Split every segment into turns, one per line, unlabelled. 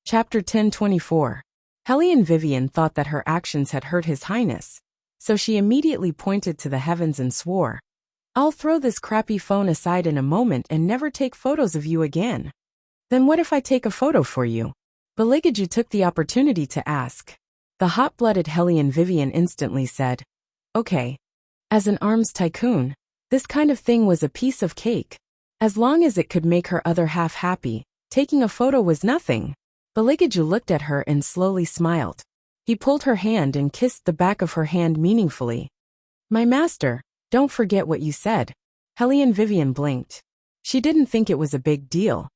Chapter 1024. Hellion Vivian thought that her actions had hurt His Highness, so she immediately pointed to the heavens and swore, "I'll throw this crappy phone aside in a moment and never take photos of you again." "Then what if I take a photo for you?" Beligaju took the opportunity to ask. The hot-blooded Hellion Vivian instantly said, "Okay." As an arms tycoon, this kind of thing was a piece of cake. As long as it could make her other half happy, taking a photo was nothing. Beligaju looked at her and slowly smiled. He pulled her hand and kissed the back of her hand meaningfully. "My master, don't forget what you said." Hellion Vivian blinked. She didn't think it was a big deal.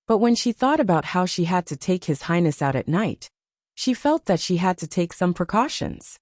But when she thought about how she had to take His Highness out at night, she felt that she had to take some precautions.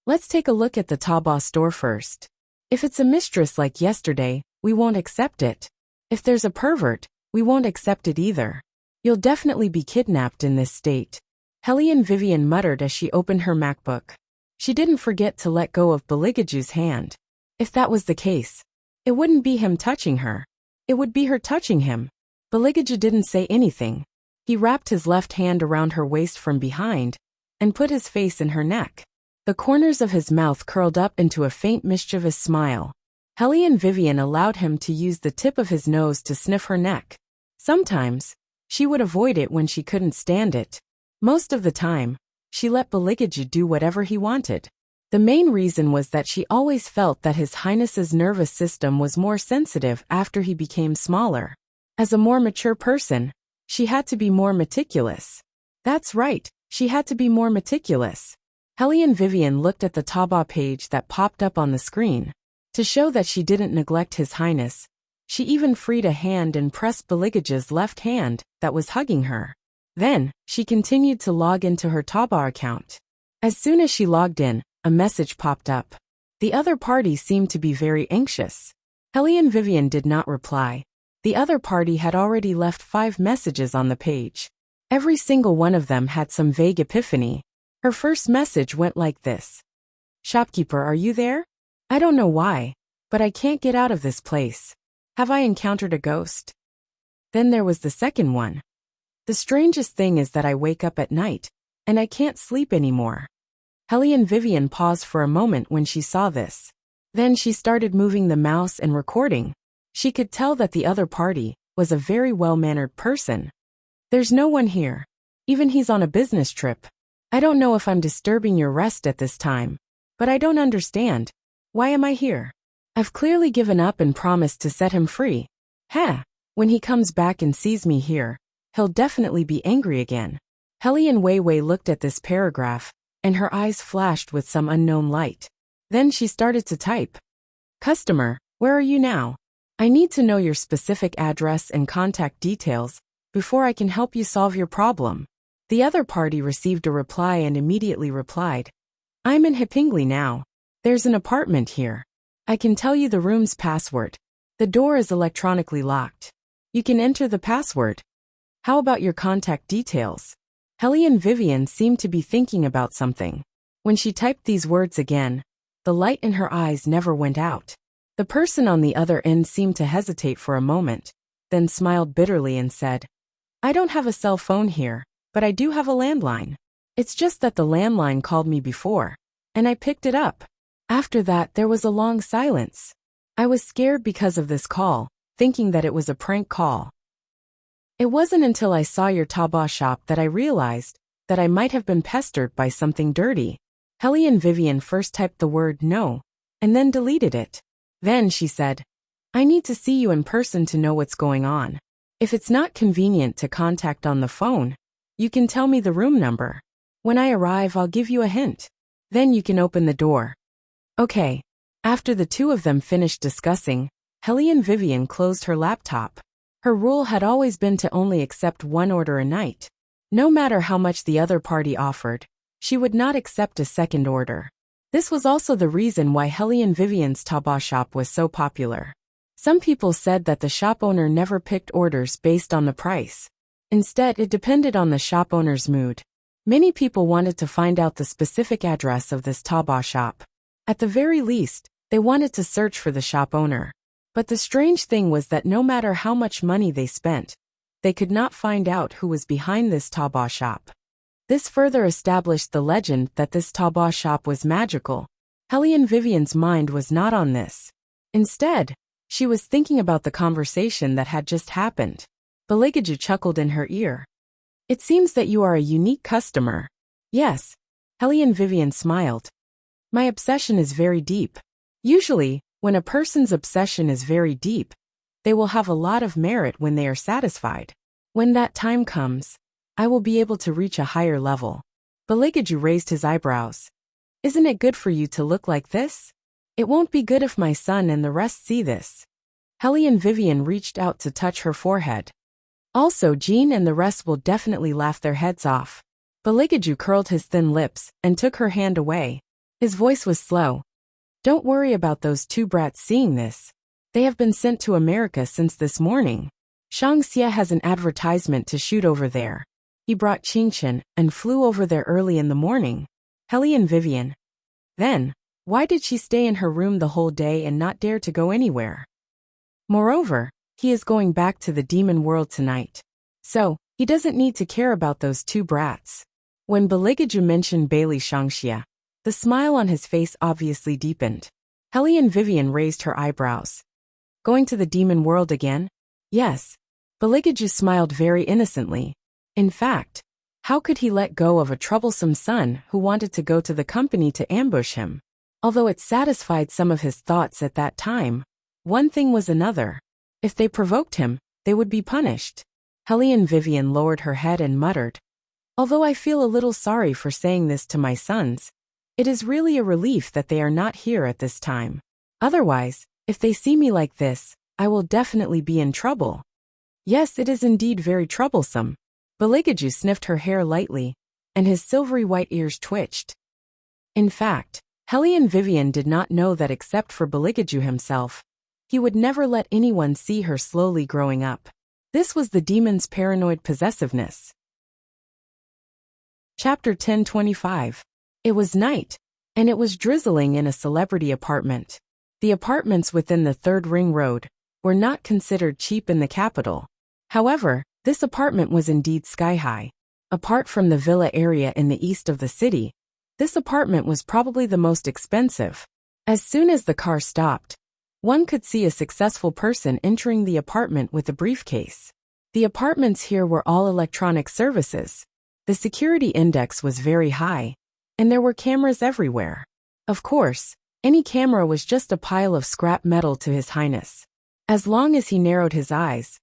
"Let's take a look at the Taobao store first. If it's a mistress like yesterday, we won't accept it. If there's a pervert, we won't accept it either. You'll definitely be kidnapped in this state." Hellion Vivian muttered as she opened her MacBook. She didn't forget to let go of Beligaju's hand. If that was the case, it wouldn't be him touching her. It would be her touching him. Beligaju didn't say anything. He wrapped his left hand around her waist from behind and put his face in her neck. The corners of his mouth curled up into a faint mischievous smile. Hellion Vivian allowed him to use the tip of his nose to sniff her neck. Sometimes, she would avoid it when she couldn't stand it. Most of the time, she let Beligaju do whatever he wanted. The main reason was that she always felt that His Highness's nervous system was more sensitive after he became smaller. As a more mature person, she had to be more meticulous. That's right, she had to be more meticulous. Hellion Vivian looked at the Taobao page that popped up on the screen. To show that she didn't neglect His Highness, she even freed a hand and pressed Beligaju's left hand that was hugging her. Then, she continued to log into her Taobao account. As soon as she logged in, a message popped up. The other party seemed to be very anxious. Hellion Vivian did not reply. The other party had already left 5 messages on the page. Every single one of them had some vague epiphany. Her first message went like this. "Shopkeeper, are you there? I don't know why, but I can't get out of this place. Have I encountered a ghost?" Then there was the second one. "The strangest thing is that I wake up at night, and I can't sleep anymore." Hellion Vivian paused for a moment when she saw this. Then she started moving the mouse and recording. She could tell that the other party was a very well-mannered person. "There's no one here. Even he's on a business trip. I don't know if I'm disturbing your rest at this time, but I don't understand. Why am I here? I've clearly given up and promised to set him free. When he comes back and sees me here, he'll definitely be angry again." Hellion Weiwei looked at this paragraph, and her eyes flashed with some unknown light. Then she started to type. "Customer, where are you now? I need to know your specific address and contact details before I can help you solve your problem." The other party received a reply and immediately replied, "I'm in Hipingli now. There's an apartment here. I can tell you the room's password. The door is electronically locked. You can enter the password. How about your contact details?" Hellion Vivian seemed to be thinking about something. When she typed these words again, the light in her eyes never went out. The person on the other end seemed to hesitate for a moment, then smiled bitterly and said, "I don't have a cell phone here, but I do have a landline. It's just that the landline called me before, and I picked it up." After that there was a long silence. "I was scared because of this call, thinking that it was a prank call. It wasn't until I saw your Taobao shop that I realized that I might have been pestered by something dirty." Hellion Vivian first typed the word "no," and then deleted it. Then she said, "I need to see you in person to know what's going on. If it's not convenient to contact on the phone, you can tell me the room number. When I arrive, I'll give you a hint. Then you can open the door." Okay. After the two of them finished discussing, Hellion Vivian closed her laptop. Her rule had always been to only accept one order a night. No matter how much the other party offered, she would not accept a second order. This was also the reason why Hellion Vivian's Taobao shop was so popular. Some people said that the shop owner never picked orders based on the price. Instead, it depended on the shop owner's mood. Many people wanted to find out the specific address of this Taobao shop. At the very least, they wanted to search for the shop owner. But the strange thing was that no matter how much money they spent, they could not find out who was behind this Taobao shop. This further established the legend that this Taobao shop was magical. Helene Vivian's mind was not on this. Instead, she was thinking about the conversation that had just happened. Baligaju chuckled in her ear. It seems that you are a unique customer. Yes. Helene Vivian smiled. My obsession is very deep. Usually, when a person's obsession is very deep, they will have a lot of merit when they are satisfied. When that time comes, I will be able to reach a higher level. Baligaju raised his eyebrows. Isn't it good for you to look like this? It won't be good if my son and the rest see this. Helene Vivian reached out to touch her forehead. Also, Jean and the rest will definitely laugh their heads off. Baligaju curled his thin lips and took her hand away. His voice was slow. Don't worry about those two brats seeing this. They have been sent to America since this morning. Shang Xie has an advertisement to shoot over there. He brought Qingchen and flew over there early in the morning. Helene Vivian. Then, why did she stay in her room the whole day and not dare to go anywhere? Moreover, he is going back to the demon world tonight. So, he doesn't need to care about those two brats. When Baligaju mentioned Bailey Shangxia, the smile on his face obviously deepened. Helene Vivian raised her eyebrows. Going to the demon world again? Yes. Baligaju smiled very innocently. In fact, how could he let go of a troublesome son who wanted to go to the company to ambush him? Although it satisfied some of his thoughts at that time, one thing was another. If they provoked him, they would be punished. Helene Vivian lowered her head and muttered, although I feel a little sorry for saying this to my sons, it is really a relief that they are not here at this time. Otherwise, if they see me like this, I will definitely be in trouble. Yes, it is indeed very troublesome. Baligaju sniffed her hair lightly, and his silvery white ears twitched. In fact, Helene Vivian did not know that except for Baligaju himself, he would never let anyone see her slowly growing up. This was the demon's paranoid possessiveness. Chapter 1025. It was night, and it was drizzling in a celebrity apartment. The apartments within the Third Ring Road were not considered cheap in the capital. However, this apartment was indeed sky-high. Apart from the villa area in the east of the city, this apartment was probably the most expensive. As soon as the car stopped, one could see a successful person entering the apartment with a briefcase. The apartments here were all electronic services. The security index was very high, and there were cameras everywhere. Of course, any camera was just a pile of scrap metal to His Highness. As long as he narrowed his eyes,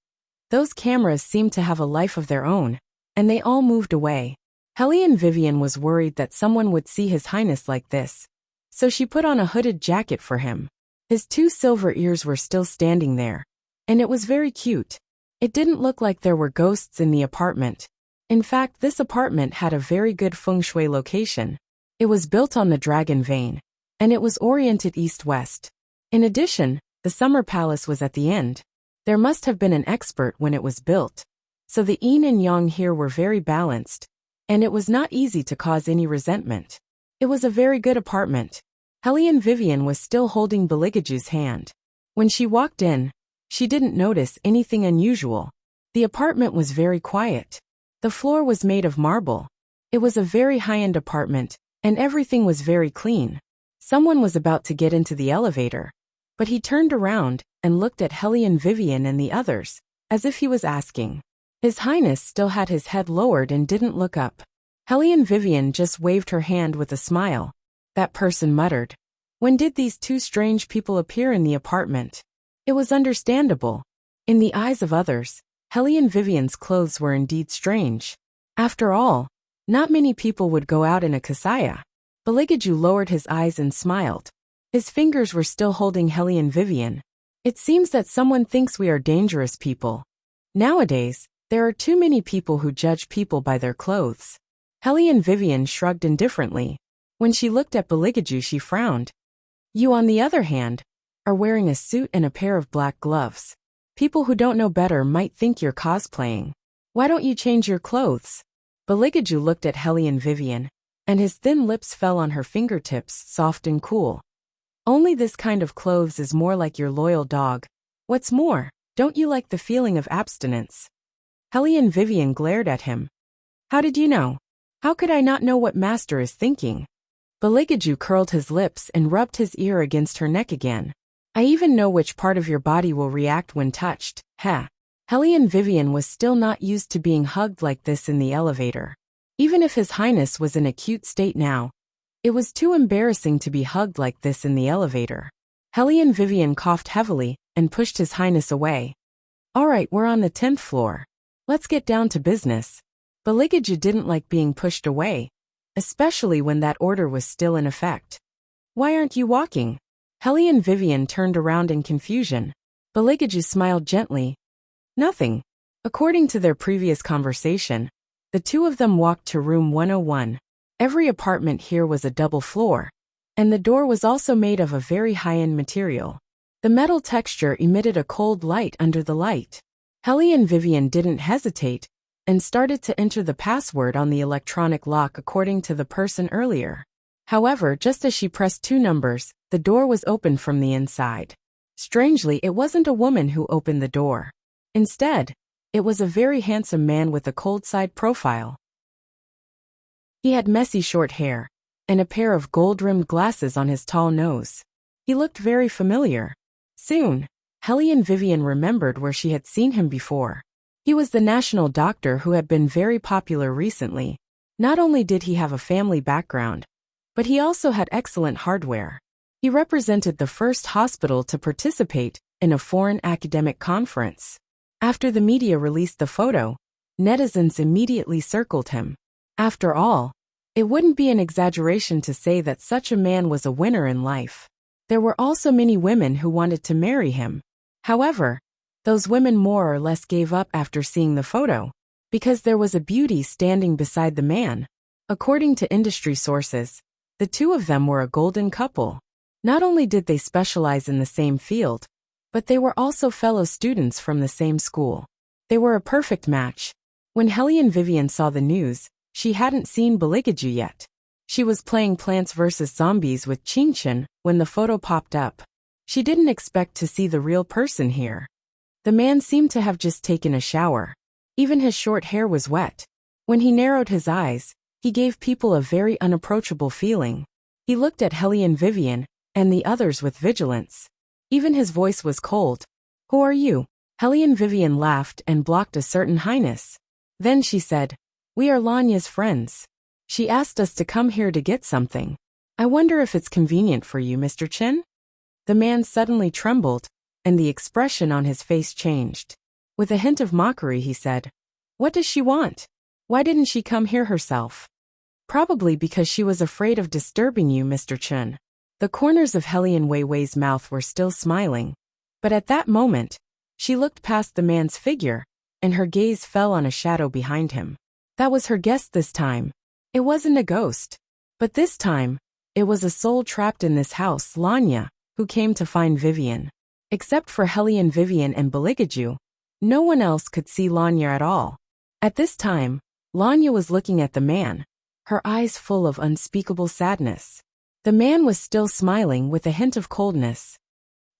those cameras seemed to have a life of their own, and they all moved away. Helene Vivian was worried that someone would see His Highness like this, so she put on a hooded jacket for him. His two silver ears were still standing there, and it was very cute. It didn't look like there were ghosts in the apartment. In fact, this apartment had a very good feng shui location. It was built on the Dragon Vein, and it was oriented east-west. In addition, the summer palace was at the end. There must have been an expert when it was built. So the yin and yang here were very balanced, and it was not easy to cause any resentment. It was a very good apartment. Helene Vivian was still holding Baligaju's hand. When she walked in, she didn't notice anything unusual. The apartment was very quiet. The floor was made of marble. It was a very high-end apartment, and everything was very clean. Someone was about to get into the elevator, but he turned around and looked at Helene Vivian and the others, as if he was asking. His Highness still had his head lowered and didn't look up. Helene Vivian just waved her hand with a smile. That person muttered. When did these two strange people appear in the apartment? It was understandable. In the eyes of others, Helene Vivian's clothes were indeed strange. After all, not many people would go out in a kasaya. Baligaju lowered his eyes and smiled. His fingers were still holding Helene Vivian. It seems that someone thinks we are dangerous people. Nowadays, there are too many people who judge people by their clothes. Helene Vivian shrugged indifferently. When she looked at Baligaju, she frowned. You, on the other hand, are wearing a suit and a pair of black gloves. People who don't know better might think you're cosplaying. Why don't you change your clothes? Baligaju looked at Helene Vivian, and his thin lips fell on her fingertips, soft and cool. Only this kind of clothes is more like your loyal dog. What's more, don't you like the feeling of abstinence? Helly and Vivian glared at him. How did you know? How could I not know what master is thinking? Beligaju curled his lips and rubbed his ear against her neck again. I even know which part of your body will react when touched, heh. Helly and Vivian was still not used to being hugged like this in the elevator. Even if His Highness was in a cute state now, it was too embarrassing to be hugged like this in the elevator. Helly and Vivian coughed heavily and pushed His Highness away. All right, we're on the 10th floor. Let's get down to business. Beligaju didn't like being pushed away, especially when that order was still in effect. Why aren't you walking? Helly and Vivian turned around in confusion. Beligaju smiled gently. Nothing. According to their previous conversation, the two of them walked to room 101. Every apartment here was a double floor, and the door was also made of a very high-end material. The metal texture emitted a cold light under the light. Helly and Vivian didn't hesitate and started to enter the password on the electronic lock according to the person earlier. However, just as she pressed 2 numbers, the door was opened from the inside. Strangely, it wasn't a woman who opened the door. Instead, it was a very handsome man with a cold side profile. He had messy short hair and a pair of gold-rimmed glasses on his tall nose. He looked very familiar. Soon, Helly and Vivian remembered where she had seen him before. He was the national doctor who had been very popular recently. Not only did he have a family background, but he also had excellent hardware. He represented the first hospital to participate in a foreign academic conference. After the media released the photo, netizens immediately circled him. After all, it wouldn't be an exaggeration to say that such a man was a winner in life. There were also many women who wanted to marry him. However, those women more or less gave up after seeing the photo, because there was a beauty standing beside the man. According to industry sources, the two of them were a golden couple. Not only did they specialize in the same field, but they were also fellow students from the same school. They were a perfect match. When Helly and Vivian saw the news, she hadn't seen Beligaju yet. She was playing Plants vs. Zombies with Qingshan when the photo popped up. She didn't expect to see the real person here. The man seemed to have just taken a shower. Even his short hair was wet. When he narrowed his eyes, he gave people a very unapproachable feeling. He looked at Helly and Vivian, and the others with vigilance. Even his voice was cold. Who are you? Helly and Vivian laughed and blocked a certain highness. Then she said, We are Lanya's friends. She asked us to come here to get something. I wonder if it's convenient for you, Mr. Chen? The man suddenly trembled, and the expression on his face changed. With a hint of mockery, he said, What does she want? Why didn't she come here herself? Probably because she was afraid of disturbing you, Mr. Chen. The corners of Helly and Weiwei's mouth were still smiling, but at that moment, she looked past the man's figure, and her gaze fell on a shadow behind him. That was her guest this time. It wasn't a ghost. But this time, it was a soul trapped in this house, Lanya, who came to find Vivian. Except for Helly and Vivian and Beligaju, no one else could see Lanya at all. At this time, Lanya was looking at the man, her eyes full of unspeakable sadness. The man was still smiling with a hint of coldness.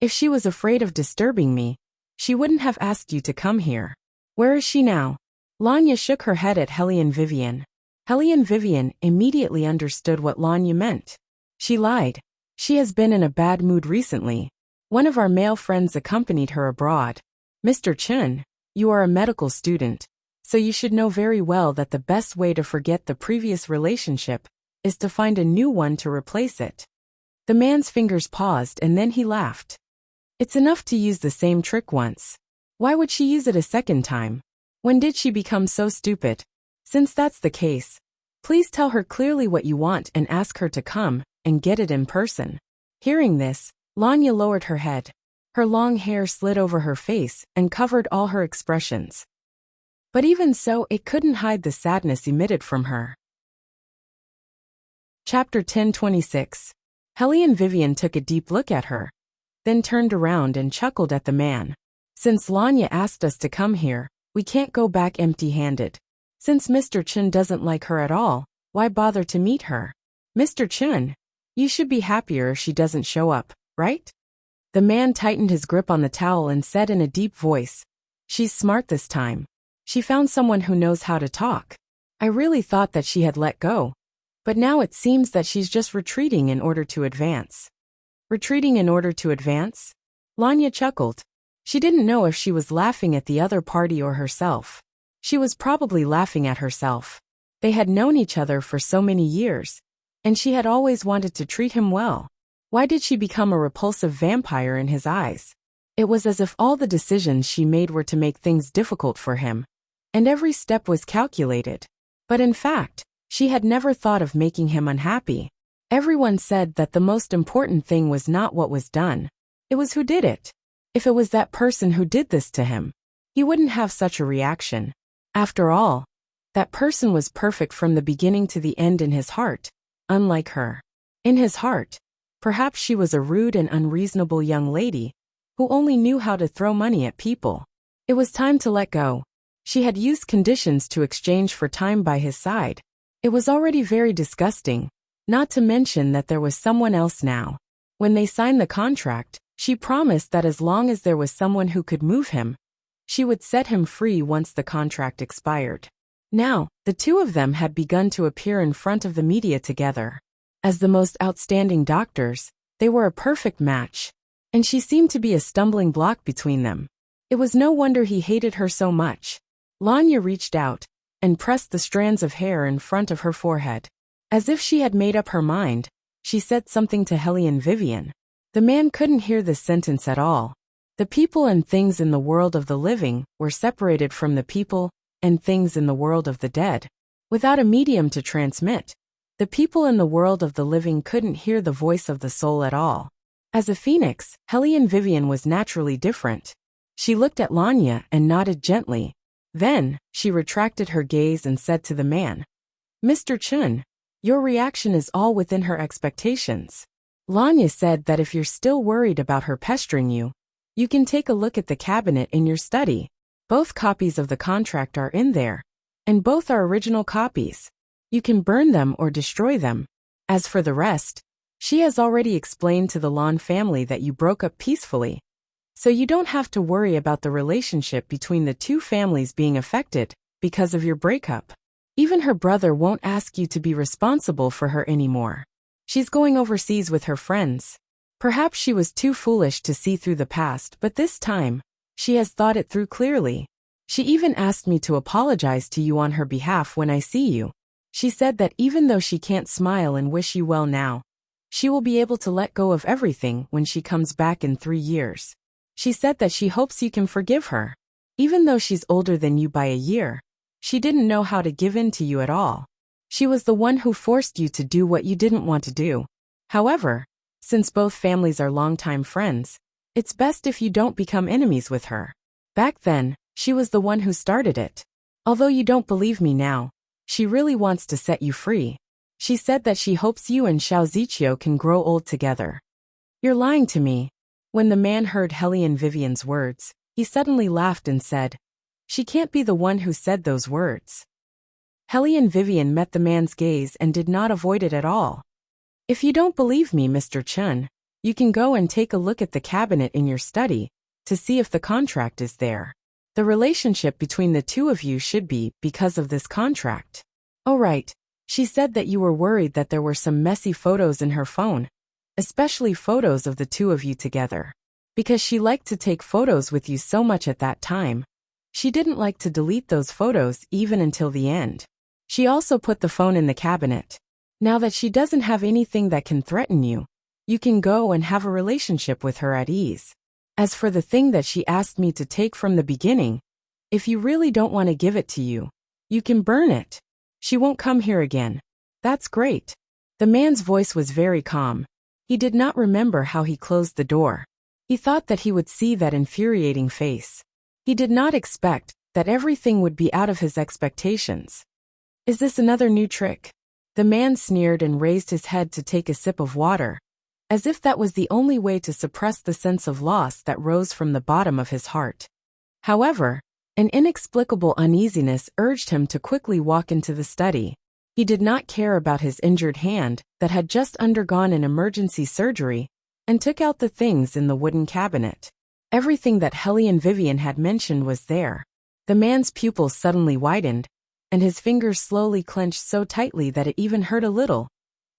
If she was afraid of disturbing me, she wouldn't have asked you to come here. Where is she now? Lanya shook her head at Helly and Vivian. Helly and Vivian immediately understood what Lanya meant. She lied. She has been in a bad mood recently. One of our male friends accompanied her abroad. Mr. Chen, you are a medical student, so you should know very well that the best way to forget the previous relationship is to find a new one to replace it. The man's fingers paused and then he laughed. It's enough to use the same trick once. Why would she use it a second time? When did she become so stupid? Since that's the case, please tell her clearly what you want and ask her to come and get it in person. Hearing this, Lanya lowered her head. Her long hair slid over her face and covered all her expressions. But even so, it couldn't hide the sadness emitted from her. Chapter 1026. Helly and Vivian took a deep look at her, then turned around and chuckled at the man. Since Lanya asked us to come here, we can't go back empty-handed. Since Mr. Chen doesn't like her at all, why bother to meet her? Mr. Chen, you should be happier if she doesn't show up, right? The man tightened his grip on the towel and said in a deep voice, She's smart this time. She found someone who knows how to talk. I really thought that she had let go. But now it seems that she's just retreating in order to advance. Retreating in order to advance? Lanya chuckled. She didn't know if she was laughing at the other party or herself. She was probably laughing at herself. They had known each other for so many years, and she had always wanted to treat him well. Why did she become a repulsive vampire in his eyes? It was as if all the decisions she made were to make things difficult for him, and every step was calculated. But in fact, she had never thought of making him unhappy. Everyone said that the most important thing was not what was done. It was who did it. If it was that person who did this to him, he wouldn't have such a reaction. After all, that person was perfect from the beginning to the end in his heart, unlike her. In his heart, perhaps she was a rude and unreasonable young lady who only knew how to throw money at people. It was time to let go. She had used conditions to exchange for time by his side. It was already very disgusting, not to mention that there was someone else now. When they signed the contract, she promised that as long as there was someone who could move him, she would set him free once the contract expired. Now, the two of them had begun to appear in front of the media together. As the most outstanding doctors, they were a perfect match, and she seemed to be a stumbling block between them. It was no wonder he hated her so much. Lanya reached out and pressed the strands of hair in front of her forehead. As if she had made up her mind, she said something to Hellion Vivian. The man couldn't hear this sentence at all. The people and things in the world of the living were separated from the people and things in the world of the dead. Without a medium to transmit, the people in the world of the living couldn't hear the voice of the soul at all. As a phoenix, Hellion Vivian was naturally different. She looked at Lanya and nodded gently. Then, she retracted her gaze and said to the man, "Mr. Chun, your reaction is all within her expectations." Lanya said that if you're still worried about her pestering you, you can take a look at the cabinet in your study. Both copies of the contract are in there, and both are original copies. You can burn them or destroy them. As for the rest, she has already explained to the Lon family that you broke up peacefully, so you don't have to worry about the relationship between the two families being affected because of your breakup. Even her brother won't ask you to be responsible for her anymore. She's going overseas with her friends. Perhaps she was too foolish to see through the past, but this time, she has thought it through clearly. She even asked me to apologize to you on her behalf when I see you. She said that even though she can't smile and wish you well now, she will be able to let go of everything when she comes back in 3 years. She said that she hopes you can forgive her. Even though she's older than you by a year, she didn't know how to give in to you at all. She was the one who forced you to do what you didn't want to do. However, since both families are longtime friends, it's best if you don't become enemies with her. Back then, she was the one who started it. Although you don't believe me now, she really wants to set you free. She said that she hopes you and Xiao Ziqiu can grow old together. You're lying to me. When the man heard Hellion Vivian's words, he suddenly laughed and said, "She can't be the one who said those words." Hellion Vivian met the man's gaze and did not avoid it at all. "If you don't believe me, Mr. Chun, you can go and take a look at the cabinet in your study to see if the contract is there. The relationship between the two of you should be because of this contract." "Oh right, she said that you were worried that there were some messy photos in her phone, especially photos of the two of you together. Because she liked to take photos with you so much at that time, she didn't like to delete those photos even until the end. She also put the phone in the cabinet. Now that she doesn't have anything that can threaten you, you can go and have a relationship with her at ease. As for the thing that she asked me to take from the beginning, if you really don't want to give it to you, you can burn it. She won't come here again." "That's great." The man's voice was very calm. He did not remember how he closed the door. He thought that he would see that infuriating face. He did not expect that everything would be out of his expectations. "Is this another new trick?" The man sneered and raised his head to take a sip of water, as if that was the only way to suppress the sense of loss that rose from the bottom of his heart. However, an inexplicable uneasiness urged him to quickly walk into the study. He did not care about his injured hand that had just undergone an emergency surgery and took out the things in the wooden cabinet. Everything that Hellion Vivian had mentioned was there. The man's pupils suddenly widened, and his fingers slowly clenched so tightly that it even hurt a little.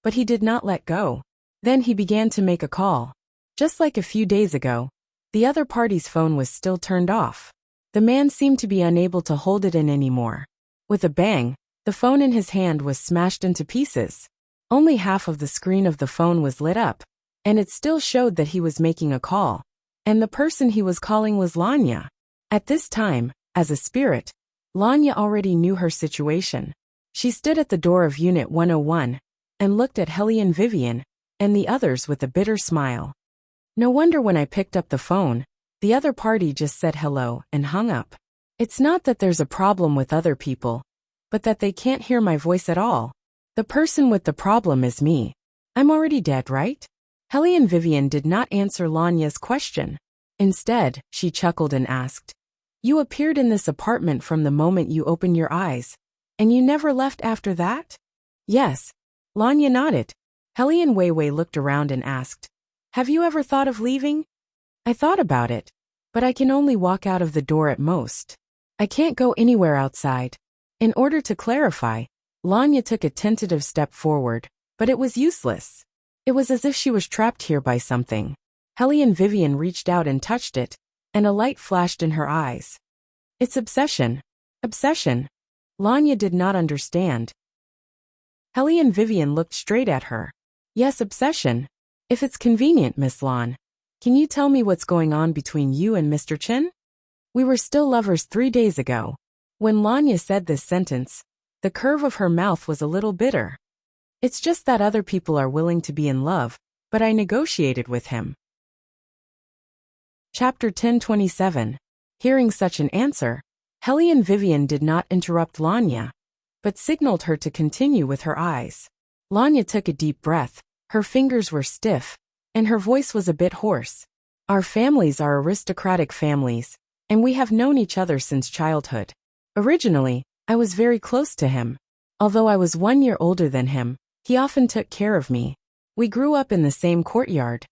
But he did not let go. Then he began to make a call. Just like a few days ago, the other party's phone was still turned off. The man seemed to be unable to hold it in anymore. With a bang, the phone in his hand was smashed into pieces. Only half of the screen of the phone was lit up, and it still showed that he was making a call. And the person he was calling was Lanya. At this time, as a spirit, Lanya already knew her situation. She stood at the door of Unit 101 and looked at Hellion Vivian and the others with a bitter smile. No wonder when I picked up the phone, the other party just said hello and hung up. It's not that there's a problem with other people, but that they can't hear my voice at all. The person with the problem is me. I'm already dead, right? Hellion Vivian did not answer Lanya's question. Instead, she chuckled and asked, "You appeared in this apartment from the moment you opened your eyes, and you never left after that?" "Yes." Lanya nodded. Hellion Weiwei looked around and asked, "Have you ever thought of leaving?" "I thought about it, but I can only walk out of the door at most. I can't go anywhere outside." In order to clarify, Lanya took a tentative step forward, but it was useless. It was as if she was trapped here by something. Hellion Vivian reached out and touched it, and a light flashed in her eyes. "It's obsession." "Obsession?" Lanya did not understand. Hellion Vivian looked straight at her. "Yes, obsession. If it's convenient, Miss Lan, can you tell me what's going on between you and Mr. Chen?" "We were still lovers 3 days ago." When Lanya said this sentence, the curve of her mouth was a little bitter. "It's just that other people are willing to be in love, but I negotiated with him." Chapter 1027. Hearing such an answer, Hellion Vivian did not interrupt Lanya, but signaled her to continue with her eyes. Lanya took a deep breath, her fingers were stiff, and her voice was a bit hoarse. "Our families are aristocratic families, and we have known each other since childhood. Originally, I was very close to him. Although I was 1 year older than him, he often took care of me. We grew up in the same courtyard,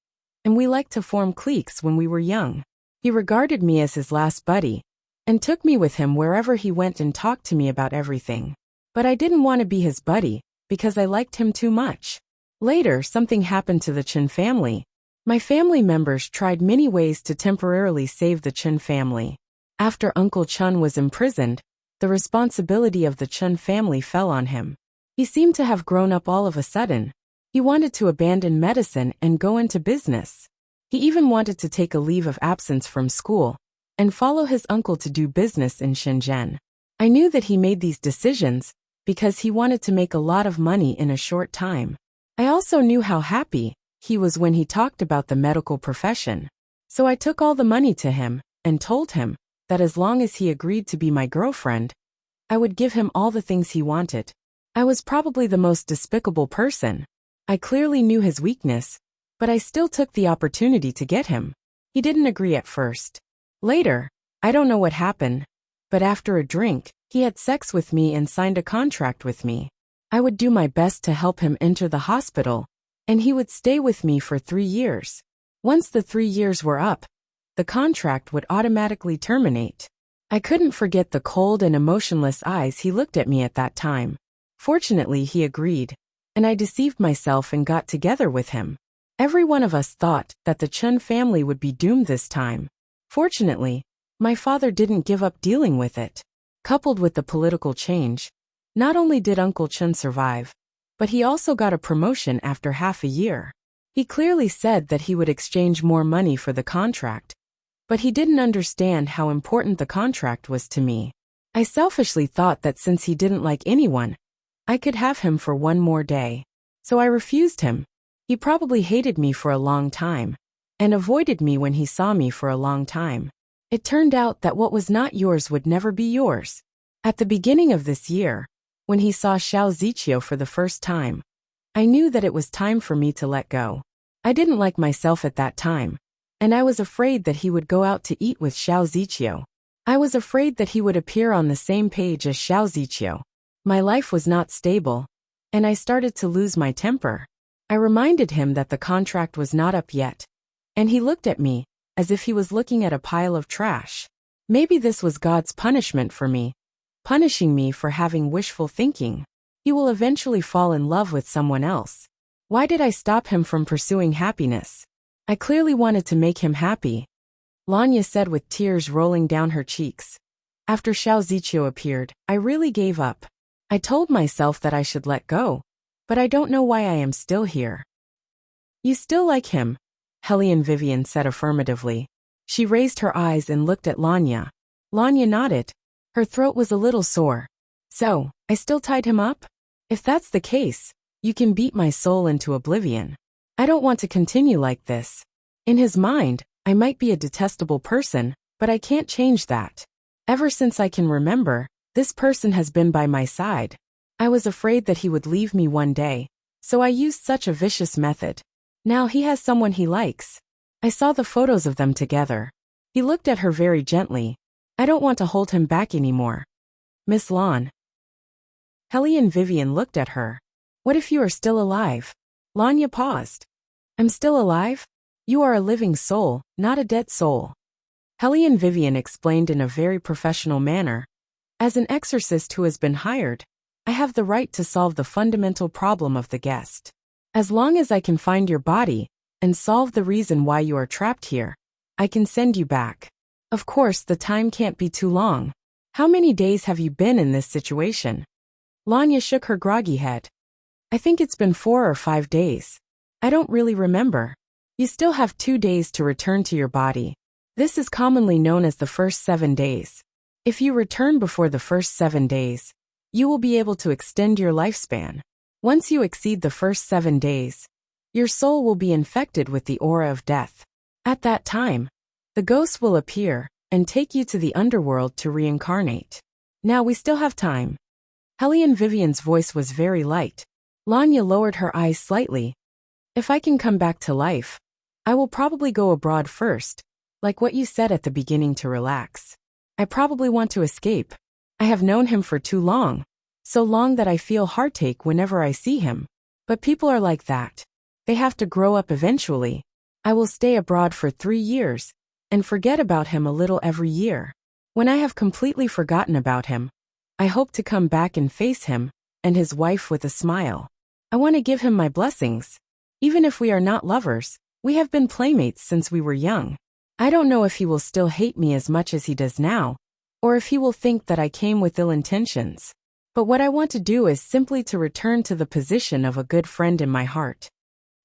and we liked to form cliques when we were young. He regarded me as his last buddy, and took me with him wherever he went and talked to me about everything. But I didn't want to be his buddy, because I liked him too much. Later, something happened to the Chen family. My family members tried many ways to temporarily save the Chen family. After Uncle Chen was imprisoned, the responsibility of the Chen family fell on him. He seemed to have grown up all of a sudden. He wanted to abandon medicine and go into business. He even wanted to take a leave of absence from school and follow his uncle to do business in Shenzhen. I knew that he made these decisions because he wanted to make a lot of money in a short time. I also knew how happy he was when he talked about the medical profession. So I took all the money to him and told him that as long as he agreed to be my girlfriend, I would give him all the things he wanted. I was probably the most despicable person. I clearly knew his weakness, but I still took the opportunity to get him. He didn't agree at first. Later, I don't know what happened, but after a drink, he had sex with me and signed a contract with me. I would do my best to help him enter the hospital, and he would stay with me for 3 years. Once the 3 years were up, the contract would automatically terminate. I couldn't forget the cold and emotionless eyes he looked at me at that time. Fortunately, he agreed, and I deceived myself and got together with him. Every one of us thought that the Chen family would be doomed this time. Fortunately, my father didn't give up dealing with it. Coupled with the political change, not only did Uncle Chen survive, but he also got a promotion after half a year. He clearly said that he would exchange more money for the contract, but he didn't understand how important the contract was to me. I selfishly thought that since he didn't like anyone, I could have him for 1 more day. So I refused him. He probably hated me for a long time, and avoided me when he saw me for a long time. It turned out that what was not yours would never be yours. At the beginning of this year, when he saw Xiao Ziqiu for the first time, I knew that it was time for me to let go. I didn't like myself at that time, and I was afraid that he would go out to eat with Xiao Ziqiu. I was afraid that he would appear on the same page as Xiao Ziqiu. My life was not stable, and I started to lose my temper. I reminded him that the contract was not up yet, and he looked at me as if he was looking at a pile of trash. Maybe this was God's punishment for me, punishing me for having wishful thinking. He will eventually fall in love with someone else. Why did I stop him from pursuing happiness? I clearly wanted to make him happy, Lanya said with tears rolling down her cheeks. After Xiao Ziqiu appeared, I really gave up. I told myself that I should let go, but I don't know why I am still here. You still like him? Hellion Vivian said affirmatively. She raised her eyes and looked at Lanya. Lanya nodded. Her throat was a little sore. So, I still tied him up? If that's the case, you can beat my soul into oblivion. I don't want to continue like this. In his mind, I might be a detestable person, but I can't change that. Ever since I can remember, this person has been by my side. I was afraid that he would leave me one day, so I used such a vicious method. Now he has someone he likes. I saw the photos of them together. He looked at her very gently. I don't want to hold him back anymore. Miss Lan. Hellion Vivian looked at her. What if you are still alive? Lanya paused. I'm still alive? You are a living soul, not a dead soul. Hellion Vivian explained in a very professional manner. As an exorcist who has been hired, I have the right to solve the fundamental problem of the guest. As long as I can find your body and solve the reason why you are trapped here, I can send you back. Of course, the time can't be too long. How many days have you been in this situation? Lanya shook her groggy head. I think it's been 4 or 5 days. I don't really remember. You still have 2 days to return to your body. This is commonly known as the first 7 days. If you return before the first 7 days, you will be able to extend your lifespan. Once you exceed the first 7 days, your soul will be infected with the aura of death. At that time, the ghosts will appear and take you to the underworld to reincarnate. Now we still have time. Hellion Vivian's voice was very light. Lanya lowered her eyes slightly. If I can come back to life, I will probably go abroad first, like what you said at the beginning, to relax. I probably want to escape. I have known him for too long, so long that I feel heartache whenever I see him. But people are like that. They have to grow up eventually. I will stay abroad for 3 years, and forget about him a little every year. When I have completely forgotten about him, I hope to come back and face him and his wife with a smile. I want to give him my blessings. Even if we are not lovers, we have been playmates since we were young. I don't know if he will still hate me as much as he does now, or if he will think that I came with ill intentions. But what I want to do is simply to return to the position of a good friend in my heart.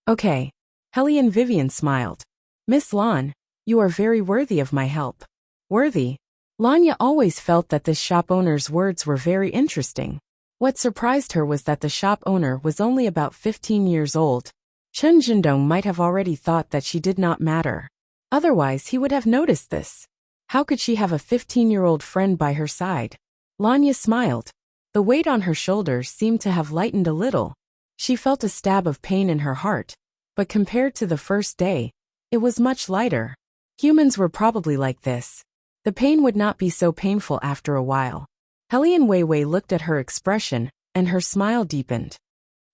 Okay. Hellion Vivian smiled. Miss Lan, you are very worthy of my help. Worthy? Lanya always felt that this shop owner's words were very interesting. What surprised her was that the shop owner was only about 15 years old. Chen Zhendong might have already thought that she did not matter. Otherwise he would have noticed this. How could she have a 15-year-old friend by her side? Lanya smiled. The weight on her shoulders seemed to have lightened a little. She felt a stab of pain in her heart, but compared to the first day, it was much lighter. Humans were probably like this. The pain would not be so painful after a while. Hellion Weiwei looked at her expression, and her smile deepened.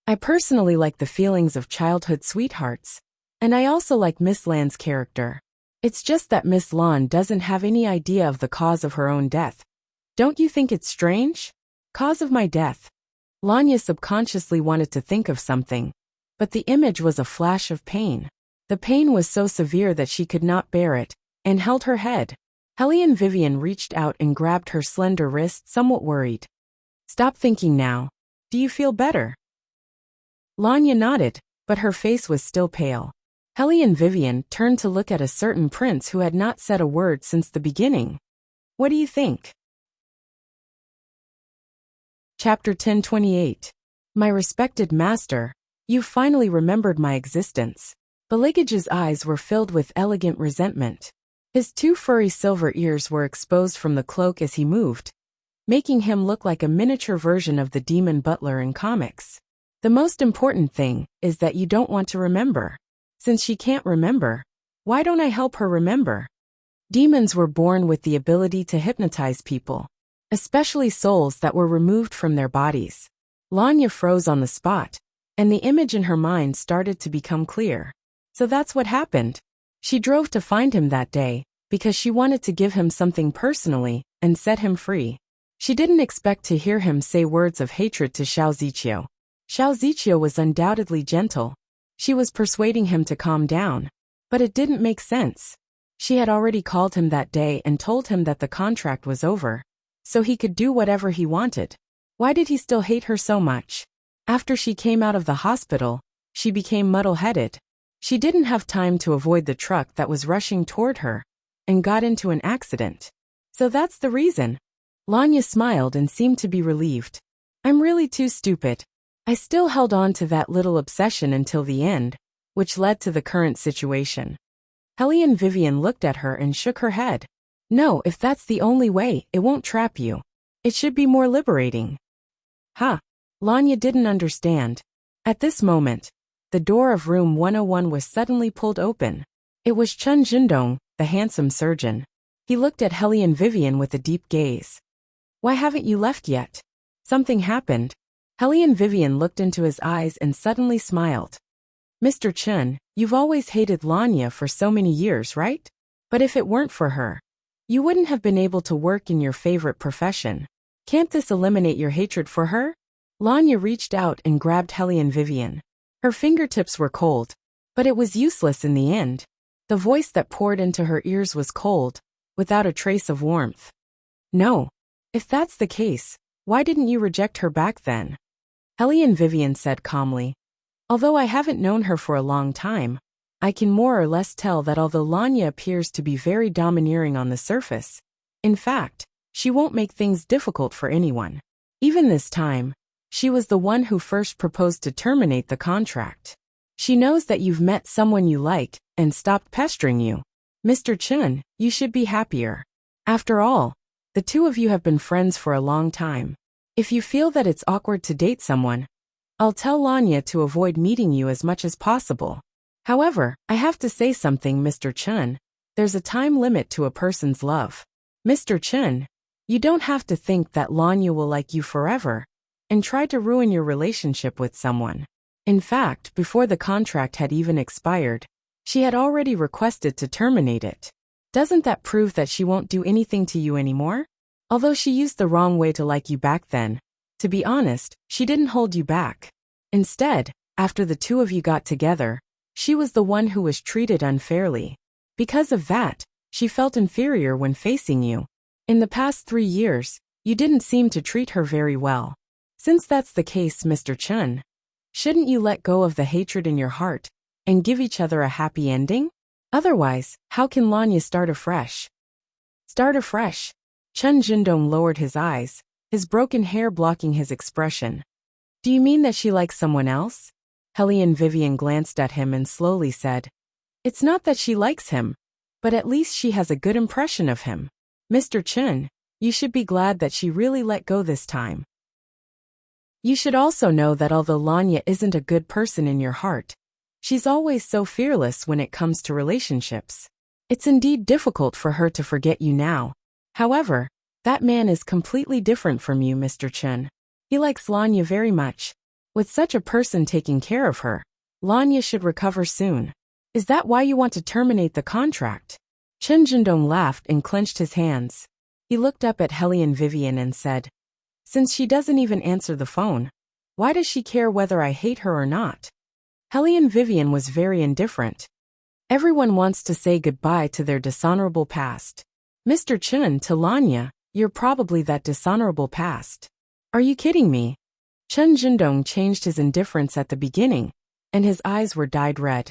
I personally like the feelings of childhood sweethearts, and I also like Miss Lan's character. It's just that Miss Lan doesn't have any idea of the cause of her own death. Don't you think it's strange? Cause of my death. Lanya subconsciously wanted to think of something, but the image was a flash of pain. The pain was so severe that she could not bear it, and held her head. Hellion Vivian reached out and grabbed her slender wrist, somewhat worried. Stop thinking now. Do you feel better? Lanya nodded, but her face was still pale. Hellion Vivian turned to look at a certain prince who had not said a word since the beginning. What do you think? Chapter 1028. My respected master, you finally remembered my existence. Beligage's eyes were filled with elegant resentment. His 2 furry silver ears were exposed from the cloak as he moved, making him look like a miniature version of the demon butler in comics. The most important thing is that you don't want to remember. Since she can't remember, why don't I help her remember? Demons were born with the ability to hypnotize people, especially souls that were removed from their bodies. Lanya froze on the spot, and the image in her mind started to become clear. So that's what happened. She drove to find him that day, because she wanted to give him something personally and set him free. She didn't expect to hear him say words of hatred to Xiao Ziqiu. Xiao Ziqiu was undoubtedly gentle. She was persuading him to calm down. But it didn't make sense. She had already called him that day and told him that the contract was over, so he could do whatever he wanted. Why did he still hate her so much? After she came out of the hospital, she became muddle-headed. She didn't have time to avoid the truck that was rushing toward her, and got into an accident. So that's the reason. Lanya smiled and seemed to be relieved. I'm really too stupid. I still held on to that little obsession until the end, which led to the current situation. Hellion Vivian looked at her and shook her head. No, if that's the only way, it won't trap you. It should be more liberating. Huh? Lanya didn't understand. At this moment, the door of room 101 was suddenly pulled open. It was Chen Jindong, the handsome surgeon. He looked at Hellion Vivian with a deep gaze. Why haven't you left yet? Something happened. Hellion Vivian looked into his eyes and suddenly smiled. Mr. Chen, you've always hated Lanya for so many years, right? But if it weren't for her, you wouldn't have been able to work in your favorite profession. Can't this eliminate your hatred for her? Lanya reached out and grabbed Hellion Vivian. Her fingertips were cold, but it was useless in the end. The voice that poured into her ears was cold, without a trace of warmth. No. If that's the case, why didn't you reject her back then? Hellion Vivian said calmly. Although I haven't known her for a long time, I can more or less tell that although Lanya appears to be very domineering on the surface, in fact, she won't make things difficult for anyone. Even this time, she was the one who first proposed to terminate the contract. She knows that you've met someone you like and stopped pestering you. Mr. Chen, you should be happier. After all, the two of you have been friends for a long time. If you feel that it's awkward to date someone, I'll tell Lanya to avoid meeting you as much as possible. However, I have to say something, Mr. Chen. There's a time limit to a person's love. Mr. Chen, you don't have to think that Lanya will like you forever and try to ruin your relationship with someone. In fact, before the contract had even expired, she had already requested to terminate it. Doesn't that prove that she won't do anything to you anymore? Although she used the wrong way to like you back then, to be honest, she didn't hold you back. Instead, after the two of you got together, she was the one who was treated unfairly. Because of that, she felt inferior when facing you. In the past 3 years, you didn't seem to treat her very well. Since that's the case, Mr. Chen, shouldn't you let go of the hatred in your heart and give each other a happy ending? Otherwise, how can Lanya start afresh? Start afresh? Chen Jindong lowered his eyes, his broken hair blocking his expression. Do you mean that she likes someone else? Hellion Vivian glanced at him and slowly said, It's not that she likes him, but at least she has a good impression of him. Mr. Chen, you should be glad that she really let go this time. You should also know that although Lanya isn't a good person in your heart, she's always so fearless when it comes to relationships. It's indeed difficult for her to forget you now. However, that man is completely different from you, Mr. Chen. He likes Lanya very much. With such a person taking care of her, Lanya should recover soon. Is that why you want to terminate the contract? Chen Jindong laughed and clenched his hands. He looked up at Hellion Vivian and said, Since she doesn't even answer the phone, why does she care whether I hate her or not? Hellion Vivian was very indifferent. Everyone wants to say goodbye to their dishonorable past. Mr. Chen, to Lanya, you're probably that dishonorable past. Are you kidding me? Chen Jindong changed his indifference at the beginning, and his eyes were dyed red.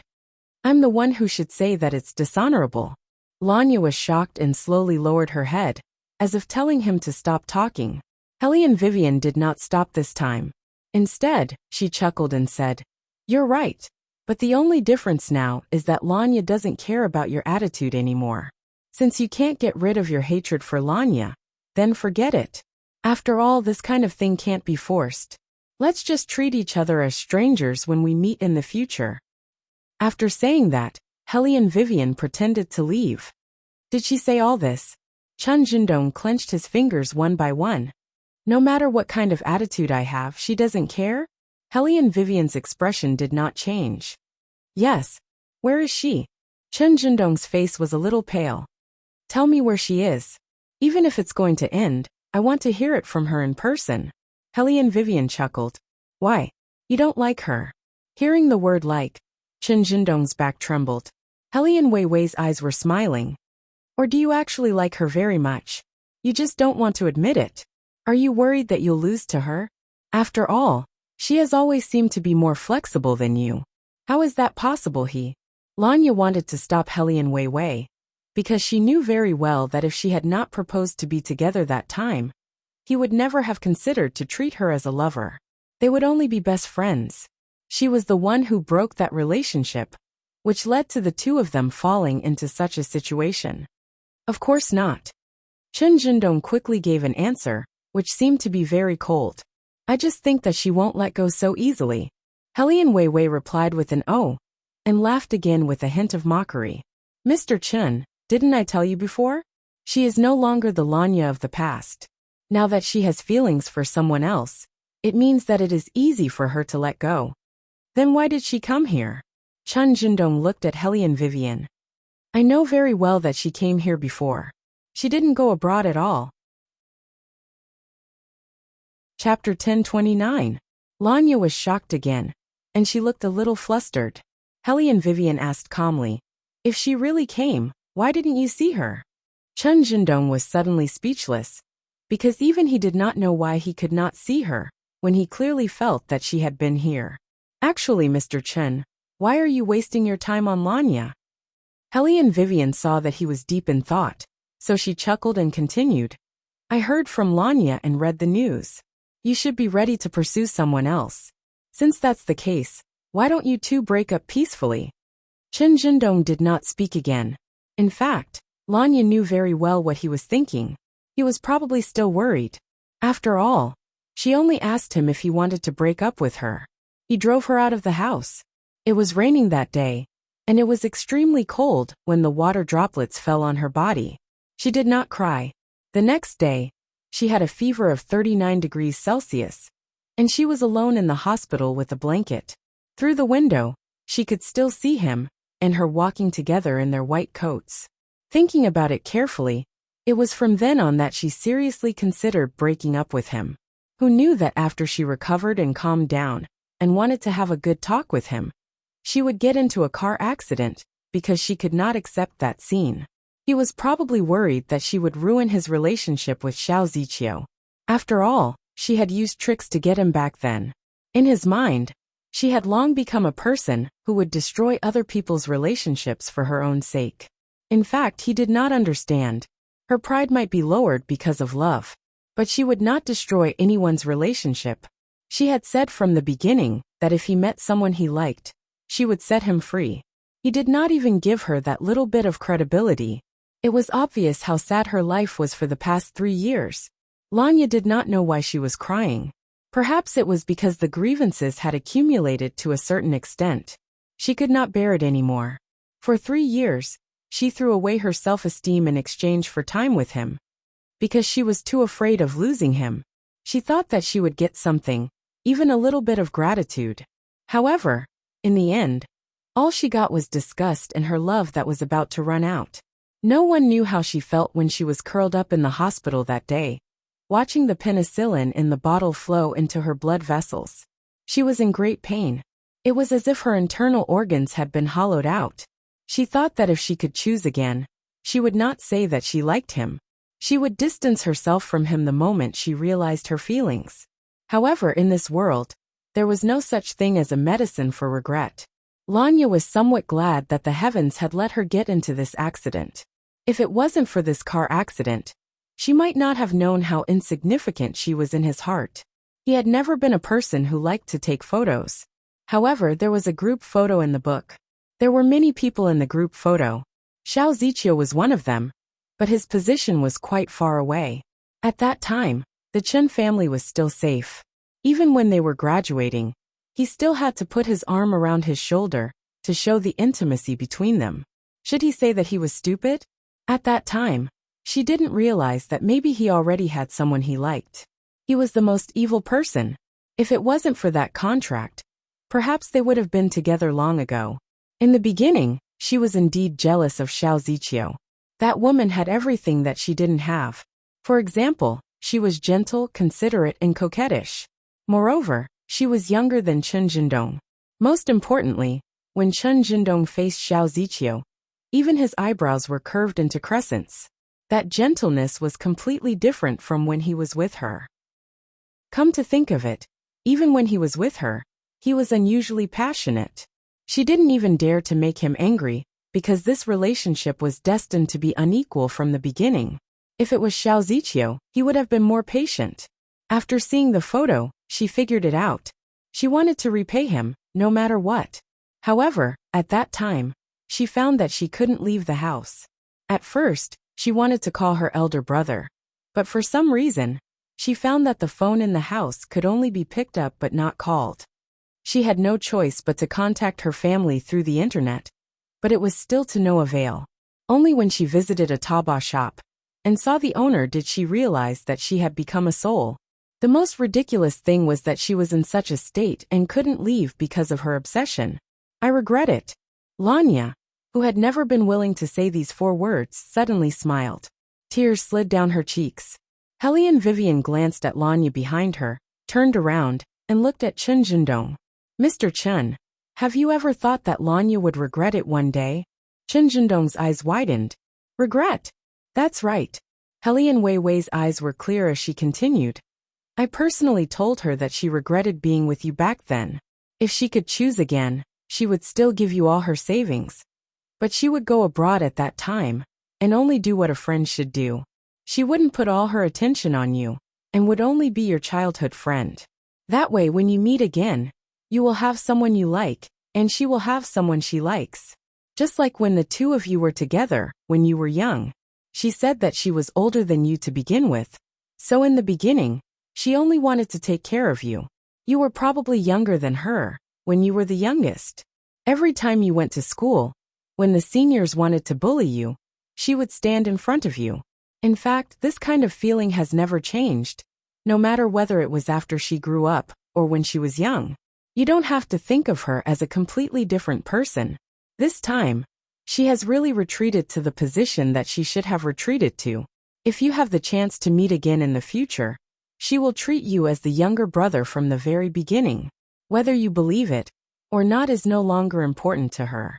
I'm the one who should say that it's dishonorable. Lanya was shocked and slowly lowered her head, as if telling him to stop talking. Hellion Vivian did not stop this time. Instead, she chuckled and said, You're right, but the only difference now is that Lanya doesn't care about your attitude anymore. Since you can't get rid of your hatred for Lanya, then forget it. After all, this kind of thing can't be forced. Let's just treat each other as strangers when we meet in the future. After saying that, Hellion Vivian pretended to leave. Did she say all this? Chen Jindong clenched his fingers one by one. No matter what kind of attitude I have, she doesn't care? Hellion Vivian's expression did not change. Yes. Where is she? Chen Jindong's face was a little pale. Tell me where she is. Even if it's going to end, I want to hear it from her in person. Hellion Vivian chuckled. Why? You don't like her? Hearing the word like, Chen Jindong's back trembled. Hellion Weiwei's eyes were smiling. Or do you actually like her very much? You just don't want to admit it. Are you worried that you'll lose to her? After all, she has always seemed to be more flexible than you. How is that possible? Lanya wanted to stop Hellion Weiwei, because she knew very well that if she had not proposed to be together that time, he would never have considered to treat her as a lover. They would only be best friends. She was the one who broke that relationship, which led to the two of them falling into such a situation. Of course not. Chen Jindong quickly gave an answer, which seemed to be very cold. I just think that she won't let go so easily. Hellion Weiwei replied with an "oh," and laughed again with a hint of mockery. Mr. Chen, didn't I tell you before? She is no longer the Lanya of the past. Now that she has feelings for someone else, it means that it is easy for her to let go. Then why did she come here? Chen Jindong looked at Hellion Vivian. I know very well that she came here before. She didn't go abroad at all. Chapter 1029. Lanya was shocked again, and she looked a little flustered. Hellion Vivian asked calmly, if she really came, why didn't you see her? Chen Jindong was suddenly speechless, because even he did not know why he could not see her, when he clearly felt that she had been here. Actually, Mr. Chen, why are you wasting your time on Lanya? Hellion Vivian saw that he was deep in thought, so she chuckled and continued. I heard from Lanya and read the news. You should be ready to pursue someone else. Since that's the case, why don't you two break up peacefully? Chen Jindong did not speak again. In fact, Lanya knew very well what he was thinking. He was probably still worried. After all, she only asked him if he wanted to break up with her. He drove her out of the house. It was raining that day, and it was extremely cold when the water droplets fell on her body. She did not cry. The next day, she had a fever of 39 degrees Celsius, and she was alone in the hospital with a blanket. Through the window, she could still see him and her walking together in their white coats. Thinking about it carefully, it was from then on that she seriously considered breaking up with him. Who knew that after she recovered and calmed down, and wanted to have a good talk with him, she would get into a car accident, because she could not accept that scene. He was probably worried that she would ruin his relationship with Xiao Ziqiu. After all, she had used tricks to get him back then. In his mind, she had long become a person who would destroy other people's relationships for her own sake. In fact, he did not understand. Her pride might be lowered because of love, but she would not destroy anyone's relationship. She had said from the beginning that if he met someone he liked, she would set him free. He did not even give her that little bit of credibility. It was obvious how sad her life was for the past 3 years. Lanya did not know why she was crying. Perhaps it was because the grievances had accumulated to a certain extent. She could not bear it anymore. For 3 years, she threw away her self-esteem in exchange for time with him. Because she was too afraid of losing him. She thought that she would get something, even a little bit of gratitude. However, in the end, all she got was disgust and her love that was about to run out. No one knew how she felt when she was curled up in the hospital that day, watching the penicillin in the bottle flow into her blood vessels. She was in great pain. It was as if her internal organs had been hollowed out. She thought that if she could choose again, she would not say that she liked him. She would distance herself from him the moment she realized her feelings. However, in this world, there was no such thing as a medicine for regret. Lanya was somewhat glad that the heavens had let her get into this accident. If it wasn't for this car accident, she might not have known how insignificant she was in his heart. He had never been a person who liked to take photos. However, there was a group photo in the book. There were many people in the group photo. Xiao Ziqiu was one of them, but his position was quite far away. At that time, the Chen family was still safe. Even when they were graduating, he still had to put his arm around his shoulder to show the intimacy between them. Should he say that he was stupid? At that time, she didn't realize that maybe he already had someone he liked. He was the most evil person. If it wasn't for that contract, perhaps they would have been together long ago. In the beginning, she was indeed jealous of Xiao Ziqiu. That woman had everything that she didn't have. For example, she was gentle, considerate, and coquettish. Moreover, she was younger than Chen Jindong. Most importantly, when Chen Jindong faced Xiao Ziqiu, even his eyebrows were curved into crescents. That gentleness was completely different from when he was with her. Come to think of it, even when he was with her, he was unusually passionate. She didn't even dare to make him angry, because this relationship was destined to be unequal from the beginning. If it was Xiao Ziqiu, he would have been more patient. After seeing the photo, she figured it out. She wanted to repay him, no matter what. However, at that time, she found that she couldn't leave the house. At first, she wanted to call her elder brother. But for some reason, she found that the phone in the house could only be picked up but not called. She had no choice but to contact her family through the internet, but it was still to no avail. Only when she visited a Taobao shop and saw the owner did she realize that she had become a soul. The most ridiculous thing was that she was in such a state and couldn't leave because of her obsession. I regret it. Lanya, who had never been willing to say these 4 words, suddenly smiled. Tears slid down her cheeks. Hellion Vivian glanced at Lanya behind her, turned around, and looked at Chen Jindong. Mr. Chen, have you ever thought that Lanya would regret it one day? Chen Jindong's eyes widened. Regret? That's right. Hellion Weiwei's eyes were clear as she continued. I personally told her that she regretted being with you back then. If she could choose again, she would still give you all her savings. But she would go abroad at that time, and only do what a friend should do. She wouldn't put all her attention on you, and would only be your childhood friend. That way when you meet again, you will have someone you like, and she will have someone she likes. Just like when the 2 of you were together, when you were young. She said that she was older than you to begin with. So in the beginning, she only wanted to take care of you. You were probably younger than her, when you were the youngest. Every time you went to school, when the seniors wanted to bully you, she would stand in front of you. In fact, this kind of feeling has never changed, no matter whether it was after she grew up, or when she was young. You don't have to think of her as a completely different person. This time, she has really retreated to the position that she should have retreated to. If you have the chance to meet again in the future, she will treat you as the younger brother from the very beginning. Whether you believe it or not is no longer important to her.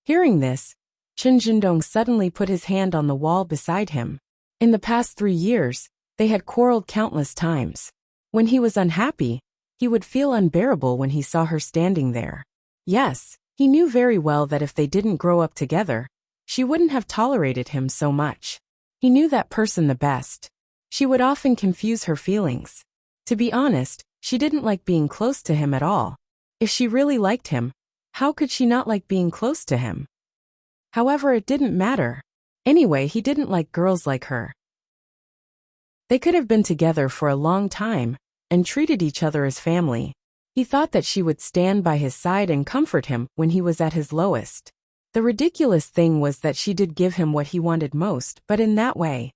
Hearing this, Chen Jindong suddenly put his hand on the wall beside him. In the past 3 years, they had quarreled countless times. When he was unhappy, he would feel unbearable when he saw her standing there. Yes, he knew very well that if they didn't grow up together, she wouldn't have tolerated him so much. He knew that person the best. She would often confuse her feelings. To be honest, she didn't like being close to him at all. If she really liked him, how could she not like being close to him? However, it didn't matter. Anyway, he didn't like girls like her. They could have been together for a long time, and treated each other as family. He thought that she would stand by his side and comfort him when he was at his lowest. The ridiculous thing was that she did give him what he wanted most, but in that way.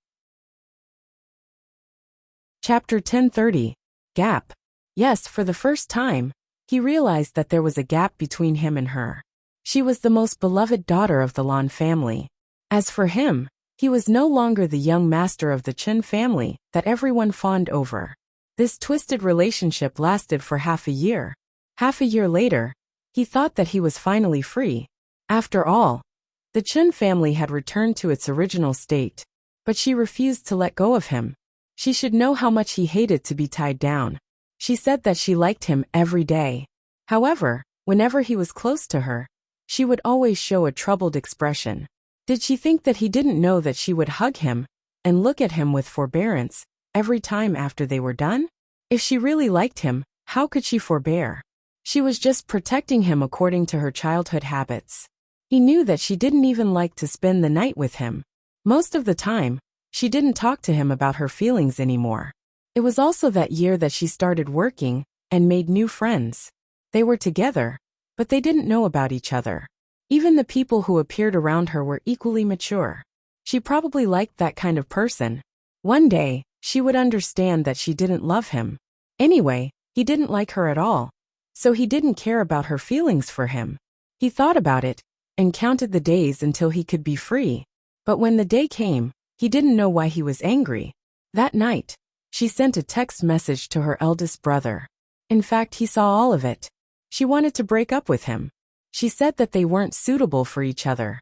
Chapter 1030. Gap. Yes, for the first time, he realized that there was a gap between him and her. She was the most beloved daughter of the Lan family. As for him, he was no longer the young master of the Chen family that everyone fawned over. This twisted relationship lasted for half a year. Half a year later, he thought that he was finally free. After all, the Chen family had returned to its original state, but she refused to let go of him. She should know how much he hated to be tied down. She said that she liked him every day. However, whenever he was close to her, she would always show a troubled expression. Did she think that he didn't know that she would hug him and look at him with forbearance every time after they were done? If she really liked him, how could she forbear? She was just protecting him according to her childhood habits. He knew that she didn't even like to spend the night with him. Most of the time, she didn't talk to him about her feelings anymore. It was also that year that she started working and made new friends. They were together, but they didn't know about each other. Even the people who appeared around her were equally mature. She probably liked that kind of person. One day, she would understand that she didn't love him. Anyway, he didn't like her at all, so he didn't care about her feelings for him. He thought about it and counted the days until he could be free. But when the day came, he didn't know why he was angry. That night, she sent a text message to her eldest brother. In fact, he saw all of it. She wanted to break up with him. She said that they weren't suitable for each other.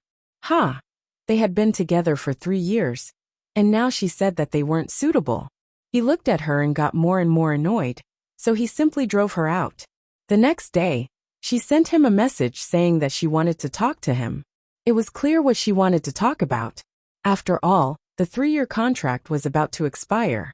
They had been together for 3 years, and now she said that they weren't suitable. He looked at her and got more and more annoyed, so he simply drove her out. The next day, she sent him a message saying that she wanted to talk to him. It was clear what she wanted to talk about. After all, the 3-year contract was about to expire.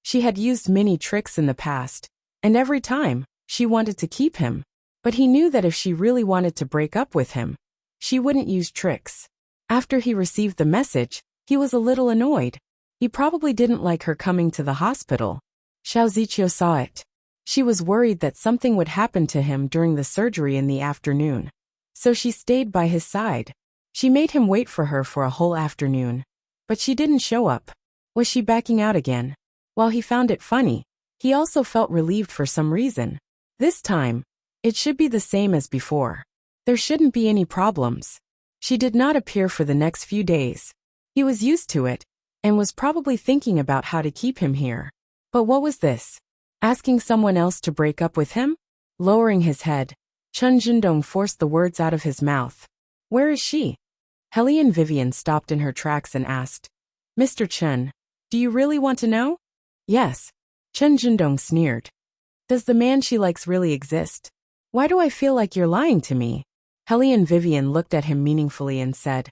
She had used many tricks in the past, and every time, she wanted to keep him. But he knew that if she really wanted to break up with him, she wouldn't use tricks. After he received the message, he was a little annoyed. He probably didn't like her coming to the hospital. Xiao Ziqiu saw it. She was worried that something would happen to him during the surgery in the afternoon. So she stayed by his side. She made him wait for her for a whole afternoon. But she didn't show up. Was she backing out again? While he found it funny, he also felt relieved for some reason. This time, it should be the same as before. There shouldn't be any problems. She did not appear for the next few days. He was used to it, and was probably thinking about how to keep him here. But what was this? Asking someone else to break up with him? Lowering his head, Chen Jindong forced the words out of his mouth. Where is she? Hellion Vivian stopped in her tracks and asked, Mr. Chen, do you really want to know? Yes. Chen Jindong sneered. Does the man she likes really exist? Why do I feel like you're lying to me? Hellion Vivian looked at him meaningfully and said,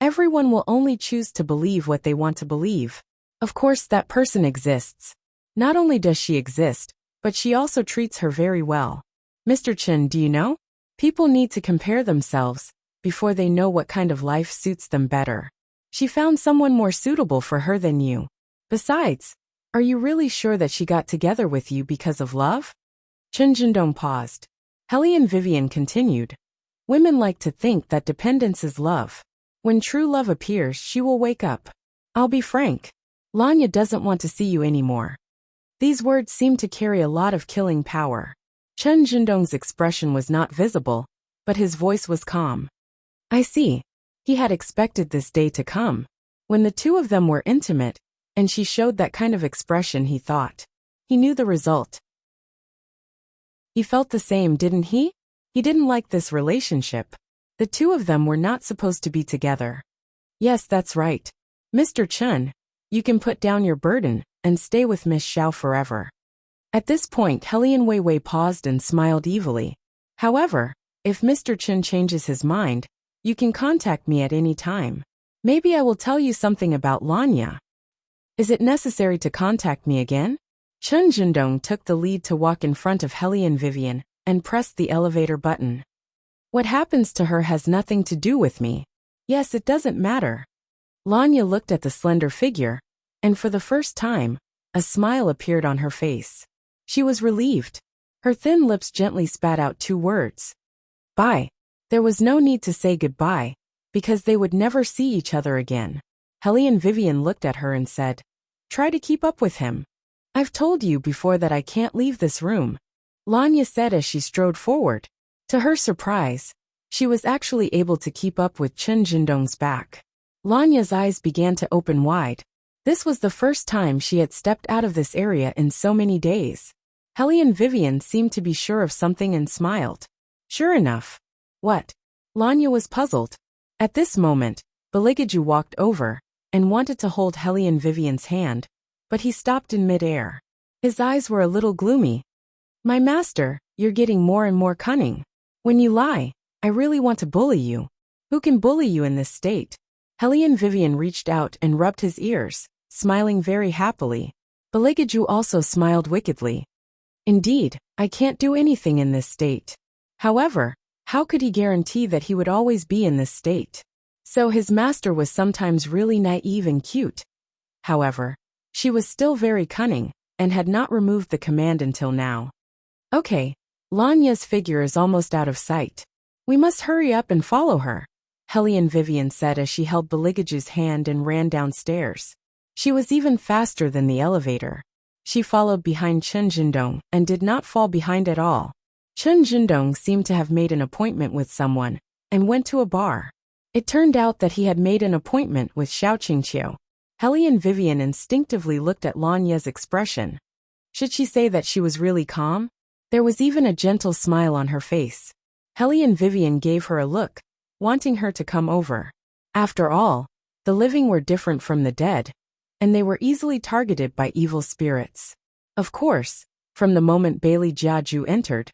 Everyone will only choose to believe what they want to believe. Of course that person exists. Not only does she exist, but she also treats her very well. Mr. Chen, do you know? People need to compare themselves before they know what kind of life suits them better. She found someone more suitable for her than you. Besides, are you really sure that she got together with you because of love? Chen Jindong paused. Hellion Vivian continued. Women like to think that dependence is love. When true love appears, she will wake up. I'll be frank. Lanya doesn't want to see you anymore. These words seemed to carry a lot of killing power. Chen Jindong's expression was not visible, but his voice was calm. I see. He had expected this day to come. When the two of them were intimate, and she showed that kind of expression, he thought. He knew the result. He felt the same, didn't he? He didn't like this relationship. The two of them were not supposed to be together. Yes, that's right. Mr. Chen, you can put down your burden and stay with Miss Xiao forever. At this point, Hellion Weiwei paused and smiled evilly. However, if Mr. Chen changes his mind, you can contact me at any time. Maybe I will tell you something about Lanya. Is it necessary to contact me again? Chen Jindong took the lead to walk in front of Hellion Vivian and pressed the elevator button. What happens to her has nothing to do with me. Yes, it doesn't matter. Lanya looked at the slender figure, and for the first time, a smile appeared on her face. She was relieved. Her thin lips gently spat out 2 words. Bye. There was no need to say goodbye, because they would never see each other again. Hellion Vivian looked at her and said, Try to keep up with him. I've told you before that I can't leave this room. Lanya said as she strode forward. To her surprise, she was actually able to keep up with Chen Jindong's back. Lanya's eyes began to open wide. This was the first time she had stepped out of this area in so many days. Hellion Vivian seemed to be sure of something and smiled. Sure enough. What? Lanya was puzzled. At this moment, Beligaju walked over and wanted to hold Hellion Vivian's hand, but he stopped in mid-air. His eyes were a little gloomy. My master, you're getting more and more cunning. When you lie, I really want to bully you. Who can bully you in this state? Hellion Vivian reached out and rubbed his ears, smiling very happily. Beligaju also smiled wickedly. Indeed, I can't do anything in this state. However, how could he guarantee that he would always be in this state? So his master was sometimes really naive and cute. However, she was still very cunning, and had not removed the command until now. Okay, Lanya's figure is almost out of sight. We must hurry up and follow her, Hellion Vivian said as she held Beligaju's hand and ran downstairs. She was even faster than the elevator. She followed behind Chen Jindong and did not fall behind at all. Chen Jindong seemed to have made an appointment with someone and went to a bar. It turned out that he had made an appointment with Xiao Qingqiu. Helly and Vivian instinctively looked at Lanya's expression. Should she say that she was really calm? There was even a gentle smile on her face. Helly and Vivian gave her a look, wanting her to come over. After all, the living were different from the dead, and they were easily targeted by evil spirits. Of course, from the moment Bailey Jiaju entered,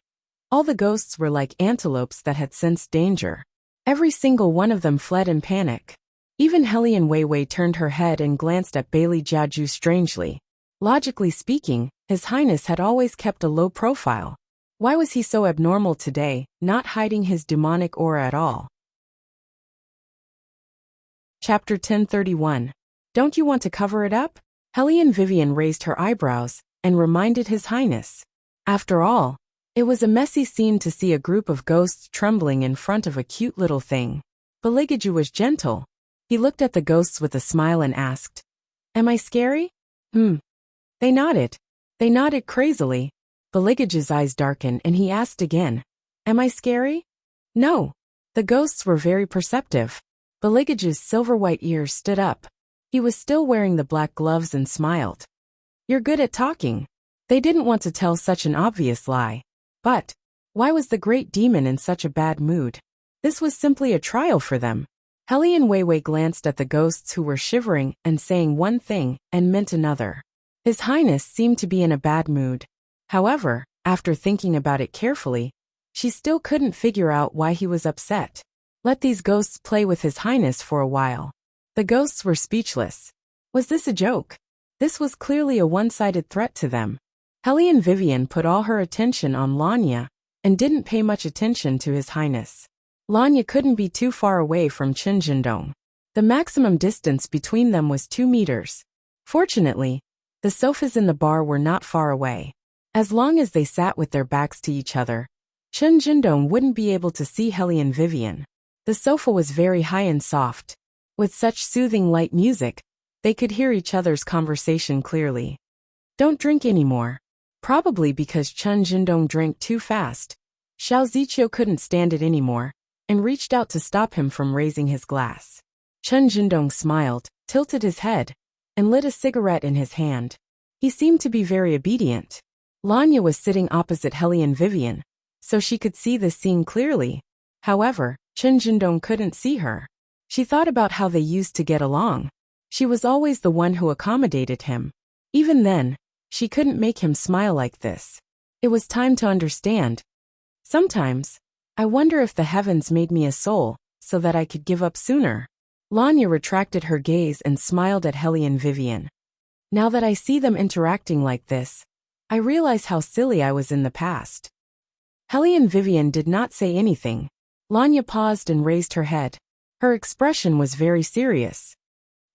all the ghosts were like antelopes that had sensed danger. Every single one of them fled in panic. Even Hellion Weiwei turned her head and glanced at Bailey Jiaju strangely. Logically speaking, His Highness had always kept a low profile. Why was he so abnormal today, not hiding his demonic aura at all? Chapter 1031. Don't you want to cover it up? Hellion Vivian raised her eyebrows and reminded His Highness. After all, it was a messy scene to see a group of ghosts trembling in front of a cute little thing. Baligaju was gentle. He looked at the ghosts with a smile and asked, "Am I scary?" They nodded. They nodded crazily. Baligaju's eyes darkened and he asked again, "Am I scary?" No. The ghosts were very perceptive. Baligaju's silver-white ears stood up. He was still wearing the black gloves and smiled. "You're good at talking." They didn't want to tell such an obvious lie. But why was the great demon in such a bad mood? This was simply a trial for them. Hellion Weiwei glanced at the ghosts who were shivering and saying one thing and meant another. His Highness seemed to be in a bad mood. However, after thinking about it carefully, she still couldn't figure out why he was upset. Let these ghosts play with His Highness for a while. The ghosts were speechless. Was this a joke? This was clearly a one-sided threat to them. Hellion Vivian put all her attention on Lanya and didn't pay much attention to His Highness. Lanya couldn't be too far away from Qinzhendong. The maximum distance between them was 2 meters. Fortunately, the sofas in the bar were not far away. As long as they sat with their backs to each other, Qinzhendong wouldn't be able to see Hellion Vivian. The sofa was very high and soft. With such soothing light music, they could hear each other's conversation clearly. Don't drink anymore. Probably because Qinzhendong drank too fast. Xiao Ziqiu couldn't stand it anymore and reached out to stop him from raising his glass. Qinzhendong smiled, tilted his head, and lit a cigarette in his hand. He seemed to be very obedient. Lanya was sitting opposite Hellion Vivian, so she could see the scene clearly. However, Qinzhendong couldn't see her. She thought about how they used to get along. She was always the one who accommodated him. Even then, she couldn't make him smile like this. It was time to understand. Sometimes, I wonder if the heavens made me a soul, so that I could give up sooner. Lanya retracted her gaze and smiled at Hellion Vivian. Now that I see them interacting like this, I realize how silly I was in the past. Hellion Vivian did not say anything. Lanya paused and raised her head. Her expression was very serious.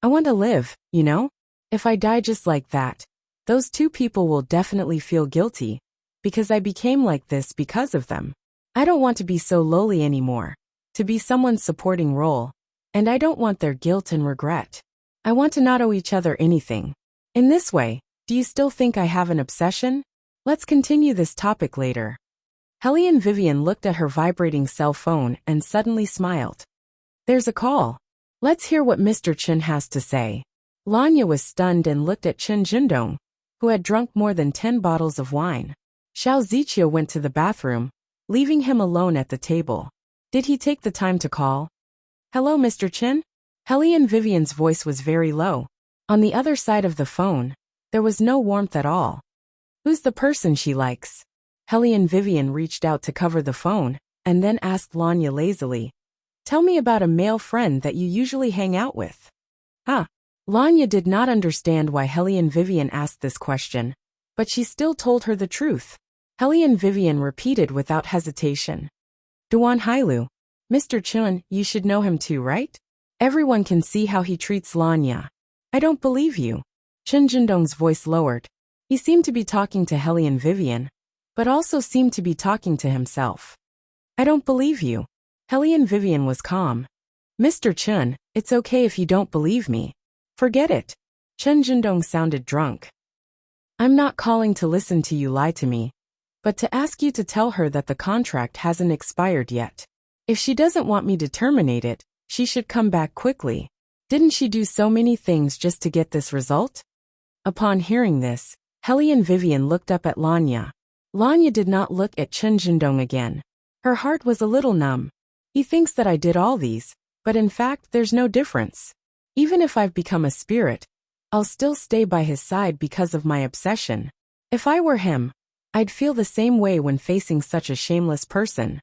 I want to live, you know? If I die just like that, those 2 people will definitely feel guilty, because I became like this because of them. I don't want to be so lowly anymore, to be someone's supporting role, and I don't want their guilt and regret. I want to not owe each other anything. In this way, do you still think I have an obsession? Let's continue this topic later. Hellion Vivian looked at her vibrating cell phone and suddenly smiled. There's a call. Let's hear what Mr. Chen has to say. Lanya was stunned and looked at Qinzhendong, who had drunk more than 10 bottles of wine. Xiao Ziqiu went to the bathroom, leaving him alone at the table. Did he take the time to call? Hello, Mr. Chen? Hellion Vivian's voice was very low. On the other side of the phone, there was no warmth at all. Who's the person she likes? Hellion Vivian reached out to cover the phone, and then asked Lanya lazily. Tell me about a male friend that you usually hang out with. Lanya did not understand why Hellion Vivian asked this question, but she still told her the truth. Hellion Vivian repeated without hesitation. Duan Hailu. Mr. Chen, you should know him too, right? Everyone can see how he treats Lanya. I don't believe you. Qinzhendong's voice lowered. He seemed to be talking to Hellion Vivian, but also seemed to be talking to himself. I don't believe you. Hellion Vivian was calm. Mr. Chen, it's okay if you don't believe me. Forget it. Qinzhendong sounded drunk. I'm not calling to listen to you lie to me, but to ask you to tell her that the contract hasn't expired yet. If she doesn't want me to terminate it, She should come back quickly. Didn't she do so many things just to get this result? Upon hearing this, Helly and Vivian looked up at Lanya. Lanya did not look at Chen Jindong again. Her heart was a little numb. He thinks that I did all these, but in fact there's no difference. Even if I've become a spirit, I'll still stay by his side because of my obsession. If I were him, I'd feel the same way when facing such a shameless person.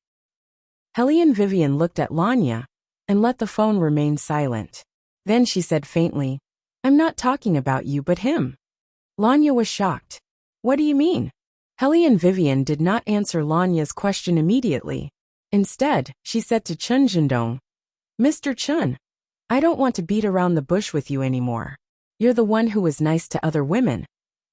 Helly and Vivian looked at Lanya and let the phone remain silent. Then she said faintly, "I'm not talking about you but him." Lanya was shocked. "What do you mean?" Helly and Vivian did not answer Lanya's question immediately. Instead, she said to Chen Jindong, "Mr. Chen, I don't want to beat around the bush with you anymore. You're the one who was nice to other women,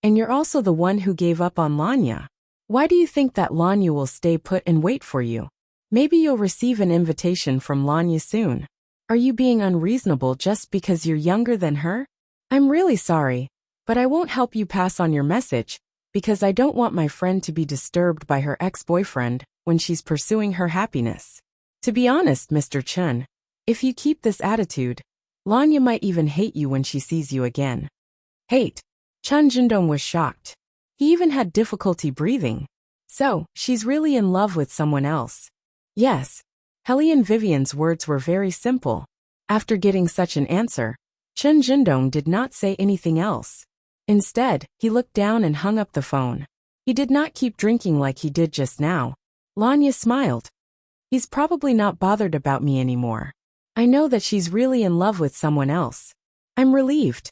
and you're also the one who gave up on Lanya. Why do you think that Lanya will stay put and wait for you? Maybe you'll receive an invitation from Lanya soon. Are you being unreasonable just because you're younger than her? I'm really sorry, but I won't help you pass on your message, because I don't want my friend to be disturbed by her ex-boyfriend when she's pursuing her happiness. To be honest, Mr. Chen, if you keep this attitude, Lanya might even hate you when she sees you again." Hate? Chen Jindong was shocked. He even had difficulty breathing. So, she's really in love with someone else. Yes. Helly and Vivian's words were very simple. After getting such an answer, Chen Jindong did not say anything else. Instead, he looked down and hung up the phone. He did not keep drinking like he did just now. Lanya smiled. He's probably not bothered about me anymore. I know that she's really in love with someone else. I'm relieved.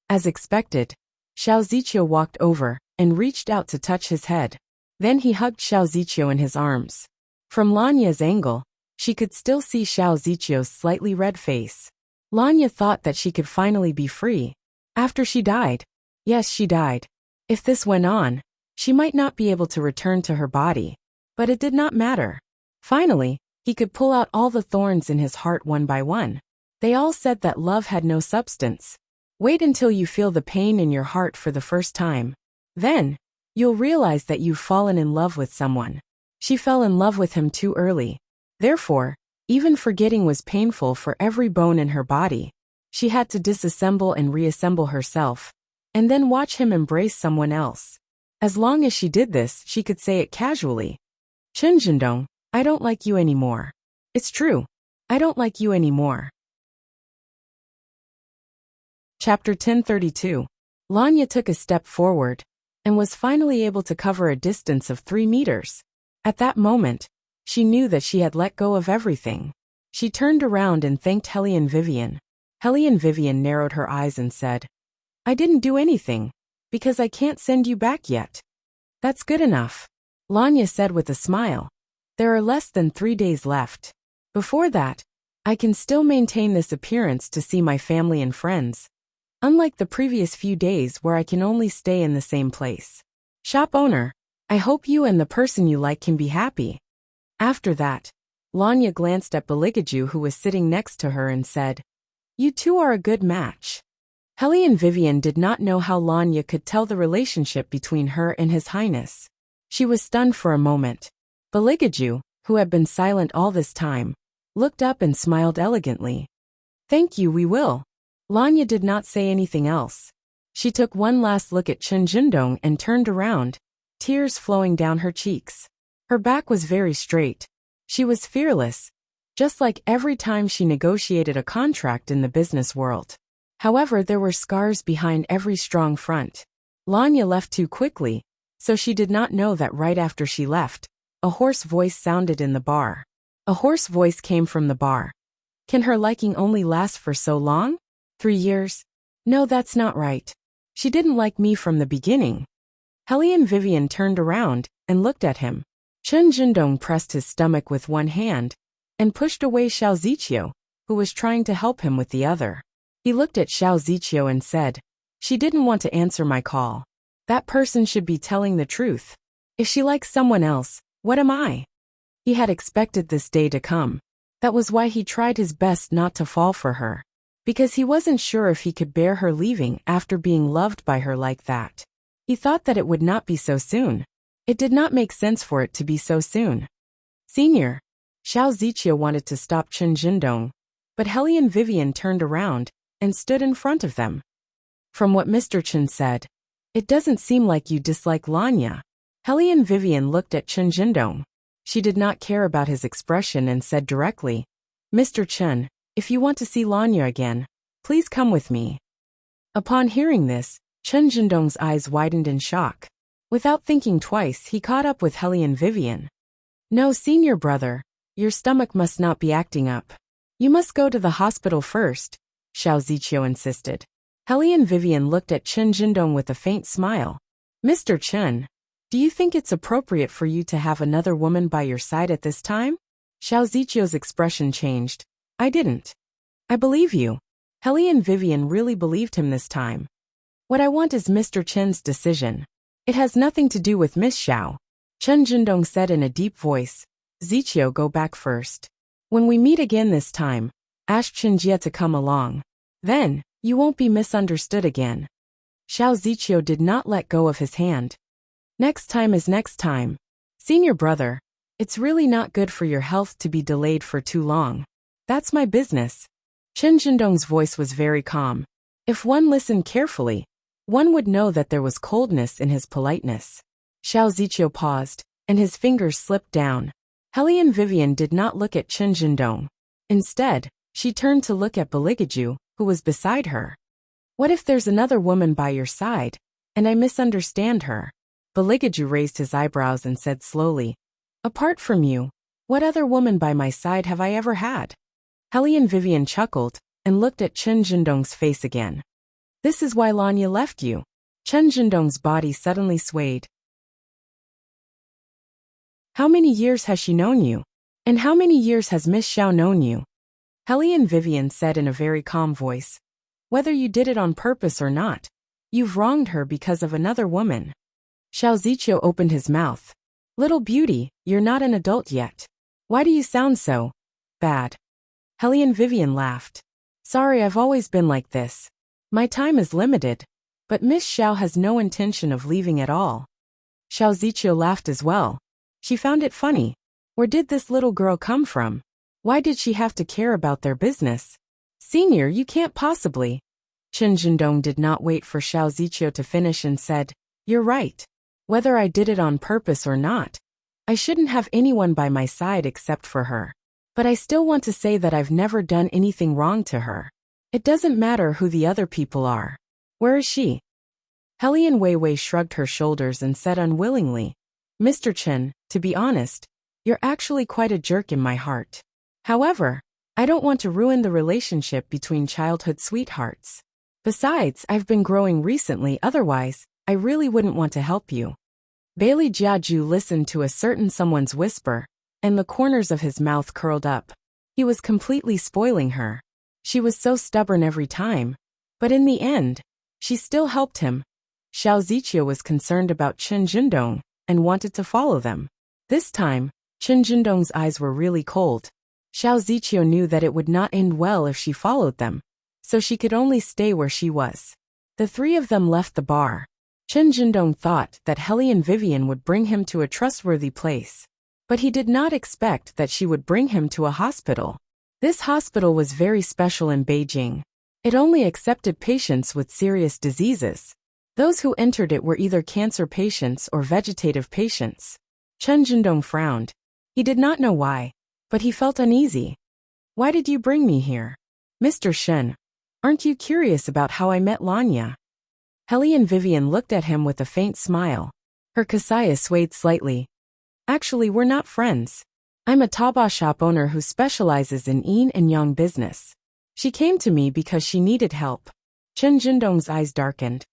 As expected, Xiao Ziqiu walked over and reached out to touch his head. Then he hugged Xiao Ziqiu in his arms. From Lanya's angle, she could still see Xiao Ziqiu's slightly red face. Lanya thought that she could finally be free. After she died. Yes, she died. If this went on, she might not be able to return to her body. But it did not matter. Finally, he could pull out all the thorns in his heart one by one. They all said that love had no substance. Wait until you feel the pain in your heart for the first time. Then, you'll realize that you've fallen in love with someone. She fell in love with him too early. Therefore, even forgetting was painful for every bone in her body. She had to disassemble and reassemble herself, and then watch him embrace someone else. As long as she did this, she could say it casually. "Chen Jindong, I don't like you anymore. It's true. I don't like you anymore." Chapter 1032. Lanya took a step forward and was finally able to cover a distance of 3 meters. At that moment, she knew that she had let go of everything. She turned around and thanked Helly and Vivian. Helly and Vivian narrowed her eyes and said, "I didn't do anything, because I can't send you back yet." "That's good enough," Lanya said with a smile. "There are less than 3 days left. Before that, I can still maintain this appearance to see my family and friends. Unlike the previous few days where I can only stay in the same place. Shop owner, I hope you and the person you like can be happy." After that, Lanya glanced at Beligaju, who was sitting next to her, and said, "You two are a good match." Helly and Vivian did not know how Lanya could tell the relationship between her and His Highness. She was stunned for a moment. Beligaju, who had been silent all this time, looked up and smiled elegantly. "Thank you, we will." Lanya did not say anything else. She took one last look at Chen Jindong and turned around, tears flowing down her cheeks. Her back was very straight. She was fearless, just like every time she negotiated a contract in the business world. However, there were scars behind every strong front. Lanya left too quickly, so she did not know that right after she left, a hoarse voice sounded in the bar. A hoarse voice came from the bar. Can her liking only last for so long? 3 years? No, that's not right. She didn't like me from the beginning. Helly and Vivian turned around and looked at him. Chen Jindong pressed his stomach with one hand and pushed away Xiao Ziqiu, who was trying to help him with the other. He looked at Xiao Ziqiu and said, "She didn't want to answer my call. That person should be telling the truth. If she likes someone else, what am I?" He had expected this day to come. That was why he tried his best not to fall for her. Because he wasn't sure if he could bear her leaving after being loved by her like that. He thought that it would not be so soon. It did not make sense for it to be so soon. "Senior." Xiao Ziqiu wanted to stop Chen Jindong, But Hellion Vivian turned around and stood in front of them. From what Mr. Chen said, it doesn't seem like you dislike Lanya. Hellion Vivian looked at Chen Jindong. She did not care about his expression and said directly, Mr. Chen, if you want to see Lanya again, please come with me. Upon hearing this, Chen Jindong's eyes widened in shock. Without thinking twice, he caught up with Hellion Vivian. No, senior brother, your stomach must not be acting up. You must go to the hospital first, Xiao Ziqiu insisted. Hellion Vivian looked at Chen Jindong with a faint smile. Mr. Chen, do you think it's appropriate for you to have another woman by your side at this time? Xiao Ziqiu's expression changed. I didn't. I believe you. Hellion Vivian really believed him this time. What I want is Mr. Chen's decision. It has nothing to do with Miss Xiao. Chen Jindong said in a deep voice. Ziqiu, go back first. When we meet again this time, ask Chenjie to come along. Then, you won't be misunderstood again. Xiao Ziqiu did not let go of his hand. Next time is next time. Senior brother, it's really not good for your health to be delayed for too long. That's my business. Chen Jindong's voice was very calm. If one listened carefully, one would know that there was coldness in his politeness. Xiao Ziqiu paused, and his fingers slipped down. Hellion Vivian did not look at Chen Jindong. Instead, she turned to look at Beligaju, who was beside her. What if there's another woman by your side, and I misunderstand her? Beligaju raised his eyebrows and said slowly, apart from you, what other woman by my side have I ever had? Hellion Vivian chuckled, and looked at Chen Jindong's face again. This is why Lanya left you. Chen Jindong's body suddenly swayed. How many years has she known you? And how many years has Miss Xiao known you? Hellion Vivian said in a very calm voice. Whether you did it on purpose or not, you've wronged her because of another woman. Xiao Ziqiu opened his mouth. Little beauty, you're not an adult yet. Why do you sound so bad? Hellion Vivian laughed. Sorry, I've always been like this. My time is limited, but Miss Xiao has no intention of leaving at all. Xiao Ziqiu laughed as well. She found it funny. Where did this little girl come from? Why did she have to care about their business? Senior, you can't possibly. Chen Jindong did not wait for Xiao Ziqiu to finish and said, you're right. Whether I did it on purpose or not, I shouldn't have anyone by my side except for her. But I still want to say that I've never done anything wrong to her. It doesn't matter who the other people are. Where is she? Hellion Weiwei shrugged her shoulders and said unwillingly, Mr. Chen, to be honest, you're actually quite a jerk in my heart. However, I don't want to ruin the relationship between childhood sweethearts. Besides, I've been growing recently, otherwise, I really wouldn't want to help you. Bailey Jiaju listened to a certain someone's whisper, and the corners of his mouth curled up. He was completely spoiling her. She was so stubborn every time. But in the end, she still helped him. Xiao Ziqiu was concerned about Chen Jindong, and wanted to follow them. This time, Chen Jindong's eyes were really cold. Xiao Ziqiu knew that it would not end well if she followed them, so she could only stay where she was. The three of them left the bar. Chen Jindong thought that Hellion Vivian would bring him to a trustworthy place. But he did not expect that she would bring him to a hospital. This hospital was very special in Beijing. It only accepted patients with serious diseases. Those who entered it were either cancer patients or vegetative patients. Chen Jindong frowned. He did not know why, but he felt uneasy. Why did you bring me here? Mr. Shen, aren't you curious about how I met Lanya? Hellion Vivian looked at him with a faint smile. Her kasaya swayed slightly. Actually, we're not friends. I'm a taobao shop owner who specializes in yin and yang business. She came to me because she needed help. Chen Jindong's eyes darkened.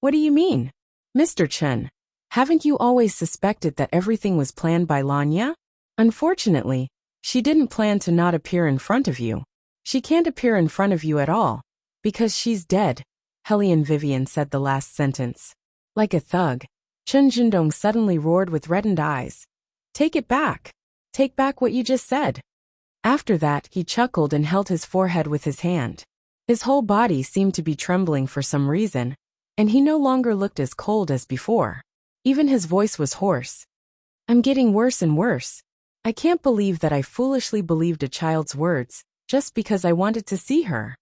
What do you mean? Mr. Chen, haven't you always suspected that everything was planned by Lanya? Unfortunately, she didn't plan to not appear in front of you. She can't appear in front of you at all, because she's dead. Hellion Vivian said the last sentence. Like a thug, Chen Jindong suddenly roared with reddened eyes. Take it back. Take back what you just said. After that, he chuckled and held his forehead with his hand. His whole body seemed to be trembling for some reason, and he no longer looked as cold as before. Even his voice was hoarse. I'm getting worse and worse. I can't believe that I foolishly believed a child's words, just because I wanted to see her.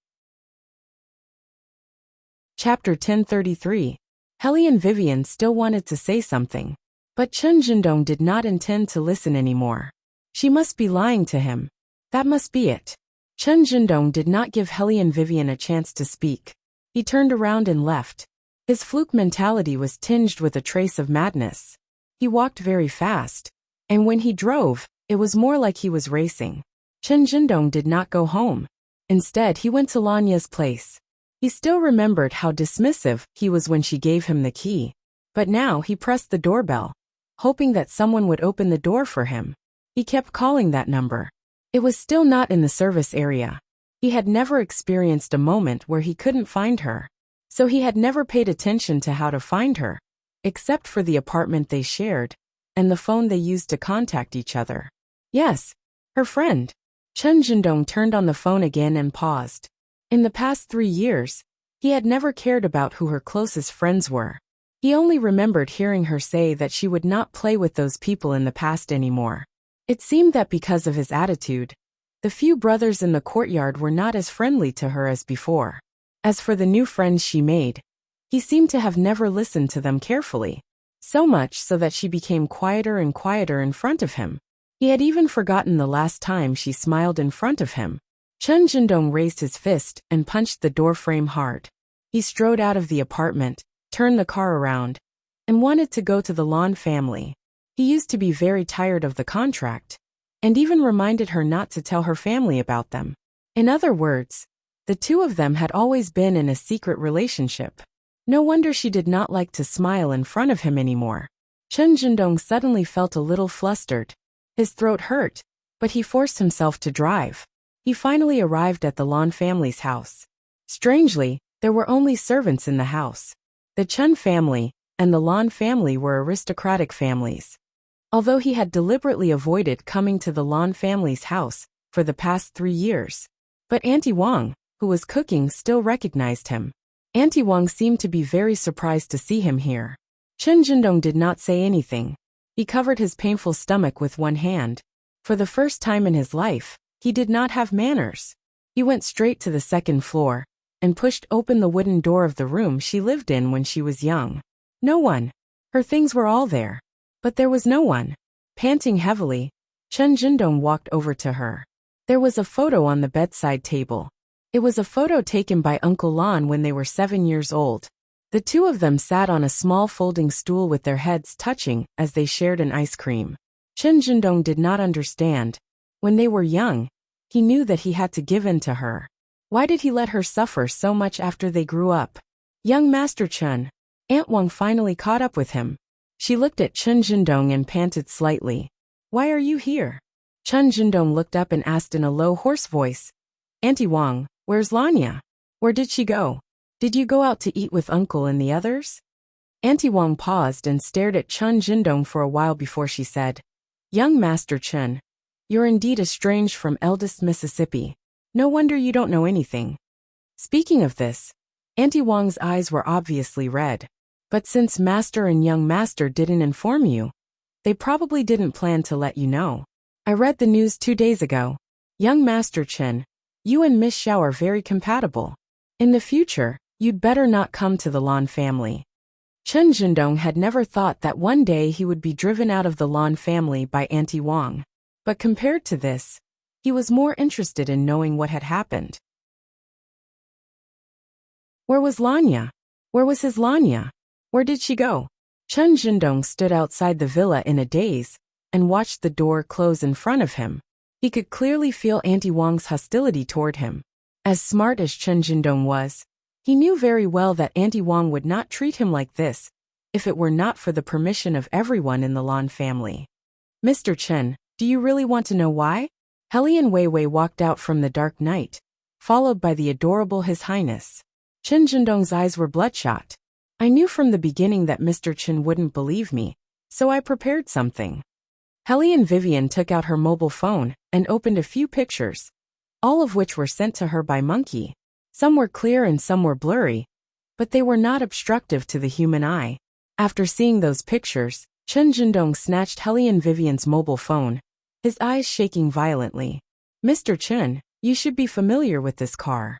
Chapter 1033. Helly and Vivian still wanted to say something, but Chen Jindong did not intend to listen anymore. She must be lying to him. That must be it. Chen Jindong did not give Helly and Vivian a chance to speak. He turned around and left. His fluke mentality was tinged with a trace of madness. He walked very fast, and when he drove, it was more like he was racing. Chen Jindong did not go home. Instead, he went to Lanya's place. He still remembered how dismissive he was when she gave him the key. But now he pressed the doorbell, hoping that someone would open the door for him. He kept calling that number. It was still not in the service area. He had never experienced a moment where he couldn't find her. So he had never paid attention to how to find her, except for the apartment they shared, and the phone they used to contact each other. Yes, her friend. Chen Jindong turned on the phone again and paused. In the past 3 years, he had never cared about who her closest friends were. He only remembered hearing her say that she would not play with those people in the past anymore. It seemed that because of his attitude, the few brothers in the courtyard were not as friendly to her as before. As for the new friends she made, he seemed to have never listened to them carefully, so much so that she became quieter and quieter in front of him. He had even forgotten the last time she smiled in front of him. Chen Jindong raised his fist and punched the door frame hard. He strode out of the apartment, turned the car around, and wanted to go to the Lan family. He used to be very tired of the contract, and even reminded her not to tell her family about them. In other words, the two of them had always been in a secret relationship. No wonder she did not like to smile in front of him anymore. Chen Jindong suddenly felt a little flustered. His throat hurt, but he forced himself to drive. He finally arrived at the Lan family's house. Strangely, there were only servants in the house. The Chen family and the Lan family were aristocratic families. Although he had deliberately avoided coming to the Lan family's house for the past 3 years. But Auntie Wang, who was cooking, still recognized him. Auntie Wang seemed to be very surprised to see him here. Chen Jindong did not say anything. He covered his painful stomach with one hand. For the first time in his life, he did not have manners. He went straight to the second floor and pushed open the wooden door of the room she lived in when she was young. No one. Her things were all there, but there was no one. Panting heavily, Chen Jindong walked over to her. There was a photo on the bedside table. It was a photo taken by Uncle Lan when they were 7 years old. The two of them sat on a small folding stool with their heads touching as they shared an ice cream. Chen Jindong did not understand. When they were young, he knew that he had to give in to her. Why did he let her suffer so much after they grew up? Young Master Chen. Aunt Wang finally caught up with him. She looked at Chen Jindong and panted slightly. Why are you here? Chen Jindong looked up and asked in a low, hoarse voice. Auntie Wang, where's Lanya? Where did she go? Did you go out to eat with Uncle and the others? Auntie Wang paused and stared at Chen Jindong for a while before she said, Young Master Chen, you're indeed estranged from eldest Mississippi. No wonder you don't know anything. Speaking of this, Auntie Wang's eyes were obviously red. But since Master and Young Master didn't inform you, they probably didn't plan to let you know. I read the news 2 days ago. Young Master Chen, you and Miss Xiao are very compatible. In the future, you'd better not come to the Lan family. Chen Jindong had never thought that one day he would be driven out of the Lan family by Auntie Wang. But compared to this, he was more interested in knowing what had happened. Where was Lanya? Where was his Lanya? Where did she go? Chen Jindong stood outside the villa in a daze and watched the door close in front of him. He could clearly feel Auntie Wang's hostility toward him. As smart as Chen Jindong was, he knew very well that Auntie Wang would not treat him like this if it were not for the permission of everyone in the Lan family. Mr. Chen, do you really want to know why? Helly and Wei Wei walked out from the dark night, followed by the adorable His Highness. Chen Jindong's eyes were bloodshot. I knew from the beginning that Mr. Chen wouldn't believe me, so I prepared something. Helly and Vivian took out her mobile phone and opened a few pictures, all of which were sent to her by Monkey. Some were clear and some were blurry, but they were not obstructive to the human eye. After seeing those pictures, Chen Jindong snatched Helly and Vivian's mobile phone, his eyes shaking violently. Mr. Chen, You should be familiar with this car.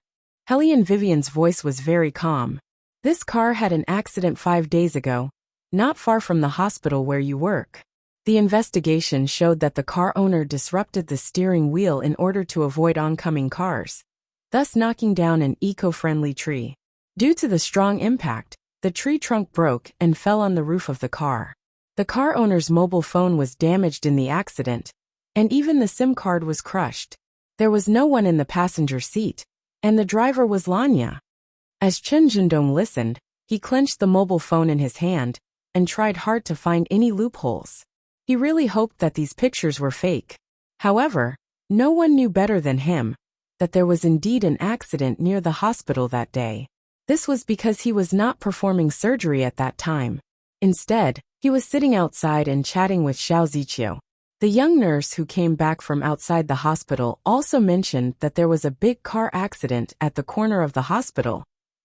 Helene Vivian's voice was very calm. This car had an accident 5 days ago, not far from the hospital where you work. The investigation showed that the car owner disrupted the steering wheel in order to avoid oncoming cars, thus knocking down an eco-friendly tree. Due to the strong impact, the tree trunk broke and fell on the roof of the car. The car owner's mobile phone was damaged in the accident, and even the SIM card was crushed. There was no one in the passenger seat, and the driver was Lanya. As Chen Zhendong listened, he clenched the mobile phone in his hand and tried hard to find any loopholes. He really hoped that these pictures were fake. However, no one knew better than him that there was indeed an accident near the hospital that day. This was because he was not performing surgery at that time. Instead, he was sitting outside and chatting with Xiao Ziqiu. The young nurse who came back from outside the hospital also mentioned that there was a big car accident at the corner of the hospital,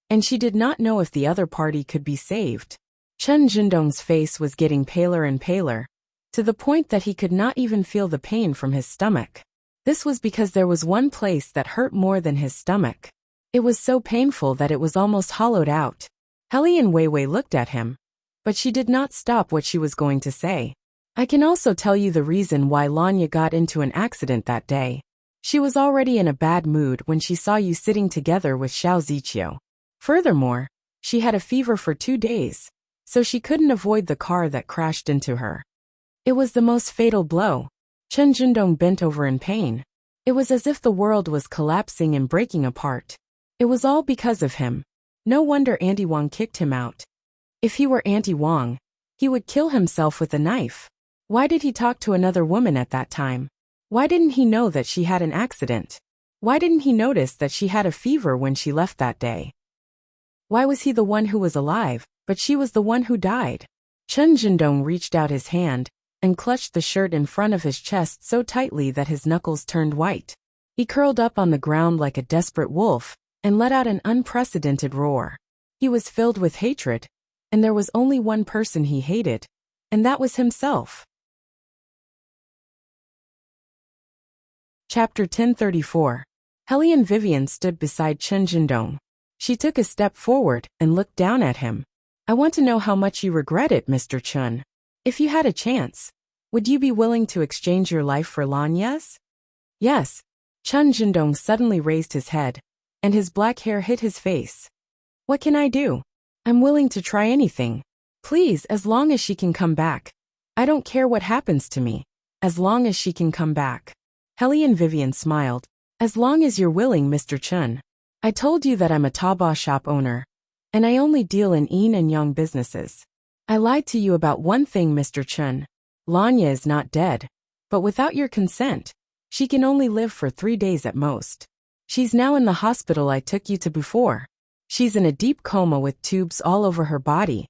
and she did not know if the other party could be saved. Chen Zhendong's face was getting paler and paler, to the point that he could not even feel the pain from his stomach. This was because there was one place that hurt more than his stomach. It was so painful that it was almost hollowed out. Helene Weiwei looked at him, but she did not stop what she was going to say. I can also tell you the reason why Lanya got into an accident that day. She was already in a bad mood when she saw you sitting together with Xiao Ziqiu. Furthermore, she had a fever for 2 days, so she couldn't avoid the car that crashed into her. It was the most fatal blow. Chen Zhendong bent over in pain. It was as if the world was collapsing and breaking apart. It was all because of him. No wonder Auntie Wang kicked him out. If he were Auntie Wang, he would kill himself with a knife. Why did he talk to another woman at that time? Why didn't he know that she had an accident? Why didn't he notice that she had a fever when she left that day? Why was he the one who was alive, but she was the one who died? Chen Zhendong reached out his hand and clutched the shirt in front of his chest so tightly that his knuckles turned white. He curled up on the ground like a desperate wolf and let out an unprecedented roar. He was filled with hatred, and there was only one person he hated, and that was himself. Chapter 1034. Helene Vivian stood beside Chen Zhendong. She took a step forward and looked down at him. I want to know how much you regret it, Mr. Chen. If you had a chance, would you be willing to exchange your life for Lanya's? Yes. Chen Zhendong suddenly raised his head, and his black hair hit his face. What can I do? I'm willing to try anything. Please, as long as she can come back. I don't care what happens to me, as long as she can come back. Helene Vivian smiled. As long as you're willing, Mr. Chen. I told you that I'm a Taobao shop owner, and I only deal in yin and yang businesses. I lied to you about one thing, Mr. Chen. Lanya is not dead, but without your consent, she can only live for 3 days at most. She's now in the hospital I took you to before. She's in a deep coma with tubes all over her body,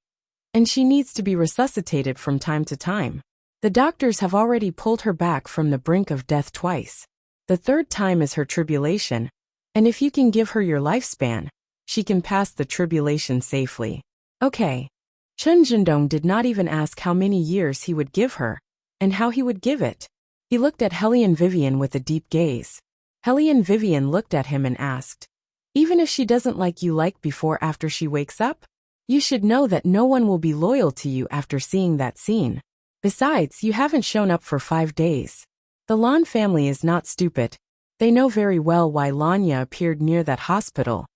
and she needs to be resuscitated from time to time. The doctors have already pulled her back from the brink of death twice. The 3rd time is her tribulation, and if you can give her your lifespan, she can pass the tribulation safely. Okay. Chen Zhendong did not even ask how many years he would give her, and how he would give it. He looked at Helene Vivian with a deep gaze. Helene Vivian looked at him and asked, even if she doesn't like you like before after she wakes up? You should know that no one will be loyal to you after seeing that scene. Besides, you haven't shown up for 5 days. The Lan family is not stupid. They know very well why Lanya appeared near that hospital.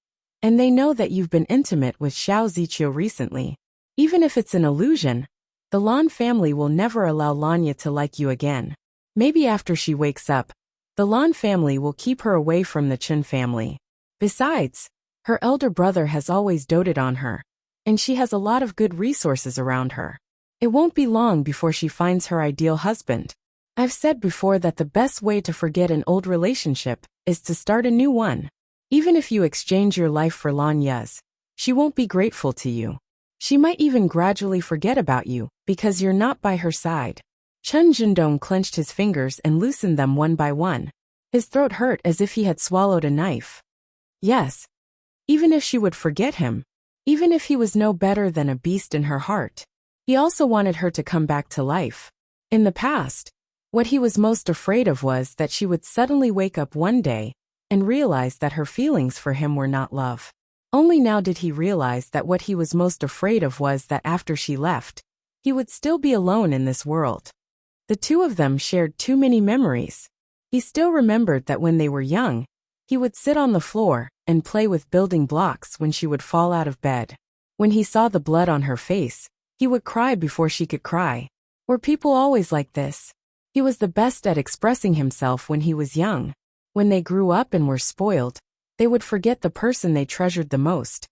And they know that you've been intimate with Xiao Ziqiu recently. Even if it's an illusion, the Lan family will never allow Lanya to like you again. Maybe after she wakes up, the Lan family will keep her away from the Chen family. Besides, her elder brother has always doted on her, and she has a lot of good resources around her. It won't be long before she finds her ideal husband. I've said before that the best way to forget an old relationship is to start a new one. Even if you exchange your life for Lanya's, she won't be grateful to you. She might even gradually forget about you because you're not by her side. Chen Zhendong clenched his fingers and loosened them one by one. His throat hurt as if he had swallowed a knife. Yes. Even if she would forget him, even if he was no better than a beast in her heart, he also wanted her to come back to life. In the past, what he was most afraid of was that she would suddenly wake up one day and realized that her feelings for him were not love. Only now did he realize that what he was most afraid of was that after she left, he would still be alone in this world. The two of them shared too many memories. He still remembered that when they were young, he would sit on the floor and play with building blocks when she would fall out of bed. When he saw the blood on her face, he would cry before she could cry. Were people always like this? He was the best at expressing himself when he was young. When they grew up and were spoiled, they would forget the person they treasured the most.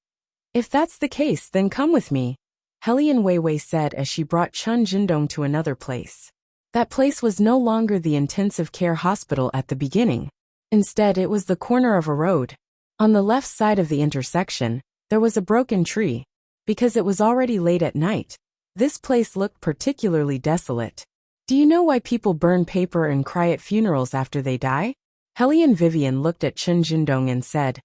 If that's the case, then come with me, Helian Weiwei said as she brought Chun Jindong to another place. That place was no longer the intensive care hospital at the beginning. Instead, it was the corner of a road. On the left side of the intersection, there was a broken tree. Because it was already late at night, this place looked particularly desolate. Do you know why people burn paper and cry at funerals after they die? Helian Vivian looked at Chun Jindong and said,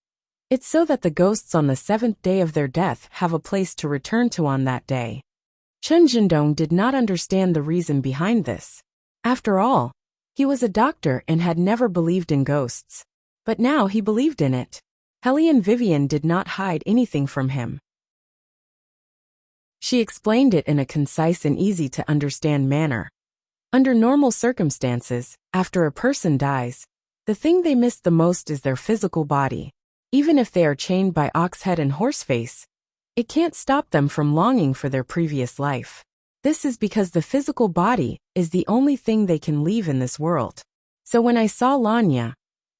"It's so that the ghosts on the 7th day of their death have a place to return to on that day." Chun Jindong did not understand the reason behind this. After all, he was a doctor and had never believed in ghosts. But now he believed in it. Helian Vivian did not hide anything from him. She explained it in a concise and easy-to-understand manner. Under normal circumstances, after a person dies, the thing they miss the most is their physical body. Even if they are chained by Oxhead and Horseface, it can't stop them from longing for their previous life. This is because the physical body is the only thing they can leave in this world. So when I saw Lanya,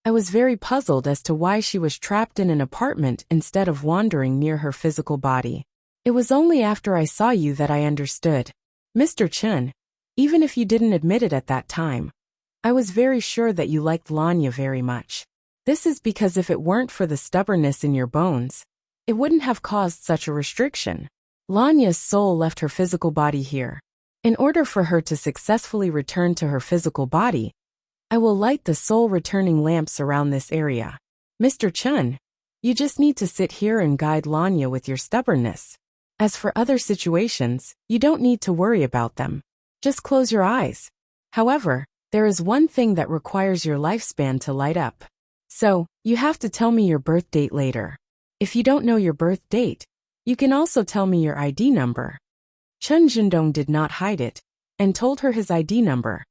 I was very puzzled as to why she was trapped in an apartment instead of wandering near her physical body. It was only after I saw you that I understood. Mr. Chun, even if you didn't admit it at that time, I was very sure that you liked Lanya very much. This is because if it weren't for the stubbornness in your bones, it wouldn't have caused such a restriction. Lanya's soul left her physical body here. In order for her to successfully return to her physical body, I will light the soul-returning lamps around this area. Mr. Chun, you just need to sit here and guide Lanya with your stubbornness. As for other situations, you don't need to worry about them. Just close your eyes. However, there is one thing that requires your lifespan to light up. So, you have to tell me your birth date later. If you don't know your birth date, you can also tell me your ID number. Chun Jindong did not hide it, and told her his ID number.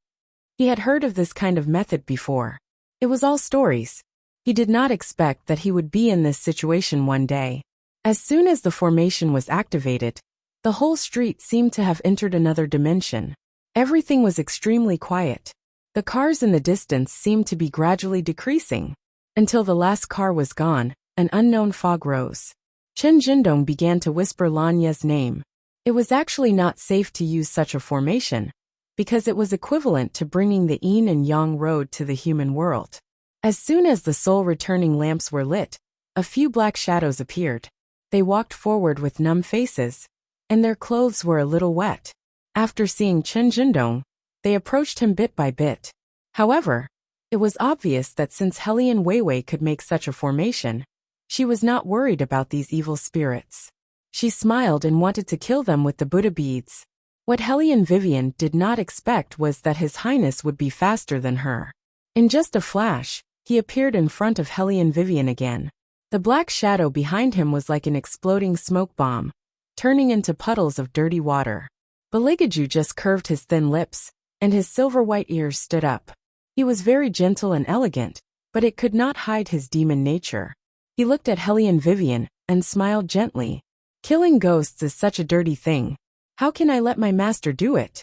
He had heard of this kind of method before. It was all stories. He did not expect that he would be in this situation one day. As soon as the formation was activated, the whole street seemed to have entered another dimension. Everything was extremely quiet. The cars in the distance seemed to be gradually decreasing. Until the last car was gone, an unknown fog rose. Chun Jindong began to whisper Lanya's name. It was actually not safe to use such a formation, because it was equivalent to bringing the yin and yang road to the human world. As soon as the soul-returning lamps were lit, a few black shadows appeared. They walked forward with numb faces, and their clothes were a little wet. After seeing Chun Jindong, they approached him bit by bit. However, it was obvious that since Helian Weiwei could make such a formation, she was not worried about these evil spirits. She smiled and wanted to kill them with the Buddha beads. What Helian Vivian did not expect was that His Highness would be faster than her. In just a flash, he appeared in front of Helian Vivian again. The black shadow behind him was like an exploding smoke bomb, turning into puddles of dirty water. Baligaju just curved his thin lips, and his silver-white ears stood up. He was very gentle and elegant, but it could not hide his demon nature. He looked at Helian Vivian and smiled gently. Killing ghosts is such a dirty thing. How can I let my master do it?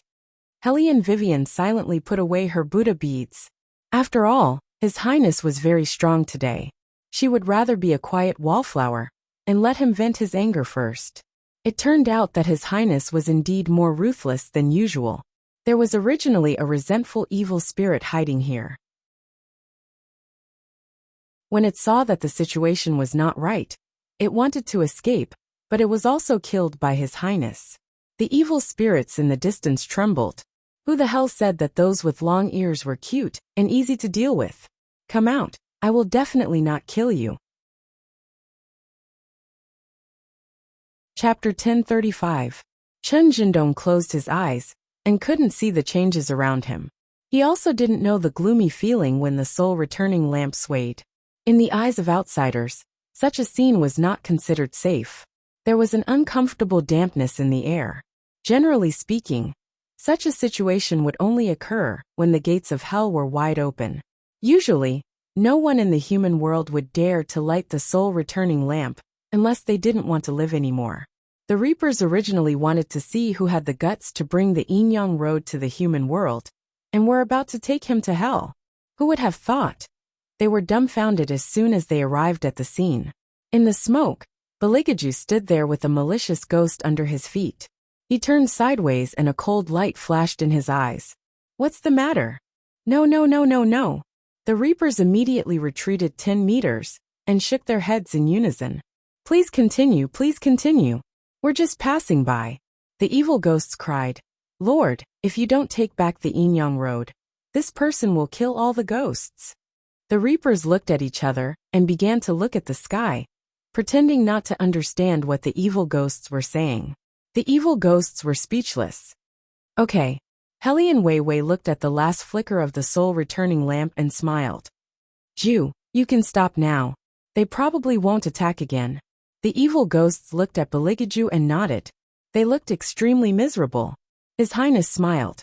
Helian Vivian silently put away her Buddha beads. After all, His Highness was very strong today. She would rather be a quiet wallflower, and let him vent his anger first. It turned out that His Highness was indeed more ruthless than usual. There was originally a resentful evil spirit hiding here. When it saw that the situation was not right, it wanted to escape, but it was also killed by His Highness. The evil spirits in the distance trembled. Who the hell said that those with long ears were cute and easy to deal with? Come out. I will definitely not kill you. Chapter 1035. Chun Jindong closed his eyes and couldn't see the changes around him. He also didn't know the gloomy feeling when the soul-returning lamp swayed. In the eyes of outsiders, such a scene was not considered safe. There was an uncomfortable dampness in the air. Generally speaking, such a situation would only occur when the gates of hell were wide open. Usually, no one in the human world would dare to light the soul-returning lamp unless they didn't want to live anymore. The Reapers originally wanted to see who had the guts to bring the yin-yang road to the human world, and were about to take him to hell. Who would have thought? They were dumbfounded as soon as they arrived at the scene. In the smoke, Beligaju stood there with a malicious ghost under his feet. He turned sideways and a cold light flashed in his eyes. "What's the matter?" "No, no, no, no, no." The Reapers immediately retreated 10 meters and shook their heads in unison. Please continue, we're just passing by." The evil ghosts cried, "Lord, if you don't take back the yin-yang road, this person will kill all the ghosts." The Reapers looked at each other and began to look at the sky, pretending not to understand what the evil ghosts were saying. The evil ghosts were speechless. "Okay." Helian Weiwei looked at the last flicker of the soul-returning lamp and smiled. "Ju, you can stop now. They probably won't attack again." The evil ghosts looked at Beligaju and nodded. They looked extremely miserable. His Highness smiled.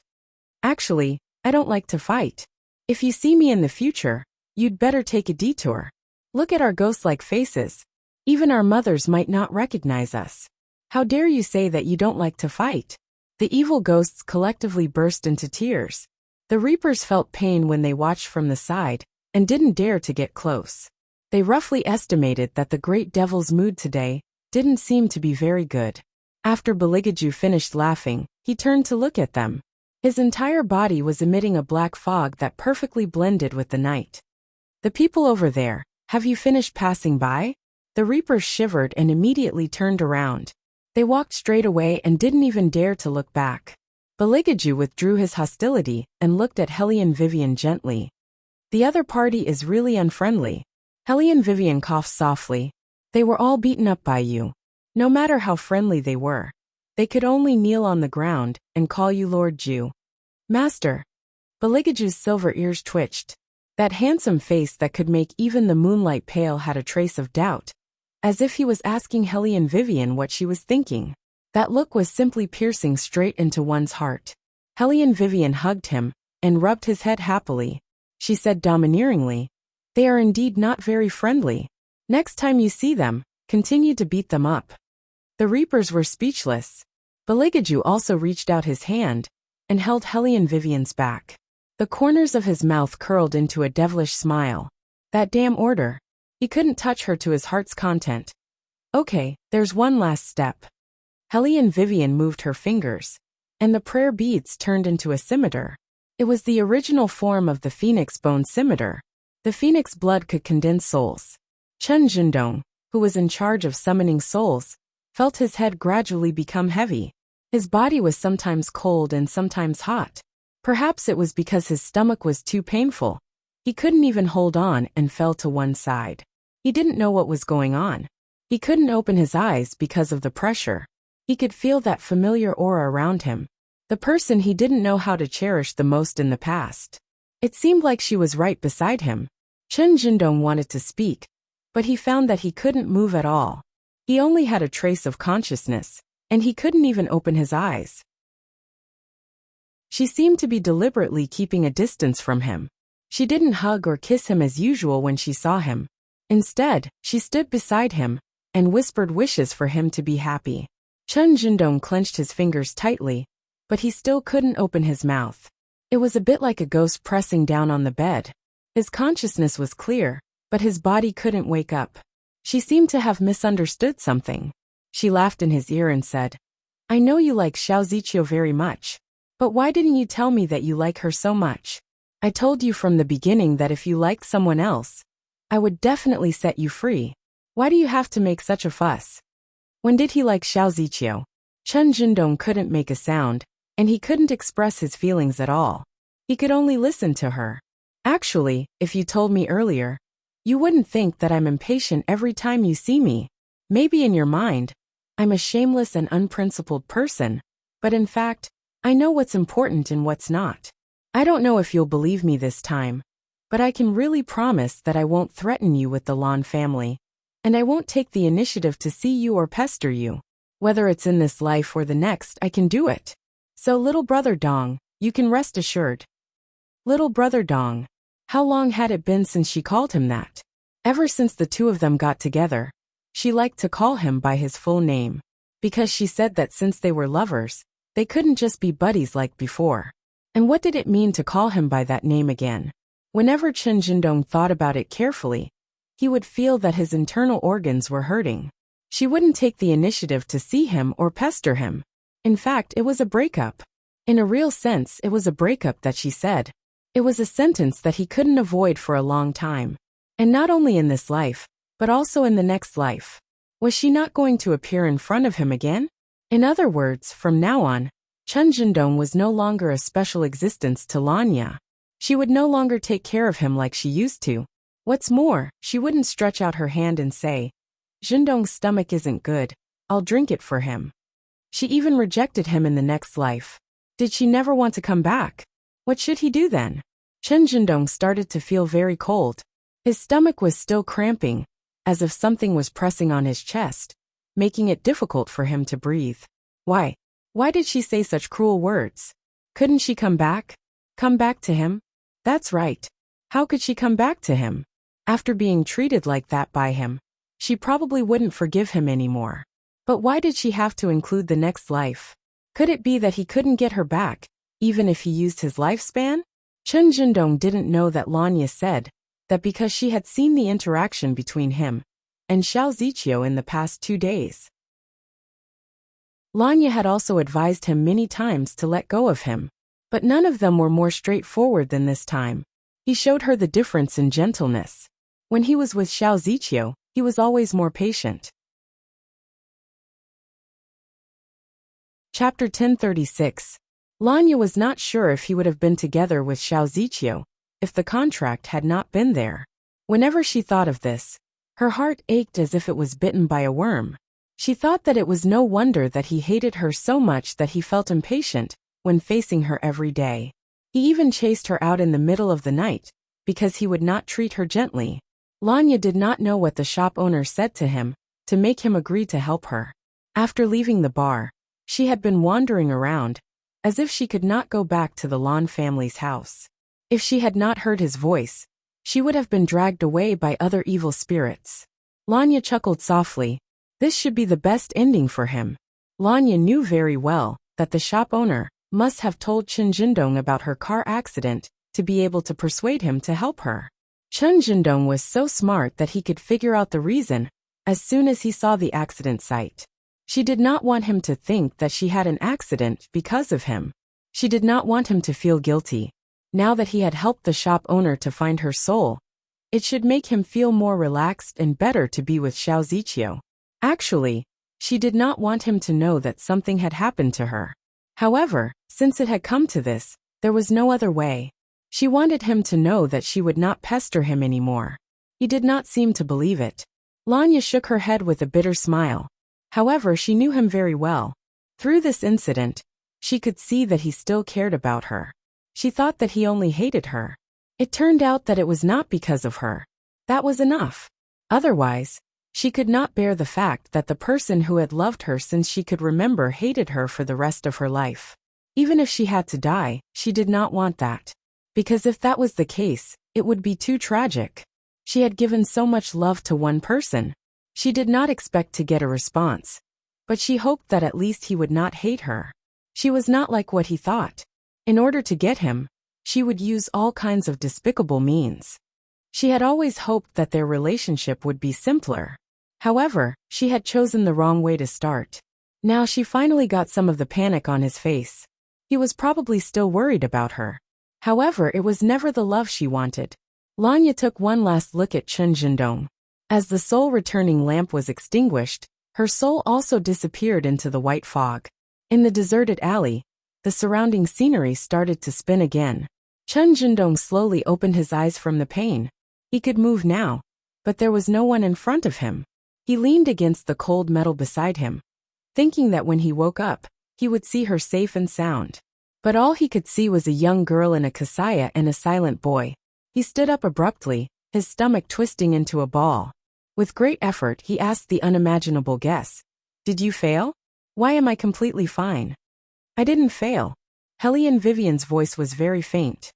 "Actually, I don't like to fight. If you see me in the future, you'd better take a detour. Look at our ghost-like faces. Even our mothers might not recognize us. How dare you say that you don't like to fight?" The evil ghosts collectively burst into tears. The Reapers felt pain when they watched from the side and didn't dare to get close. They roughly estimated that the Great Devil's mood today didn't seem to be very good. After Beligaju finished laughing, he turned to look at them. His entire body was emitting a black fog that perfectly blended with the night. "The people over there, have you finished passing by?" The Reapers shivered and immediately turned around. They walked straight away and didn't even dare to look back. Beligaju withdrew his hostility and looked at Helian Vivian gently. "The other party is really unfriendly." Helian Vivian coughed softly. "They were all beaten up by you. No matter how friendly they were, they could only kneel on the ground and call you Lord Ju." "Master." Beligaju's silver ears twitched. That handsome face that could make even the moonlight pale had a trace of doubt, as if he was asking Helian Vivian what she was thinking. That look was simply piercing straight into one's heart. Helian Vivian hugged him and rubbed his head happily. She said domineeringly, "They are indeed not very friendly. Next time you see them, continue to beat them up." The Reapers were speechless. Beligaju also reached out his hand and held Helian Vivian's back. The corners of his mouth curled into a devilish smile. That damn order. He couldn't touch her to his heart's content. "Okay, there's one last step." Helian Vivian moved her fingers, and the prayer beads turned into a scimitar. It was the original form of the phoenix bone scimitar. The phoenix blood could condense souls. Chen Zhendong, who was in charge of summoning souls, felt his head gradually become heavy. His body was sometimes cold and sometimes hot. Perhaps it was because his stomach was too painful. He couldn't even hold on and fell to one side. He didn't know what was going on. He couldn't open his eyes because of the pressure. He could feel that familiar aura around him. The person he didn't know how to cherish the most in the past. It seemed like she was right beside him. Chen Zhendong wanted to speak, but he found that he couldn't move at all. He only had a trace of consciousness, and he couldn't even open his eyes. She seemed to be deliberately keeping a distance from him. She didn't hug or kiss him as usual when she saw him. Instead, she stood beside him and whispered wishes for him to be happy. Chen Zhendong clenched his fingers tightly, but he still couldn't open his mouth. It was a bit like a ghost pressing down on the bed. His consciousness was clear, but his body couldn't wake up. She seemed to have misunderstood something. She laughed in his ear and said, "I know you like Xiao Ziqiu very much. But why didn't you tell me that you like her so much? I told you from the beginning that if you liked someone else, I would definitely set you free. Why do you have to make such a fuss?" When did he like Xiao Ziqiu? Chen Zhendong couldn't make a sound, and he couldn't express his feelings at all. He could only listen to her. "Actually, if you told me earlier, you wouldn't think that I'm impatient every time you see me. Maybe in your mind, I'm a shameless and unprincipled person, but in fact, I know what's important and what's not. I don't know if you'll believe me this time, But I can really promise that I won't threaten you with the Lan family. And I won't take the initiative to see you or pester you. Whether it's in this life or the next, I can do it. So little brother Dong, you can rest assured. Little brother Dong. How long had it been since she called him that? Ever since the two of them got together, she liked to call him by his full name. Because she said that since they were lovers, they couldn't just be buddies like before. And what did it mean to call him by that name again? Whenever Chen Jindong thought about it carefully, he would feel that his internal organs were hurting. She wouldn't take the initiative to see him or pester him. In fact, it was a breakup. In a real sense, it was a breakup that she said. It was a sentence that he couldn't avoid for a long time. And not only in this life, but also in the next life. Was she not going to appear in front of him again? In other words, from now on, Chen Jindong was no longer a special existence to Lanya. She would no longer take care of him like she used to. What's more, she wouldn't stretch out her hand and say, Jindong's stomach isn't good, I'll drink it for him. She even rejected him in the next life. Did she never want to come back? What should he do then? Chen Jindong started to feel very cold. His stomach was still cramping, as if something was pressing on his chest, making it difficult for him to breathe. Why? Why did she say such cruel words? Couldn't she come back? Come back to him? That's right. How could she come back to him? After being treated like that by him, she probably wouldn't forgive him anymore. But why did she have to include the next life? Could it be that he couldn't get her back, even if he used his lifespan? Chen Jindong didn't know that Lanya said that because she had seen the interaction between him and Xiao Ziqiu in the past 2 days. Lanya had also advised him many times to let go of him, but none of them were more straightforward than this time. He showed her the difference in gentleness. When he was with Xiao Ziqiu, he was always more patient. Chapter 1036. Lanya was not sure if he would have been together with Xiao Ziqiu if the contract had not been there. Whenever she thought of this, her heart ached as if it was bitten by a worm. She thought that it was no wonder that he hated her so much that he felt impatient when facing her every day. He even chased her out in the middle of the night, because he would not treat her gently. Lanya did not know what the shop owner said to him to make him agree to help her. After leaving the bar, she had been wandering around, as if she could not go back to the Lan family's house. If she had not heard his voice, she would have been dragged away by other evil spirits. Lanya chuckled softly. This should be the best ending for him. Lanya knew very well that the shop owner must have told Chen Jindong about her car accident to be able to persuade him to help her. Chen Jindong was so smart that he could figure out the reason as soon as he saw the accident site. She did not want him to think that she had an accident because of him. She did not want him to feel guilty. Now that he had helped the shop owner to find her soul, it should make him feel more relaxed and better to be with Xiao Ziqiu. Actually, she did not want him to know that something had happened to her. However, since it had come to this, there was no other way. She wanted him to know that she would not pester him anymore. He did not seem to believe it. Lanya shook her head with a bitter smile. However, she knew him very well. Through this incident, she could see that he still cared about her. She thought that he only hated her. It turned out that it was not because of her. That was enough. Otherwise, she could not bear the fact that the person who had loved her since she could remember hated her for the rest of her life. Even if she had to die, she did not want that. Because if that was the case, it would be too tragic. She had given so much love to one person. She did not expect to get a response. But she hoped that at least he would not hate her. She was not like what he thought. In order to get him, she would use all kinds of despicable means. She had always hoped that their relationship would be simpler. However, she had chosen the wrong way to start. Now she finally got some of the panic on his face. He was probably still worried about her. However, it was never the love she wanted. Lanya took one last look at Chen Jindong. As the soul-returning lamp was extinguished, her soul also disappeared into the white fog. In the deserted alley, the surrounding scenery started to spin again. Chen Jindong slowly opened his eyes from the pain. He could move now, but there was no one in front of him. He leaned against the cold metal beside him, thinking that when he woke up, he would see her safe and sound. But all he could see was a young girl in a kasaya and a silent boy. He stood up abruptly, his stomach twisting into a ball. With great effort, he asked the unimaginable guess. Did you fail? Why am I completely fine? I didn't fail. Helene Vivian's voice was very faint.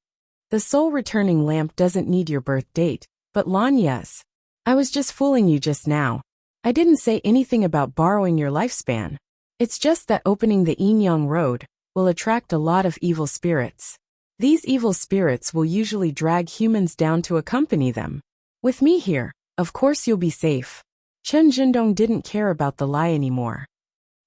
The soul-returning lamp doesn't need your birth date, but Lanya's. I was just fooling you just now. I didn't say anything about borrowing your lifespan. It's just that opening the Yin-Yang Road will attract a lot of evil spirits. These evil spirits will usually drag humans down to accompany them. With me here, of course you'll be safe. Chen Jindong didn't care about the lie anymore.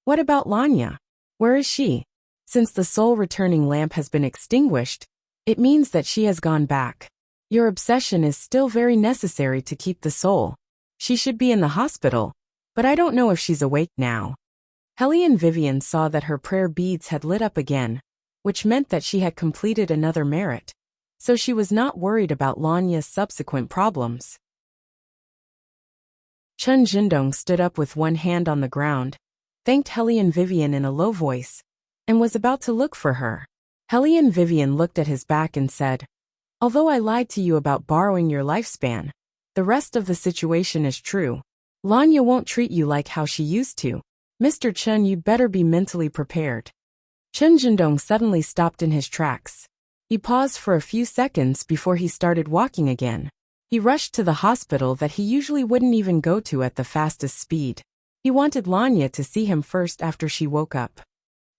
What about Lanya? Where is she? Since the soul-returning lamp has been extinguished, it means that she has gone back. Your obsession is still very necessary to keep the soul. She should be in the hospital, but I don't know if she's awake now. Helene Vivian saw that her prayer beads had lit up again, which meant that she had completed another merit, so she was not worried about Lanya's subsequent problems. Chen Jindong stood up with one hand on the ground, thanked Helene Vivian in a low voice, and was about to look for her. Helene Vivian looked at his back and said, although I lied to you about borrowing your lifespan, the rest of the situation is true. Lanya won't treat you like how she used to. Mr. Chen, you'd better be mentally prepared. Chen Jindong suddenly stopped in his tracks. He paused for a few seconds before he started walking again. He rushed to the hospital that he usually wouldn't even go to at the fastest speed. He wanted Lanya to see him first after she woke up.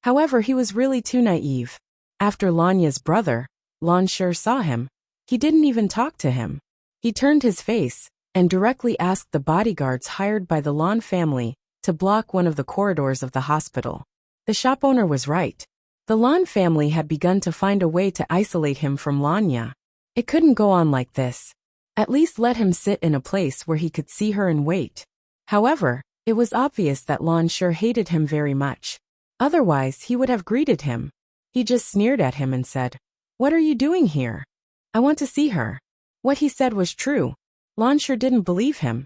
However, he was really too naive. After Lanya's brother, Lan Shi saw him, he didn't even talk to him. He turned his face and directly asked the bodyguards hired by the Lan family to block one of the corridors of the hospital. The shop owner was right. The Lan family had begun to find a way to isolate him from Lanya. It couldn't go on like this. At least let him sit in a place where he could see her and wait. However, it was obvious that Lan Shi hated him very much. Otherwise, he would have greeted him. He just sneered at him and said, "What are you doing here? I want to see her." What he said was true. Lan Shi didn't believe him.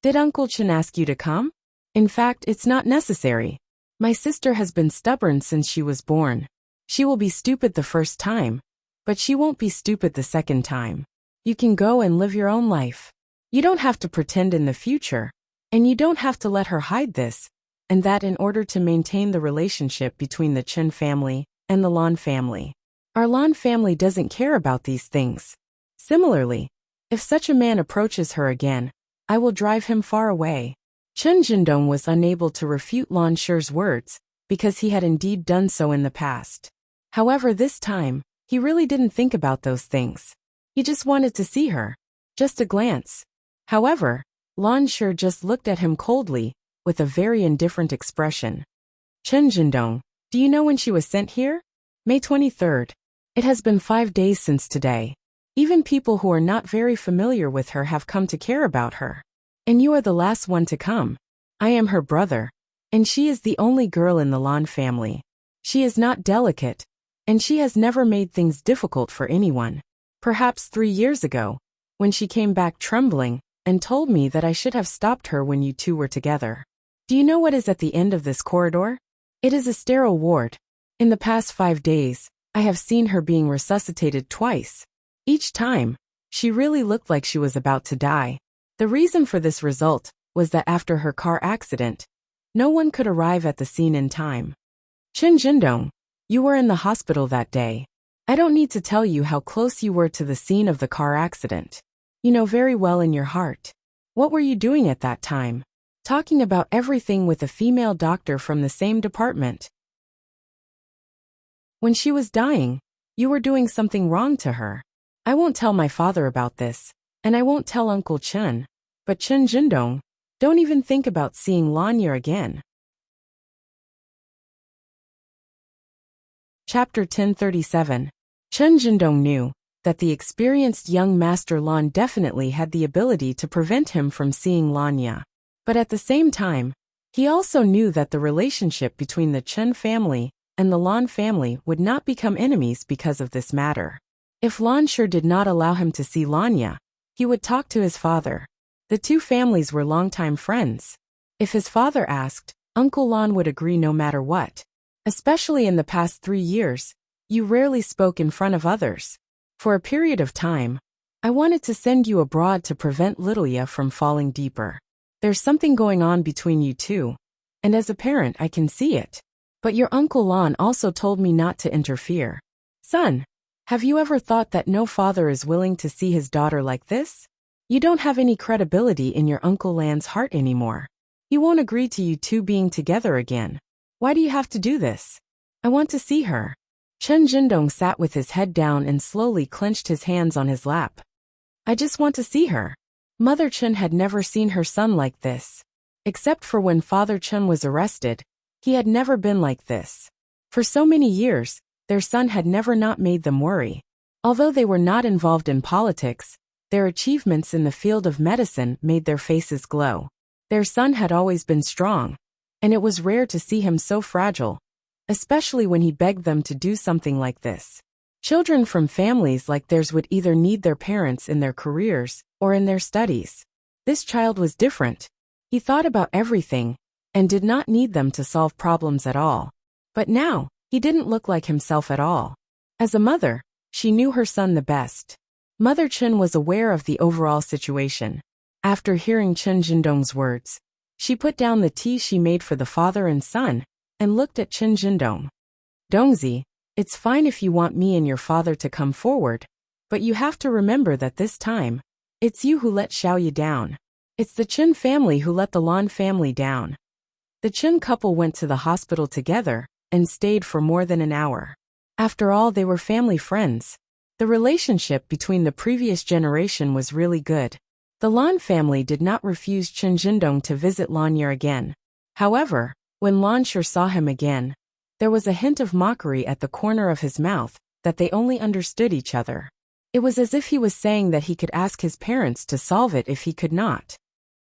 Did Uncle Chen ask you to come? In fact, it's not necessary. My sister has been stubborn since she was born. She will be stupid the first time, but she won't be stupid the second time. You can go and live your own life. You don't have to pretend in the future, and you don't have to let her hide this and that in order to maintain the relationship between the Chen family and the Lan family. Our Lan family doesn't care about these things. Similarly, if such a man approaches her again, I will drive him far away. Chen Jindong was unable to refute Lan Shi's words because he had indeed done so in the past. However, this time, he really didn't think about those things. He just wanted to see her. Just a glance. However, Lan Shi just looked at him coldly, with a very indifferent expression. Chen Jindong, do you know when she was sent here? May 23rd. It has been 5 days since today. Even people who are not very familiar with her have come to care about her. And you are the last one to come. I am her brother, and she is the only girl in the Lan family. She is not delicate, and she has never made things difficult for anyone. Perhaps 3 years ago, when she came back trembling and told me that I should have stopped her when you two were together. Do you know what is at the end of this corridor? It is a sterile ward. In the past 5 days, I have seen her being resuscitated twice. Each time, she really looked like she was about to die. The reason for this result was that after her car accident, no one could arrive at the scene in time. Chen Jindong, you were in the hospital that day. I don't need to tell you how close you were to the scene of the car accident. You know very well in your heart. What were you doing at that time? Talking about everything with a female doctor from the same department. When she was dying, you were doing something wrong to her. I won't tell my father about this, and I won't tell Uncle Chen, but Chen Jindong, don't even think about seeing Lanya again. Chapter 1037. Chen Jindong knew that the experienced young Master Lan definitely had the ability to prevent him from seeing Lanya. But at the same time, he also knew that the relationship between the Chen family and the Lan family would not become enemies because of this matter. If Lan Shi did not allow him to see Lanya, he would talk to his father. The two families were longtime friends. If his father asked, Uncle Lan would agree no matter what. Especially in the past 3 years, you rarely spoke in front of others. For a period of time, I wanted to send you abroad to prevent Lilia from falling deeper. There's something going on between you two, and as a parent I can see it. But your Uncle Lon also told me not to interfere. Son, have you ever thought that no father is willing to see his daughter like this? You don't have any credibility in your Uncle Lan's heart anymore. He won't agree to you two being together again. Why do you have to do this? I want to see her. Chen Jindong sat with his head down and slowly clenched his hands on his lap. I just want to see her. Mother Chen had never seen her son like this. Except for when Father Chen was arrested, he had never been like this. For so many years, their son had never not made them worry. Although they were not involved in politics, their achievements in the field of medicine made their faces glow. Their son had always been strong, and it was rare to see him so fragile, especially when he begged them to do something like this. Children from families like theirs would either need their parents in their careers or in their studies. This child was different. He thought about everything and did not need them to solve problems at all. But now, he didn't look like himself at all. As a mother, she knew her son the best. Mother Chen was aware of the overall situation. After hearing Chen Jindong's words, she put down the tea she made for the father and son and looked at Chen Jindong. Dongzi, it's fine if you want me and your father to come forward, but you have to remember that this time, it's you who let Xiaoyu down. It's the Chen family who let the Lan family down. The Chen couple went to the hospital together and stayed for more than an hour. After all, they were family friends. The relationship between the previous generation was really good. The Lan family did not refuse Chen Jindong to visit Lanya again. However, when Lan Shi saw him again, there was a hint of mockery at the corner of his mouth that they only understood each other. It was as if he was saying that he could ask his parents to solve it if he could not.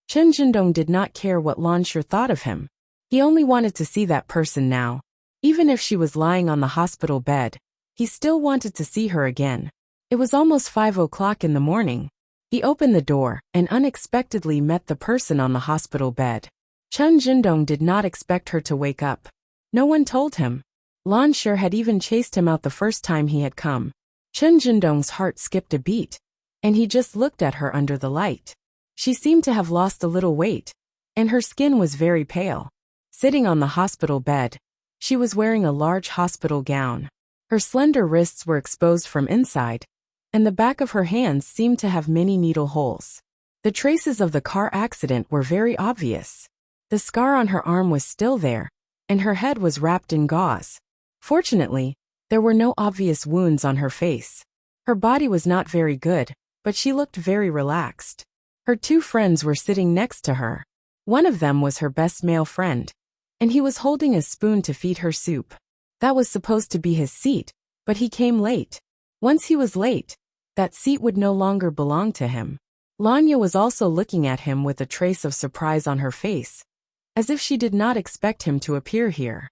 Chen Jindong did not care what Lan Shi thought of him. He only wanted to see that person now. Even if she was lying on the hospital bed, he still wanted to see her again. It was almost 5 o'clock in the morning. He opened the door and unexpectedly met the person on the hospital bed. Chen Jindong did not expect her to wake up. No one told him. Lan Shi had even chased him out the first time he had come. Chen Jindong's heart skipped a beat, and he just looked at her under the light. She seemed to have lost a little weight, and her skin was very pale. Sitting on the hospital bed, she was wearing a large hospital gown. Her slender wrists were exposed from inside, and the back of her hands seemed to have many needle holes. The traces of the car accident were very obvious. The scar on her arm was still there, and her head was wrapped in gauze. Fortunately, there were no obvious wounds on her face. Her body was not very good, but she looked very relaxed. Her two friends were sitting next to her. One of them was her best male friend, and he was holding a spoon to feed her soup. That was supposed to be his seat, but he came late. Once he was late, that seat would no longer belong to him. Lanya was also looking at him with a trace of surprise on her face, as if she did not expect him to appear here.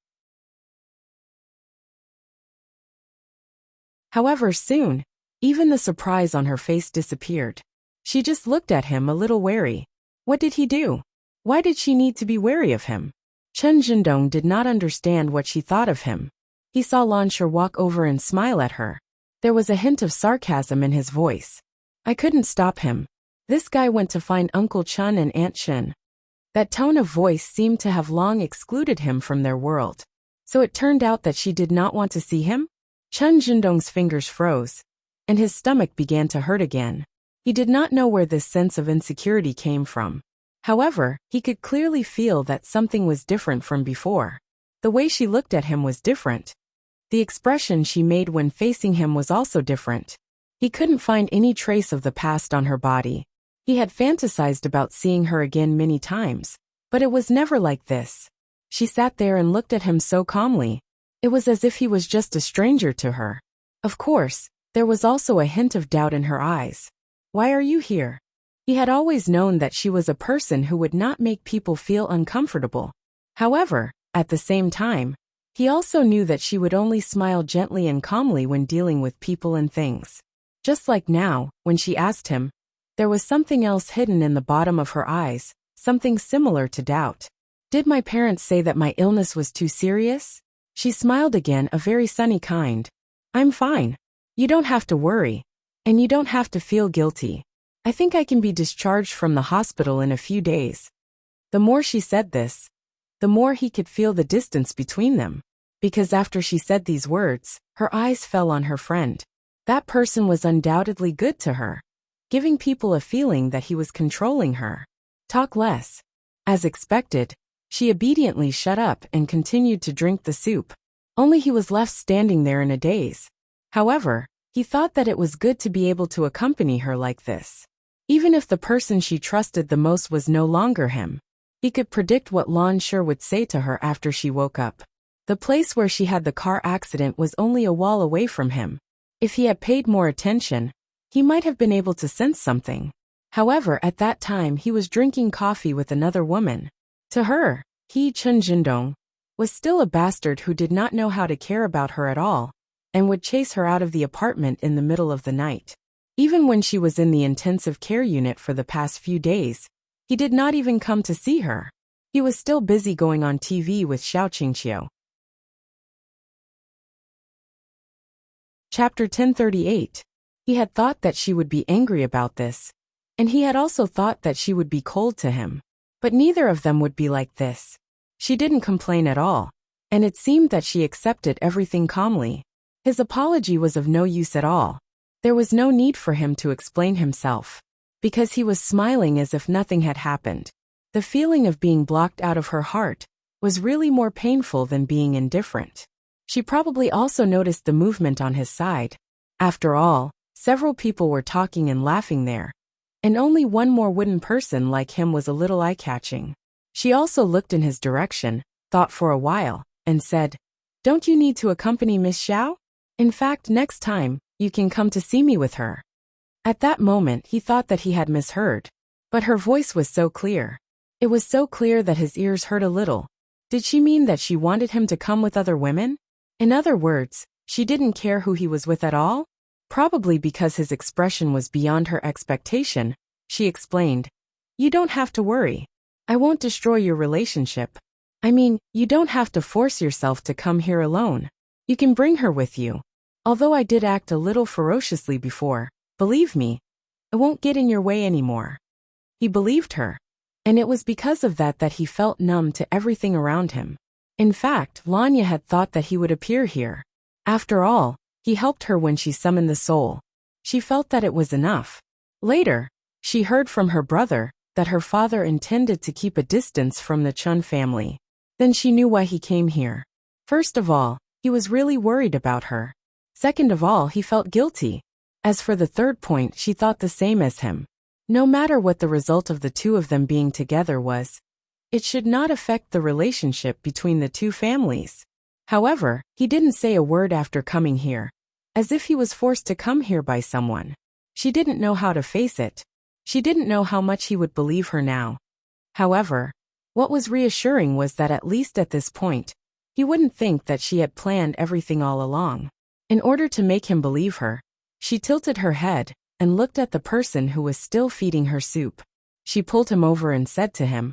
However, soon, even the surprise on her face disappeared. She just looked at him a little wary. What did he do? Why did she need to be wary of him? Chen Jindong did not understand what she thought of him. He saw Lan Shi walk over and smile at her. There was a hint of sarcasm in his voice. I couldn't stop him. This guy went to find Uncle Chen and Aunt Chen. That tone of voice seemed to have long excluded him from their world. So it turned out that she did not want to see him? Chen Jindong's fingers froze, and his stomach began to hurt again. He did not know where this sense of insecurity came from. However, he could clearly feel that something was different from before. The way she looked at him was different. The expression she made when facing him was also different. He couldn't find any trace of the past on her body. He had fantasized about seeing her again many times, but it was never like this. She sat there and looked at him so calmly. It was as if he was just a stranger to her. Of course, there was also a hint of doubt in her eyes. Why are you here? He had always known that she was a person who would not make people feel uncomfortable. However, at the same time, he also knew that she would only smile gently and calmly when dealing with people and things. Just like now, when she asked him, there was something else hidden in the bottom of her eyes, something similar to doubt. Did my parents say that my illness was too serious? She smiled again, a very sunny kind. I'm fine. You don't have to worry. And you don't have to feel guilty. I think I can be discharged from the hospital in a few days. The more she said this, the more he could feel the distance between them. Because after she said these words, her eyes fell on her friend. That person was undoubtedly good to her, giving people a feeling that he was controlling her. Talk less. As expected, she obediently shut up and continued to drink the soup. Only he was left standing there in a daze. However, he thought that it was good to be able to accompany her like this. Even if the person she trusted the most was no longer him, he could predict what Lon Sure would say to her after she woke up. The place where she had the car accident was only a wall away from him. If he had paid more attention, he might have been able to sense something. However, at that time he was drinking coffee with another woman. To her, he, Chen Jindong, was still a bastard who did not know how to care about her at all, and would chase her out of the apartment in the middle of the night. Even when she was in the intensive care unit for the past few days, he did not even come to see her. He was still busy going on TV with Xiao Qingqiu. Chapter 1038. He had thought that she would be angry about this, and he had also thought that she would be cold to him. But neither of them would be like this. She didn't complain at all, and it seemed that she accepted everything calmly. His apology was of no use at all. There was no need for him to explain himself, because he was smiling as if nothing had happened. The feeling of being blocked out of her heart was really more painful than being indifferent. She probably also noticed the movement on his side. After all, several people were talking and laughing there, and only one more wooden person like him was a little eye-catching. She also looked in his direction, thought for a while, and said, "Don't you need to accompany Miss Xiao? In fact, next time, you can come to see me with her." At that moment he thought that he had misheard. But her voice was so clear. It was so clear that his ears hurt a little. Did she mean that she wanted him to come with other women? In other words, she didn't care who he was with at all? Probably because his expression was beyond her expectation, she explained, "You don't have to worry. I won't destroy your relationship. I mean, you don't have to force yourself to come here alone. You can bring her with you. Although I did act a little ferociously before, believe me, it won't get in your way anymore." He believed her, and it was because of that that he felt numb to everything around him. In fact, Lanya had thought that he would appear here. After all, he helped her when she summoned the soul. She felt that it was enough. Later, she heard from her brother that her father intended to keep a distance from the Chun family. Then she knew why he came here. First of all, he was really worried about her. Second of all, he felt guilty. As for the third point, she thought the same as him. No matter what the result of the two of them being together was, it should not affect the relationship between the two families. However, he didn't say a word after coming here, as if he was forced to come here by someone. She didn't know how to face it. She didn't know how much he would believe her now. However, what was reassuring was that at least at this point, he wouldn't think that she had planned everything all along. In order to make him believe her, she tilted her head and looked at the person who was still feeding her soup. She pulled him over and said to him,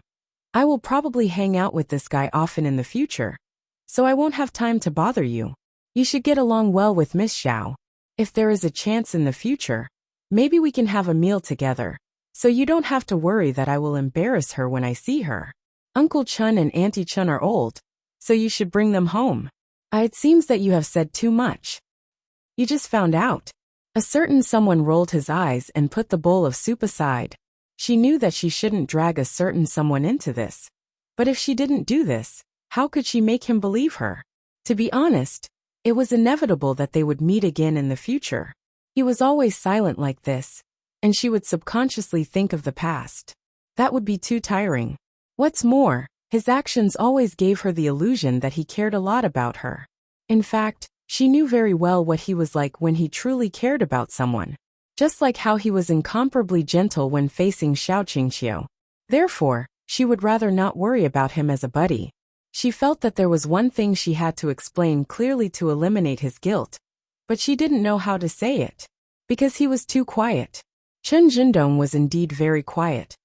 "I will probably hang out with this guy often in the future, so I won't have time to bother you. You should get along well with Miss Xiao. If there is a chance in the future, maybe we can have a meal together, so you don't have to worry that I will embarrass her when I see her. Uncle Chun and Auntie Chun are old, so you should bring them home. It seems that you have said too much. You just found out." A certain someone rolled his eyes and put the bowl of soup aside. She knew that she shouldn't drag a certain someone into this. But if she didn't do this, how could she make him believe her? To be honest, it was inevitable that they would meet again in the future. He was always silent like this, and she would subconsciously think of the past. That would be too tiring. What's more, his actions always gave her the illusion that he cared a lot about her. In fact, she knew very well what he was like when he truly cared about someone, just like how he was incomparably gentle when facing Xiao Qingqiu. Therefore, she would rather not worry about him as a buddy. She felt that there was one thing she had to explain clearly to eliminate his guilt, but she didn't know how to say it, because he was too quiet. Chen Jindong was indeed very quiet,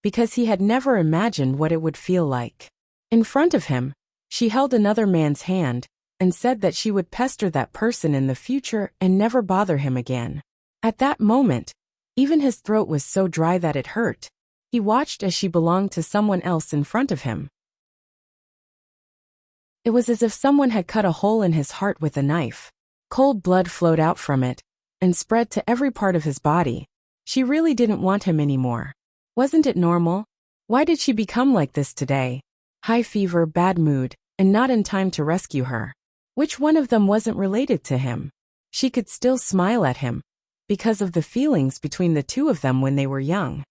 because he had never imagined what it would feel like. In front of him, she held another man's hand, and said that she would pester that person in the future and never bother him again. At that moment, even his throat was so dry that it hurt. He watched as she belonged to someone else in front of him. It was as if someone had cut a hole in his heart with a knife. Cold blood flowed out from it and spread to every part of his body. She really didn't want him anymore. Wasn't it normal? Why did she become like this today? High fever, bad mood, and not in time to rescue her. Which one of them wasn't related to him? She could still smile at him because of the feelings between the two of them when they were young.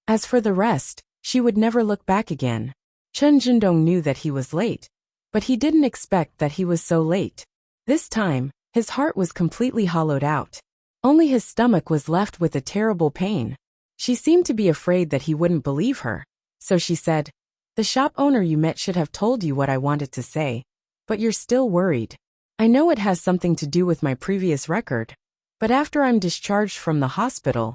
As for the rest, she would never look back again. Chen Jindong knew that he was late, but he didn't expect that he was so late. This time, his heart was completely hollowed out. Only his stomach was left with a terrible pain. She seemed to be afraid that he wouldn't believe her, so she said, "The shop owner you met should have told you what I wanted to say, but you're still worried. I know it has something to do with my previous record, but after I'm discharged from the hospital,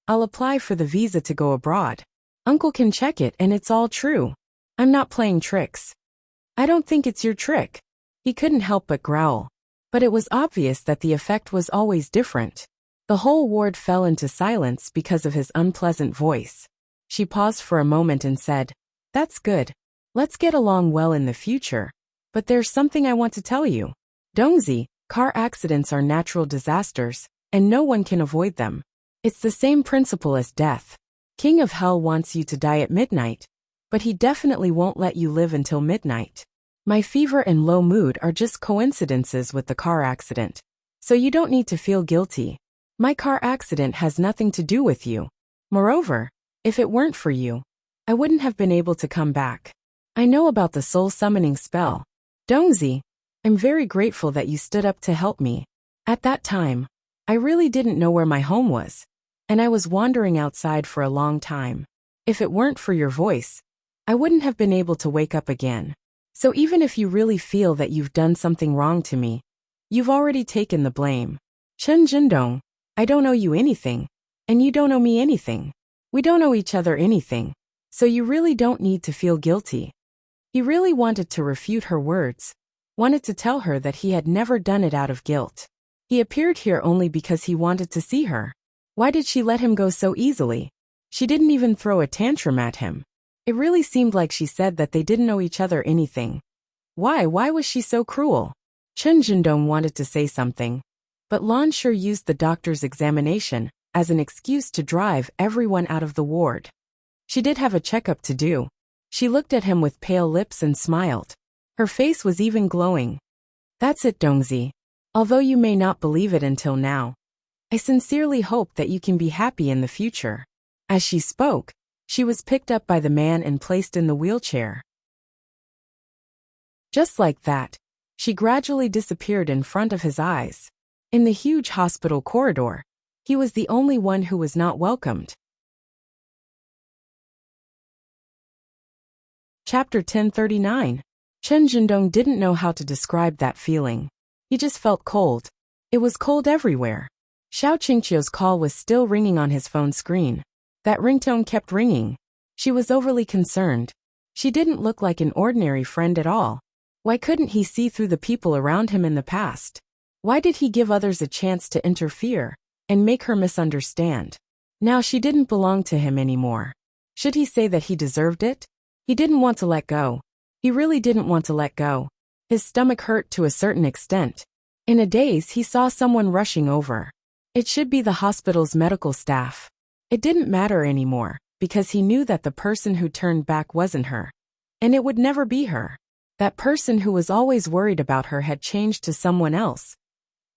I'll apply for the visa to go abroad. Uncle can check it and it's all true. I'm not playing tricks." "I don't think it's your trick." He couldn't help but growl. But it was obvious that the effect was always different. The whole ward fell into silence because of his unpleasant voice. She paused for a moment and said, "That's good. Let's get along well in the future. But there's something I want to tell you. Dongzi, car accidents are natural disasters, and no one can avoid them. It's the same principle as death. King of Hell wants you to die at midnight, but he definitely won't let you live until midnight. My fever and low mood are just coincidences with the car accident, so you don't need to feel guilty. My car accident has nothing to do with you. Moreover, if it weren't for you, I wouldn't have been able to come back. I know about the soul summoning spell. Dongzi, I'm very grateful that you stood up to help me. At that time, I really didn't know where my home was, and I was wandering outside for a long time. If it weren't for your voice, I wouldn't have been able to wake up again. So even if you really feel that you've done something wrong to me, you've already taken the blame. Chen Jindong, I don't owe you anything, and you don't owe me anything. We don't owe each other anything, so you really don't need to feel guilty." He really wanted to refute her words, wanted to tell her that he had never done it out of guilt. He appeared here only because he wanted to see her. Why did she let him go so easily? She didn't even throw a tantrum at him. It really seemed like she said that they didn't owe each other anything. Why was she so cruel? Chen Jindong wanted to say something, but Lan Sure used the doctor's examination as an excuse to drive everyone out of the ward. She did have a checkup to do. She looked at him with pale lips and smiled. Her face was even glowing. "That's it, Dongzi. Although you may not believe it until now, I sincerely hope that you can be happy in the future." As she spoke, she was picked up by the man and placed in the wheelchair. Just like that, she gradually disappeared in front of his eyes. In the huge hospital corridor, he was the only one who was not welcomed. Chapter 1039. Chen Jindong didn't know how to describe that feeling. He just felt cold. It was cold everywhere. Xiao Qingqiu's call was still ringing on his phone screen. That ringtone kept ringing. She was overly concerned. She didn't look like an ordinary friend at all. Why couldn't he see through the people around him in the past? Why did he give others a chance to interfere and make her misunderstand? Now she didn't belong to him anymore. Should he say that he deserved it? He didn't want to let go. He really didn't want to let go. His stomach hurt to a certain extent. In a daze, he saw someone rushing over. It should be the hospital's medical staff. It didn't matter anymore, because he knew that the person who turned back wasn't her. And it would never be her. That person who was always worried about her had changed to someone else.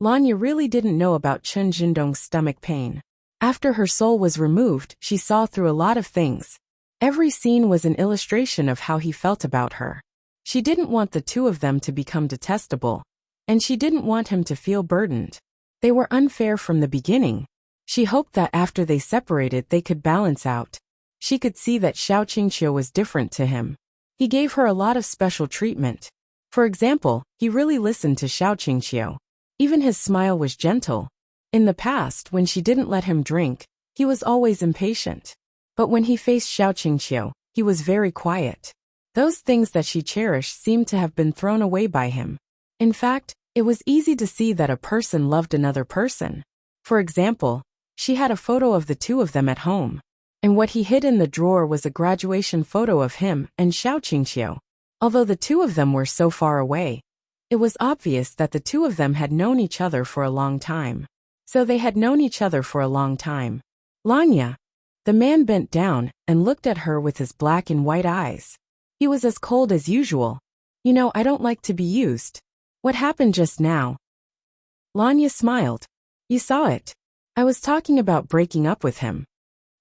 Lanya really didn't know about Chen Jindong's stomach pain. After her soul was removed, she saw through a lot of things. Every scene was an illustration of how he felt about her. She didn't want the two of them to become detestable, and she didn't want him to feel burdened. They were unfair from the beginning. She hoped that after they separated they could balance out. She could see that Xiao Qingqiu was different to him. He gave her a lot of special treatment. For example, he really listened to Xiao Qingqiu. Even his smile was gentle. In the past, when she didn't let him drink, he was always impatient. But when he faced Xiao Qingqiu, he was very quiet. Those things that she cherished seemed to have been thrown away by him. In fact, it was easy to see that a person loved another person. For example, She had a photo of the two of them at home. And what he hid in the drawer was a graduation photo of him and Xiao Qingqiu. Although the two of them were so far away, it was obvious that the two of them had known each other for a long time. So they had known each other for a long time. Lanya. The man bent down and looked at her with his black and white eyes. He was as cold as usual. You know, I don't like to be used. What happened just now? Lanya smiled. You saw it. I was talking about breaking up with him.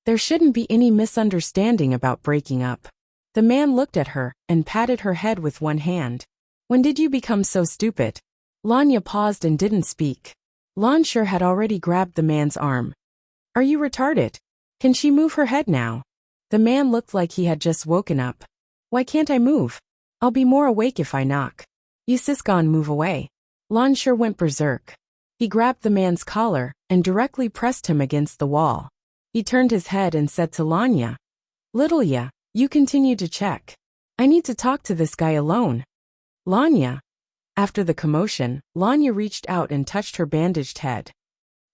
There shouldn't be any misunderstanding about breaking up. The man looked at her and patted her head with one hand. When did you become so stupid? Lanya paused and didn't speak. Lansher had already grabbed the man's arm. Are you retarded? Can she move her head now? The man looked like he had just woken up. Why can't I move? I'll be more awake if I knock. You Sisgon, move away. Lansher went berserk. He grabbed the man's collar and directly pressed him against the wall. He turned his head and said to Lanya, Little ya, you continue to check. I need to talk to this guy alone. Lanya. After the commotion, Lanya reached out and touched her bandaged head.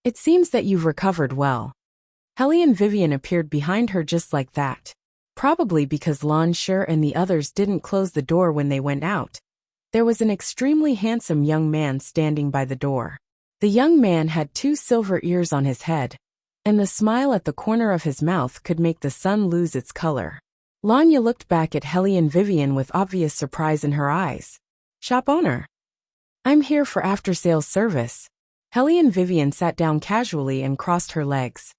It seems that you've recovered well. Hellion Vivian appeared behind her just like that. Probably because Lansher and the others didn't close the door when they went out. There was an extremely handsome young man standing by the door. The young man had 2 silver ears on his head, and the smile at the corner of his mouth could make the sun lose its color. Lanya looked back at Hellion Vivian with obvious surprise in her eyes. Shop owner. I'm here for after-sales service. Hellion Vivian sat down casually and crossed her legs.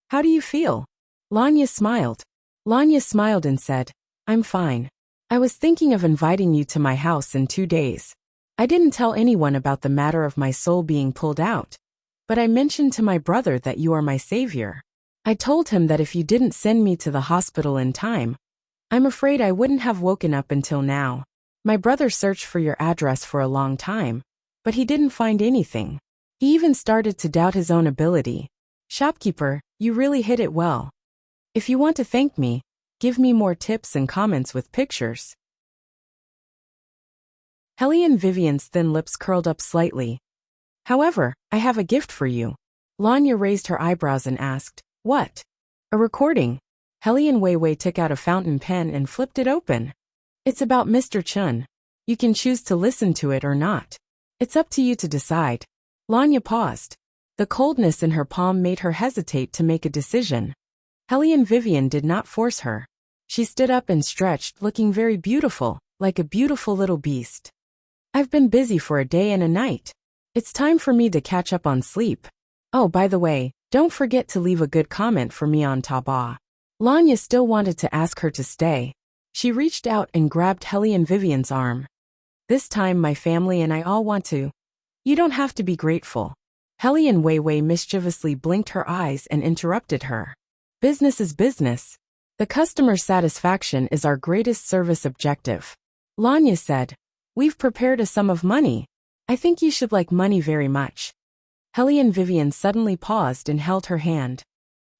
How do you feel? Lanya smiled. Lanya smiled and said, I'm fine. I was thinking of inviting you to my house in 2 days. I didn't tell anyone about the matter of my soul being pulled out. But I mentioned to my brother that you are my savior. I told him that if you didn't send me to the hospital in time, I'm afraid I wouldn't have woken up until now. My brother searched for your address for a long time, but he didn't find anything. He even started to doubt his own ability. Shopkeeper, you really hit it well. If you want to thank me, give me more tips and comments with pictures. Hellion Vivian's thin lips curled up slightly. However, I have a gift for you. Lanya raised her eyebrows and asked, What? A recording. Hellion Weiwei took out a fountain pen and flipped it open. It's about Mr. Chun. You can choose to listen to it or not. It's up to you to decide. Lanya paused. The coldness in her palm made her hesitate to make a decision. Hellion Vivian did not force her. She stood up and stretched, looking very beautiful, like a beautiful little beast. I've been busy for a day and a night. It's time for me to catch up on sleep. Oh, by the way, don't forget to leave a good comment for me on Taobao. Lanya still wanted to ask her to stay. She reached out and grabbed Hellion Vivian's arm. This time my family and I all want to. You don't have to be grateful. Hellion Weiwei mischievously blinked her eyes and interrupted her. Business is business. The customer satisfaction is our greatest service objective. Lanya said, We've prepared a sum of money. I think you should like money very much. Hellion Vivian suddenly paused and held her hand.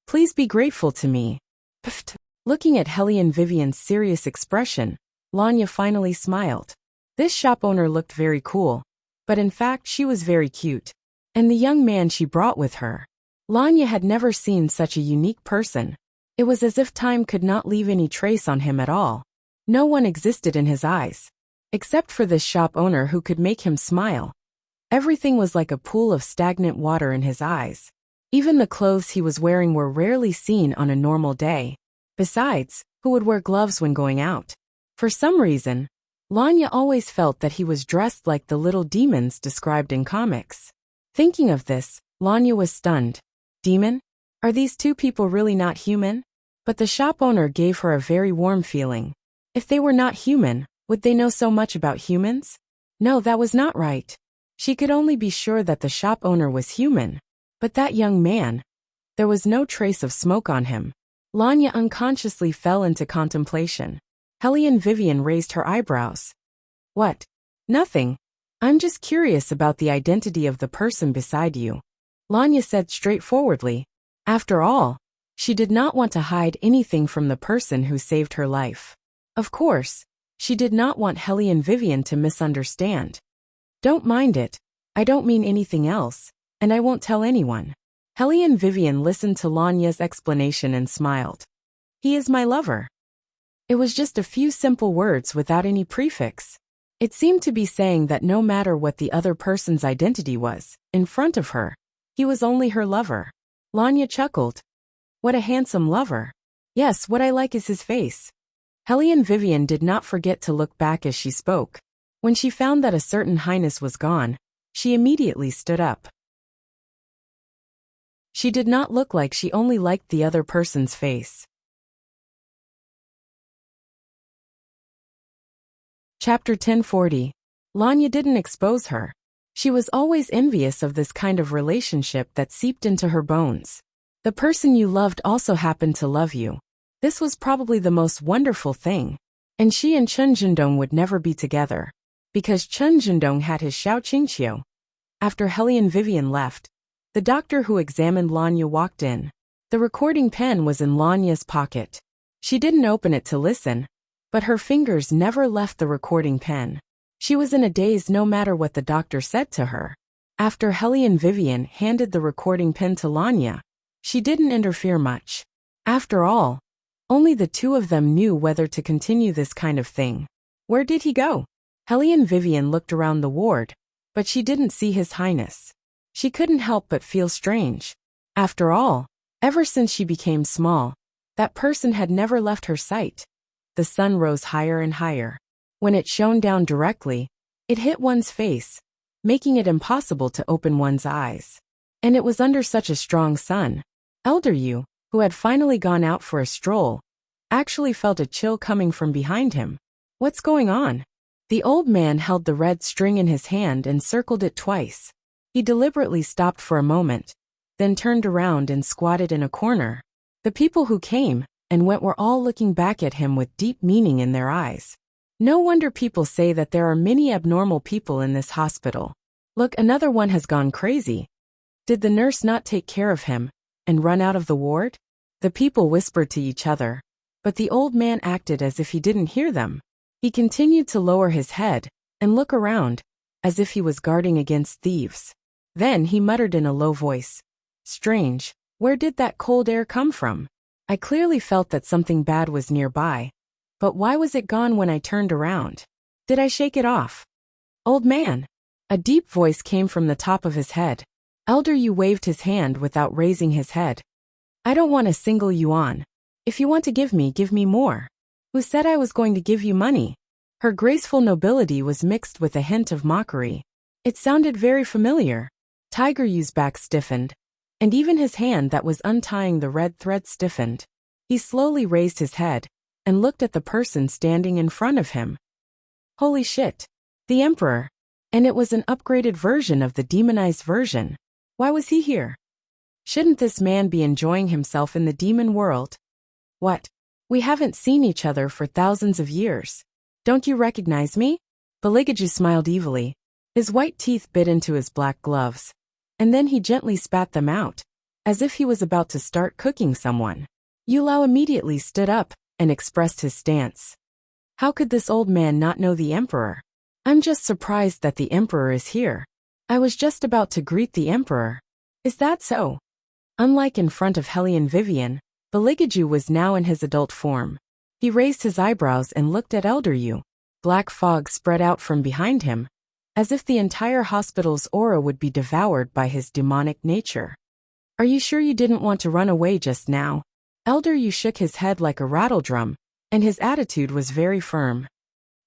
Please be grateful to me. Pft. Looking at Hellion Vivian's serious expression, Lanya finally smiled. This shop owner looked very cool, but in fact she was very cute. And the young man she brought with her. Lanya had never seen such a unique person. It was as if time could not leave any trace on him at all. No one existed in his eyes. Except for this shop owner who could make him smile. Everything was like a pool of stagnant water in his eyes. Even the clothes he was wearing were rarely seen on a normal day. Besides, who would wear gloves when going out? For some reason, Lanya always felt that he was dressed like the little demons described in comics. Thinking of this, Lanya was stunned. Demon? Are these two people really not human? But the shop owner gave her a very warm feeling. If they were not human, would they know so much about humans? No, that was not right. She could only be sure that the shop owner was human. But that young man, there was no trace of smoke on him. Lanya unconsciously fell into contemplation. Hellion Vivian raised her eyebrows. What? Nothing. I'm just curious about the identity of the person beside you. Lanya said straightforwardly. After all, she did not want to hide anything from the person who saved her life. Of course, she did not want Hellion Vivian to misunderstand. Don't mind it. I don't mean anything else, and I won't tell anyone. Hellion Vivian listened to Lanya's explanation and smiled. He is my lover. It was just a few simple words without any prefix. It seemed to be saying that no matter what the other person's identity was, in front of her, he was only her lover. Lanya chuckled. What a handsome lover. Yes, what I like is his face. Hellion Vivian did not forget to look back as she spoke. When she found that a certain highness was gone, she immediately stood up. She did not look like she only liked the other person's face. Chapter 1040. Lanya didn't expose her. She was always envious of this kind of relationship that seeped into her bones. The person you loved also happened to love you. This was probably the most wonderful thing. And she and Chen Zhendong would never be together. Because Chen Zhendong had his Xiao Qingqiu. After Hellion Vivian left, the doctor who examined Lanya walked in. The recording pen was in Lanya's pocket. She didn't open it to listen, but her fingers never left the recording pen. She was in a daze no matter what the doctor said to her. After Hellion Vivian handed the recording pen to Lanya, she didn't interfere much. After all, only the two of them knew whether to continue this kind of thing. Where did he go? Hellion Vivian looked around the ward, but she didn't see His Highness. She couldn't help but feel strange. After all, ever since she became small, that person had never left her sight. The sun rose higher and higher. When it shone down directly, it hit one's face, making it impossible to open one's eyes. And it was under such a strong sun. Elder Yu, who had finally gone out for a stroll, actually felt a chill coming from behind him. What's going on? The old man held the red string in his hand and circled it twice. He deliberately stopped for a moment, then turned around and squatted in a corner. The people who came and went were all looking back at him with deep meaning in their eyes. No wonder people say that there are many abnormal people in this hospital. Look, another one has gone crazy. Did the nurse not take care of him and run out of the ward? The people whispered to each other, but the old man acted as if he didn't hear them. He continued to lower his head and look around, as if he was guarding against thieves. Then he muttered in a low voice, "Strange, where did that cold air come from? I clearly felt that something bad was nearby. But why was it gone when I turned around? Did I shake it off?" "Old man!" A deep voice came from the top of his head. Elder Yu waved his hand without raising his head. "I don't want a single yuan. If you want to give me more. Who said I was going to give you money?" Her graceful nobility was mixed with a hint of mockery. It sounded very familiar. Tiger Yu's back stiffened, and even his hand that was untying the red thread stiffened. He slowly raised his head and looked at the person standing in front of him. Holy shit! The Emperor! And it was an upgraded version of the demonized version. Why was he here? Shouldn't this man be enjoying himself in the demon world? What? We haven't seen each other for thousands of years. Don't you recognize me? Baligaju smiled evilly. His white teeth bit into his black gloves. And then he gently spat them out, as if he was about to start cooking someone. Yu Lao immediately stood up and expressed his stance. How could this old man not know the Emperor? I'm just surprised that the Emperor is here. I was just about to greet the Emperor. Is that so? Unlike in front of Hellion Vivian, Baligaju was now in his adult form. He raised his eyebrows and looked at Elder Yu. Black fog spread out from behind him, as if the entire hospital's aura would be devoured by his demonic nature. Are you sure you didn't want to run away just now? Elder Yu shook his head like a rattledrum, and his attitude was very firm.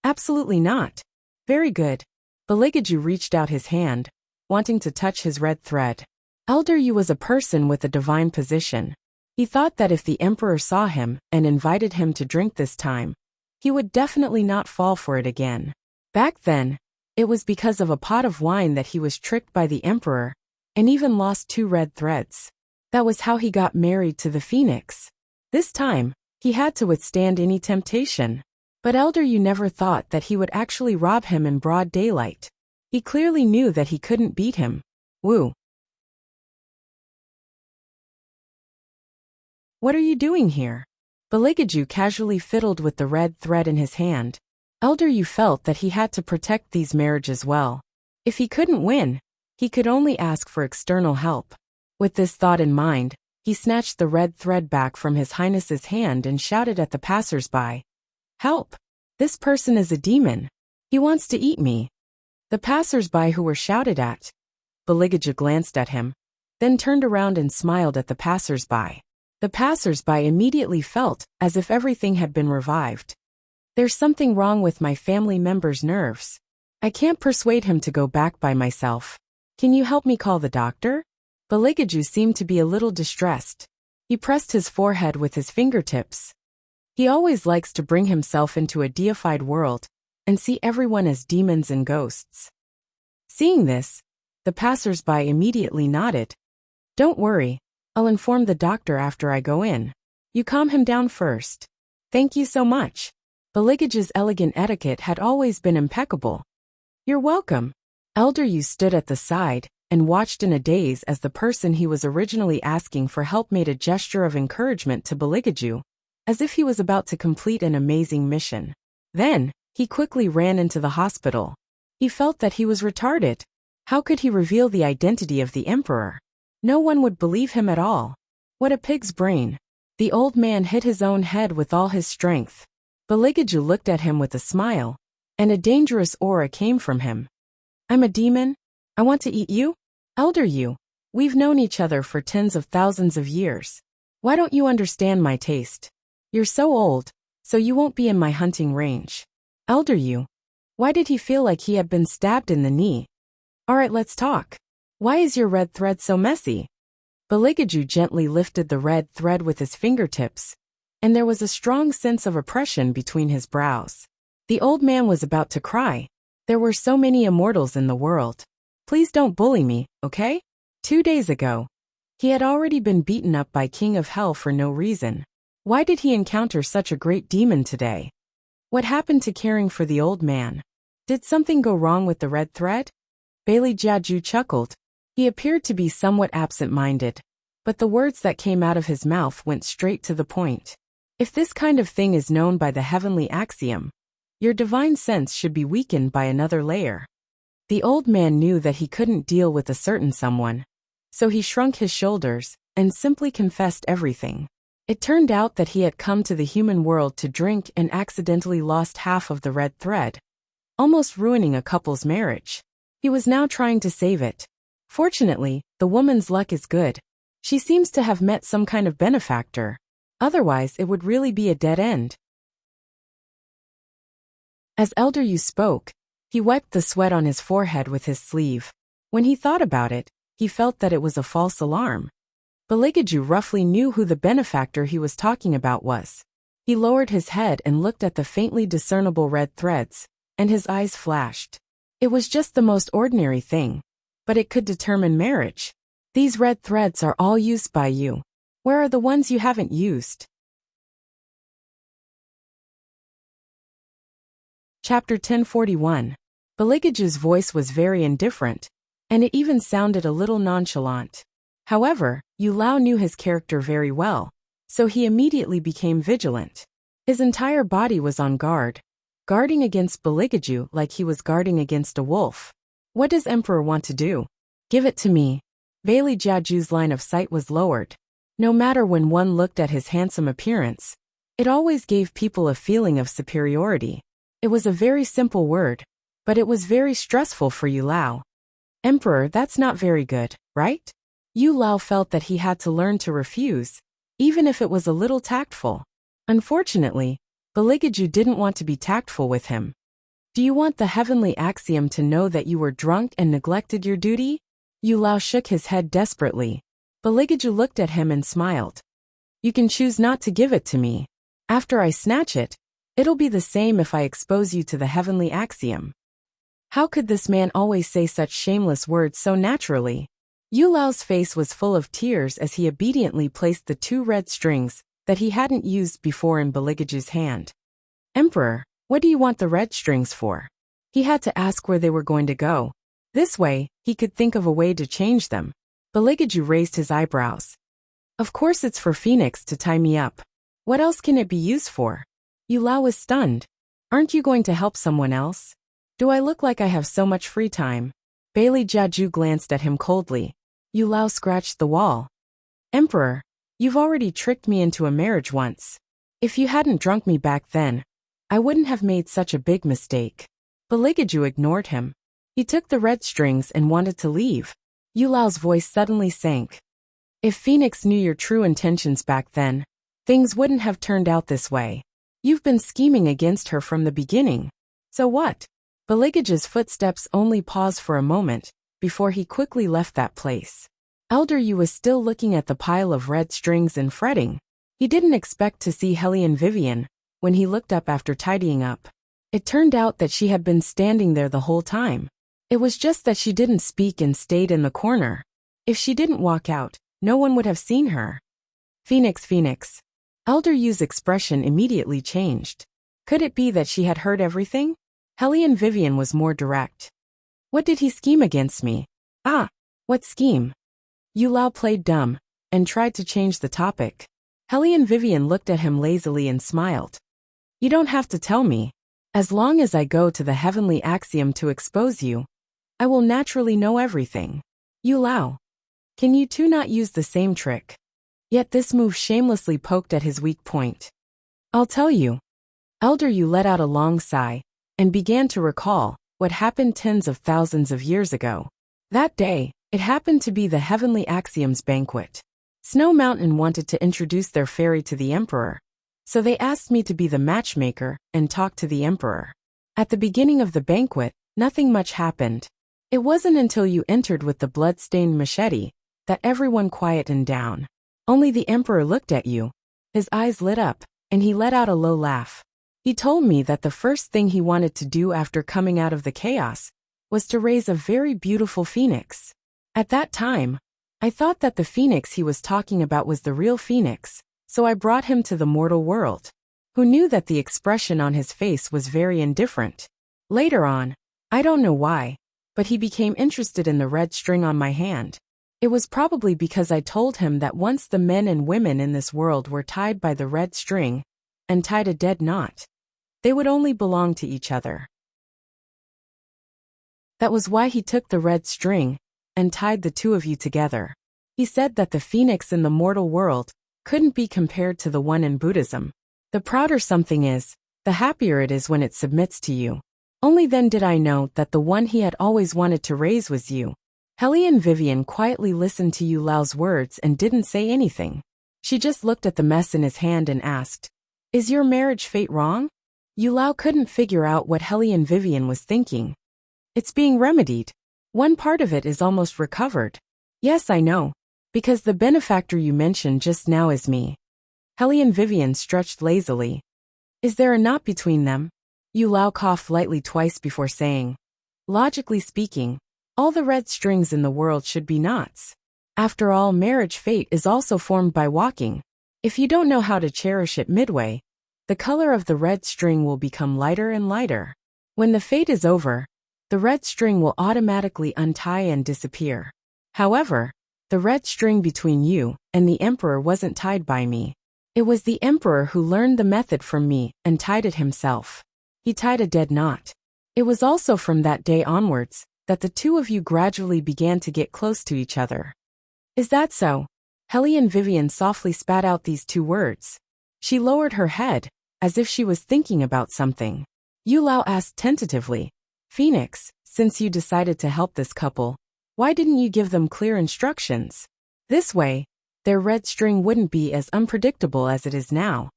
Absolutely not. Very good. Baligaju reached out his hand, wanting to touch his red thread. Elder Yu was a person with a divine position. He thought that if the Emperor saw him and invited him to drink this time, he would definitely not fall for it again. Back then, it was because of a pot of wine that he was tricked by the Emperor, and even lost 2 red threads. That was how he got married to the Phoenix. This time, he had to withstand any temptation. But Elder Yu never thought that he would actually rob him in broad daylight. He clearly knew that he couldn't beat him. Woo. What are you doing here? Baligaju casually fiddled with the red thread in his hand. Elder Yu felt that he had to protect these marriages well. If he couldn't win, he could only ask for external help. With this thought in mind, he snatched the red thread back from His Highness's hand and shouted at the passers-by. "Help! This person is a demon. He wants to eat me." The passers-by who were shouted at. Baligaju glanced at him, then turned around and smiled at the passers-by. The passers-by immediately felt as if everything had been revived. "There's something wrong with my family member's nerves. I can't persuade him to go back by myself. Can you help me call the doctor?" Baligaju seemed to be a little distressed. He pressed his forehead with his fingertips. He always likes to bring himself into a deified world and see everyone as demons and ghosts. Seeing this, the passers-by immediately nodded. "Don't worry, I'll inform the doctor after I go in. You calm him down first." "Thank you so much." Baligaju's elegant etiquette had always been impeccable. "You're welcome." Elder Yu stood at the side and watched in a daze as the person he was originally asking for help made a gesture of encouragement to Baligaju, as if he was about to complete an amazing mission. Then, he quickly ran into the hospital. He felt that he was retarded. How could he reveal the identity of the emperor? No one would believe him at all. What a pig's brain. The old man hit his own head with all his strength. Baligaju looked at him with a smile, and a dangerous aura came from him. "I'm a demon? I want to eat you? Elder Yu, we've known each other for tens of thousands of years. Why don't you understand my taste? You're so old, so you won't be in my hunting range." Elder Yu. Why did he feel like he had been stabbed in the knee? "Alright, let's talk. Why is your red thread so messy?" Baligaju gently lifted the red thread with his fingertips, and there was a strong sense of oppression between his brows. The old man was about to cry. There were so many immortals in the world. "Please don't bully me, okay?" 2 days ago, he had already been beaten up by King of Hell for no reason. Why did he encounter such a great demon today? What happened to caring for the old man? Did something go wrong with the red thread? Baligaju chuckled. He appeared to be somewhat absent-minded, but the words that came out of his mouth went straight to the point. If this kind of thing is known by the heavenly axiom, your divine sense should be weakened by another layer. The old man knew that he couldn't deal with a certain someone, so he shrunk his shoulders and simply confessed everything. It turned out that he had come to the human world to drink and accidentally lost half of the red thread, almost ruining a couple's marriage. He was now trying to save it. Fortunately, the woman's luck is good. She seems to have met some kind of benefactor. Otherwise, it would really be a dead end. As Elder Yu spoke, he wiped the sweat on his forehead with his sleeve. When he thought about it, he felt that it was a false alarm. Baligaju roughly knew who the benefactor he was talking about was. He lowered his head and looked at the faintly discernible red threads, and his eyes flashed. It was just the most ordinary thing, but it could determine marriage. "These red threads are all used by you. Where are the ones you haven't used?" Chapter 1041. Baligaju's voice was very indifferent, and it even sounded a little nonchalant. However, Yu Lao knew his character very well, so he immediately became vigilant. His entire body was on guard, guarding against Baligaju like he was guarding against a wolf. What does Emperor want to do? Give it to me. Baligaju's line of sight was lowered. No matter when one looked at his handsome appearance, it always gave people a feeling of superiority. It was a very simple word, but it was very stressful for Yu Lao. Emperor, that's not very good, right? Yu Lao felt that he had to learn to refuse, even if it was a little tactful. Unfortunately, Baligaju didn't want to be tactful with him. "Do you want the heavenly axiom to know that you were drunk and neglected your duty?" Yu Lao shook his head desperately. Baligaju looked at him and smiled. "You can choose not to give it to me. After I snatch it, it'll be the same if I expose you to the heavenly axiom." How could this man always say such shameless words so naturally? Yu Lao's face was full of tears as he obediently placed the 2 red strings that he hadn't used before in Baligaju's hand. "Emperor, what do you want the red strings for?" He had to ask where they were going to go. This way, he could think of a way to change them. Baligaju raised his eyebrows. "Of course it's for Phoenix to tie me up. What else can it be used for?" Yu Lao was stunned. "Aren't you going to help someone else? Do I look like I have so much free time?" Baligaju glanced at him coldly. Yu Lao scratched the wall. Emperor, you've already tricked me into a marriage once. If you hadn't drunk me back then, I wouldn't have made such a big mistake. Beligaju ignored him. He took the red strings and wanted to leave. Yu Lao's voice suddenly sank. If Phoenix knew your true intentions back then, things wouldn't have turned out this way. You've been scheming against her from the beginning. So what? Beligage's footsteps only paused for a moment, before he quickly left that place. Elder Yu was still looking at the pile of red strings and fretting. He didn't expect to see Hellion Vivian when he looked up after tidying up. It turned out that she had been standing there the whole time. It was just that she didn't speak and stayed in the corner. If she didn't walk out, no one would have seen her. Phoenix. Elder Yu's expression immediately changed. Could it be that she had heard everything? Hellion Vivian was more direct. What did he scheme against me? Ah, what scheme? Yu Lao played dumb and tried to change the topic. Hellion Vivian looked at him lazily and smiled. You don't have to tell me. As long as I go to the heavenly axiom to expose you, I will naturally know everything. Yu Lao, can you two not use the same trick? Yet this move shamelessly poked at his weak point. I'll tell you. Elder Yu let out a long sigh and began to recall what happened tens of thousands of years ago. That day, it happened to be the Heavenly Axioms banquet. Snow Mountain wanted to introduce their fairy to the Emperor, so they asked me to be the matchmaker and talk to the Emperor. At the beginning of the banquet, nothing much happened. It wasn't until you entered with the blood-stained machete that everyone quietened down. Only the Emperor looked at you. His eyes lit up, and he let out a low laugh. He told me that the first thing he wanted to do after coming out of the chaos was to raise a very beautiful phoenix. At that time, I thought that the phoenix he was talking about was the real phoenix, so I brought him to the mortal world. Who knew that the expression on his face was very indifferent? Later on, I don't know why, but he became interested in the red string on my hand. It was probably because I told him that once the men and women in this world were tied by the red string and tied a dead knot, they would only belong to each other. That was why he took the red string and tied the two of you together. He said that the phoenix in the mortal world couldn't be compared to the one in Buddhism. The prouder something is, the happier it is when it submits to you. Only then did I know that the one he had always wanted to raise was you. Hellion Vivian quietly listened to Yu Lao's words and didn't say anything. She just looked at the mess in his hand and asked, Is your marriage fate wrong? Yu Lao couldn't figure out what Hellion Vivian was thinking. It's being remedied. One part of it is almost recovered. Yes, I know, because the benefactor you mentioned just now is me. Hellion Vivian stretched lazily. Is there a knot between them? Yu Lao coughed lightly twice before saying, Logically speaking, all the red strings in the world should be knots. After all, marriage fate is also formed by walking. If you don't know how to cherish it midway, the color of the red string will become lighter and lighter. When the fate is over, the red string will automatically untie and disappear. However, the red string between you and the Emperor wasn't tied by me. It was the Emperor who learned the method from me and tied it himself. He tied a dead knot. It was also from that day onwards that the two of you gradually began to get close to each other. Is that so? Hellion Vivian softly spat out these two words. She lowered her head, as if she was thinking about something. Yu Lao asked tentatively, Phoenix, since you decided to help this couple, why didn't you give them clear instructions? This way, their red string wouldn't be as unpredictable as it is now.